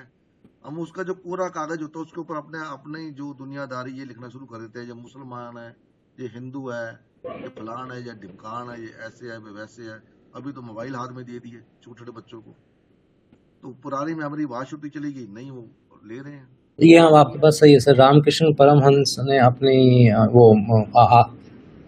हम उसका जो पूरा कागज होता है उसके ऊपर अपने जो दुनियादारी ये लिखना शुरू कर देते हैं, ये मुसलमान है, ये हिंदू है, ये फलान है, ये ढिमकान है, ये ऐसे है, वैसे है। अभी तो मोबाइल हाथ में दे दिए छोटे छोटे बच्चों को, तो पुरानी मेमोरी वाश होती चली गई, नहीं वो ले रहे हैं। ये हम आपके पास सही है सर। रामकृष्ण परमहंस ने अपनी वो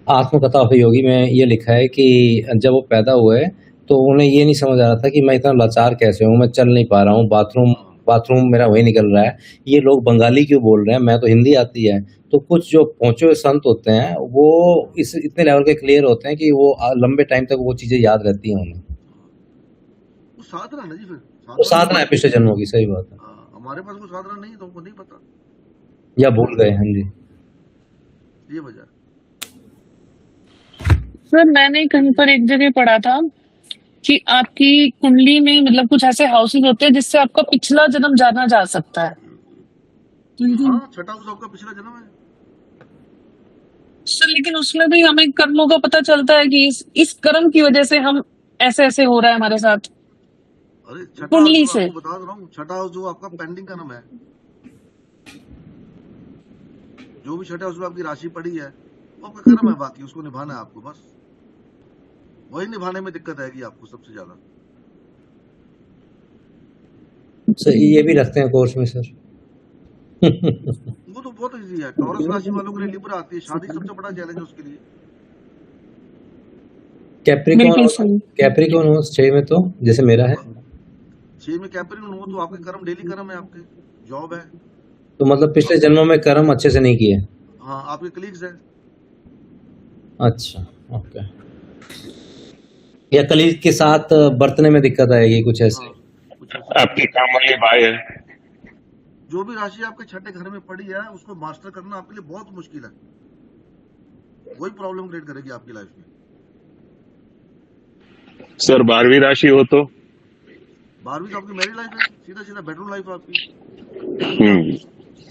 आत्मकथा उपयोगी में ये लिखा है कि जब वो पैदा हुए तो उन्हें ये नहीं समझ आ रहा था कि मैं इतना लाचार कैसे हूँ, मैं चल नहीं पा रहा हूँ, बाथरूम मेरा वही निकल रहा है, ये लोग बंगाली क्यों बोल रहे हैं, मैं तो हिंदी आती है। तो कुछ जो पहुंचे हुए संत होते हैं वो इतने लेवल के क्लियर होते हैं कि वो लंबे टाइम तक वो चीजें याद रहती हैं उन्हें। वो साधना है ना जी, फिर वो साधना है पिछले जन्मों की, सही बात है। हमारे पास कोई साधन नहीं है, तुमको नहीं पता, या भूल गए? हाँ जी। ये वजह है। सर मैंने कहीं पर एक जगह पढ़ा था कि आपकी कुंडली में मतलब कुछ ऐसे हाउसेस होते हैं जिससे आपका पिछला जन्म जाना जा सकता है। हाँ, छठा हाउस आपका पिछला जन्म है। सर लेकिन उसमें भी हमें कर्मों का पता चलता है कि इस कर्म की वजह से हम ऐसे ऐसे हो रहा है हमारे साथ अरे छठा हाउस कुंडली जो से। आपको बता रहा हूँ, छठा हाउस जो आपका पेंडिंग कर्म है, जो भी छठे हाउस में आपकी राशि पड़ी है वो आपका कर्म है, बाकी उसको निभाना है आपको, बस वही निभाने में दिक्कत आएगी आपको सबसे ज्यादा। सर ये भी रखते हैं कोर्स में सर? वो तो बहुत इजी है, टॉरस राशि वालों के लिए लिब्रा आती है, शादी सबसे बड़ा चैलेंज है उसके लिए। बिल्कुल सही। कैप्रिकॉन हो 6 में, तो जैसे मेरा है, 6 में कैप्रिकॉन हो तो आपके कर्म डेली कर्म है, आपके जॉब है। तो मतलब पिछले जन्मों में कर्म अच्छे से नहीं किए। हाँ, आपके कलीग्स है। अच्छा, ओके। या कलीग के साथ बरतने में दिक्कत आएगी, कुछ ऐसे। हाँ, कुछ ऐसा। आपकी काम वाली बाई है। जो भी राशि आपके छठे घर में पड़ी है उसको मास्टर करना आपके लिए बहुत मुश्किल है, वही प्रॉब्लम क्रिएट करेगी आपकी लाइफ में। सर 12वीं राशि हो तो 12वीं तो आपकी मैरिड लाइफ है, सीधा सीधा बेडरूम लाइफ है आपकी।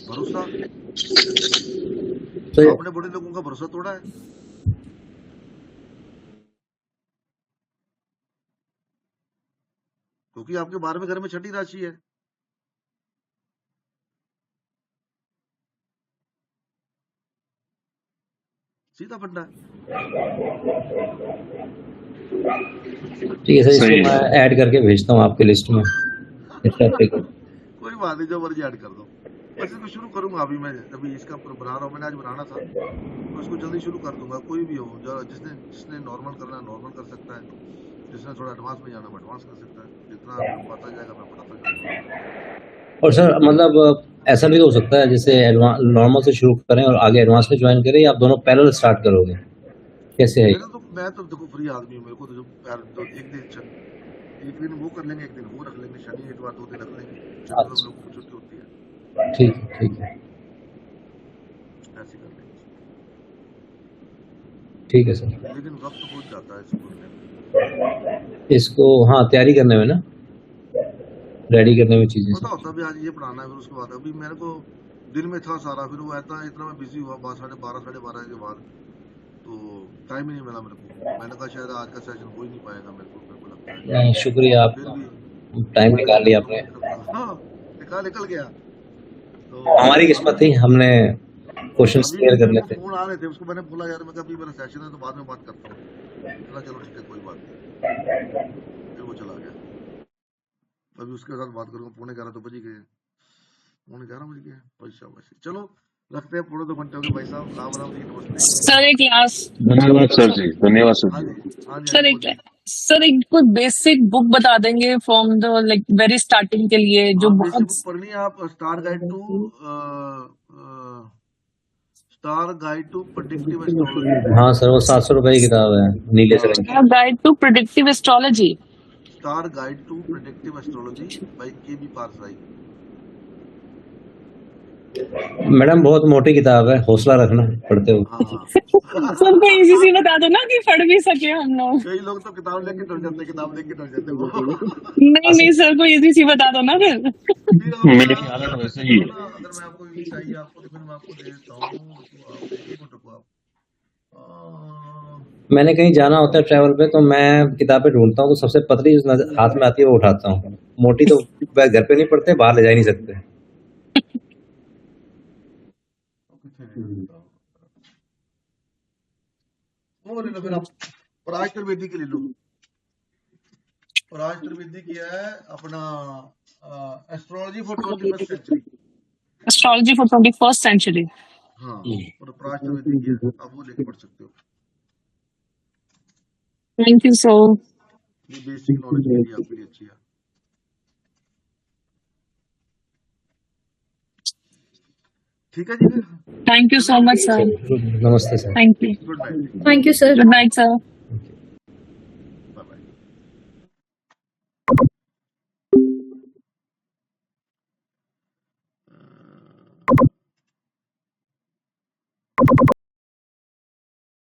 भरोसा, तो आपने बड़े लोगों का भरोसा तोड़ा है। क्योंकि आपके 12वें घर में छठी राशि है। सीधा फंडा है। ठीक है सर, इसको सही मैं है। ऐड करके भेजता हूँ आपके लिस्ट में। कोई बात नहीं, जो मर्जी ऐड कर दो, बस इसको शुरू करूंगा अभी मैं, अभी इसका बना रहा हूँ, मैंने आज बनाना था तो इसको जल्दी शुरू कर दूंगा। कोई भी हो, जिसने नॉर्मल करना है नॉर्मल कर सकता है, जिसने थोड़ा एडवांस में जाना है एडवांस कर सकता है, जितना आपको पता जाएगा मैं पढ़ाता जाऊंगा। और सर मतलब ऐसा भी तो हो सकता है जैसे नॉर्मल से शुरू करें और आगे एडवांस में ज्वाइन करें, या आप दोनों पैरेलल स्टार्ट करोगे, कैसे है? मैं तो देखो फ्री आदमी हूँ, मेरे को तो जो एक दिन वो कर लेंगे, एक दिन वो रख लेंगे, शनि इतवार 2 दिन रख लेंगे, अच्छा। लोगों को छुट्टी होती है, ठीक है, ठीक है, ऐसे कर लेंगे। ठीक है सर। लेकिन वक्त बहुत जाता है इसको करने में। इसको हाँ तैयारी करने में ना, रेडी करने में चीजें पता सर। होता भी आज ये पढ़ाना है, फिर उसके बाद अभी मेरे को दिन में था सारा, फिर वो इतना मैं बिजी हुआ 12:30 साढ़े 12 के बाद, तो टाइम ही नहीं मिला मेरे को। मैंने कहा शायद आज का सेशन हो ही नहीं पाएगा, मेरे को लगता है। नहीं, शुक्रिया फिर आपका, भी टाइम निकाल लिया आपने। हाँ, निकल गया। तो हमारी किस्मत थी, हमने क्वेश्चंस अभी क्लियर कर मेरे को लेते। फोन आ रहे थे, उसको मैंने बोला यार, मैं कहा अभी मेरा सेशन है तो बाद में बात करता हूँ। चलो ठीक है, कोई बात नहीं, फिर वो चला गया। अभी उसके साथ बात करूंगा, 11:45 तो बज ही गए, 11:45 बज गए, पैसा। चलो रखते हैं, 1.5 घंटे हो गए भाई साहब। राम राम जी, नमस्ते। सर एक लास्ट धन्यवाद सर जी, धन्यवाद सर हाँ जी। जी, हाँ जी, सर बोलिए। एक कोई बेसिक बुक बता देंगे from the like very starting के लिए, जो हाँ, बेसिक बहुत बुक पढ़नी है आप, star guide to predictive astrology. हाँ सर, वो 700 रुपए की किताब है, नीले से रंग की। Guide to predictive astrology. Star guide to predictive astrology by के.बी. पारसाई। मैडम बहुत मोटी किताब है, हौसला रखना पढ़ते हो। हाँ सर को इजी सी बता दो ना कि पढ़ भी सके हम लोग। कई लोग तो किताब लेके डर जाते वो। नहीं सर को इजी सी बता दो ना फिर। फिर आप मेरी हालत वैसे ही है। अगर मैं आपको ये चाहिए आपको, तो फिर मैं आपको दे देता हूँ। रुको आप, एक मिनट रुको आप। मैंने कहीं जाना होता है ट्रैवल पे, तो मैं किताबें ढूंढता हूँ, तो सबसे पतली जो हाथ में आती है वो उठाता हूँ। मोटी तो वह घर पे नहीं पढ़ते, बाहर ले जा ही नहीं सकते। वो ले लो फिर आप, पराज त्रिवेदी की ले लो। पराज त्रिवेदी की है अपना astrology for 21st century. Astrology for 21st century. हाँ, और पराज त्रिवेदी की है, आप वो लेके पढ़ सकते हो। थैंक यू सो। ये बेसिक नॉलेज के लिए आपके लिए अच्छी है। ठीक है जी, फिर thank you so much sir. नमस्ते sir. Thank you. Good night. Thank you, sir. Good night sir.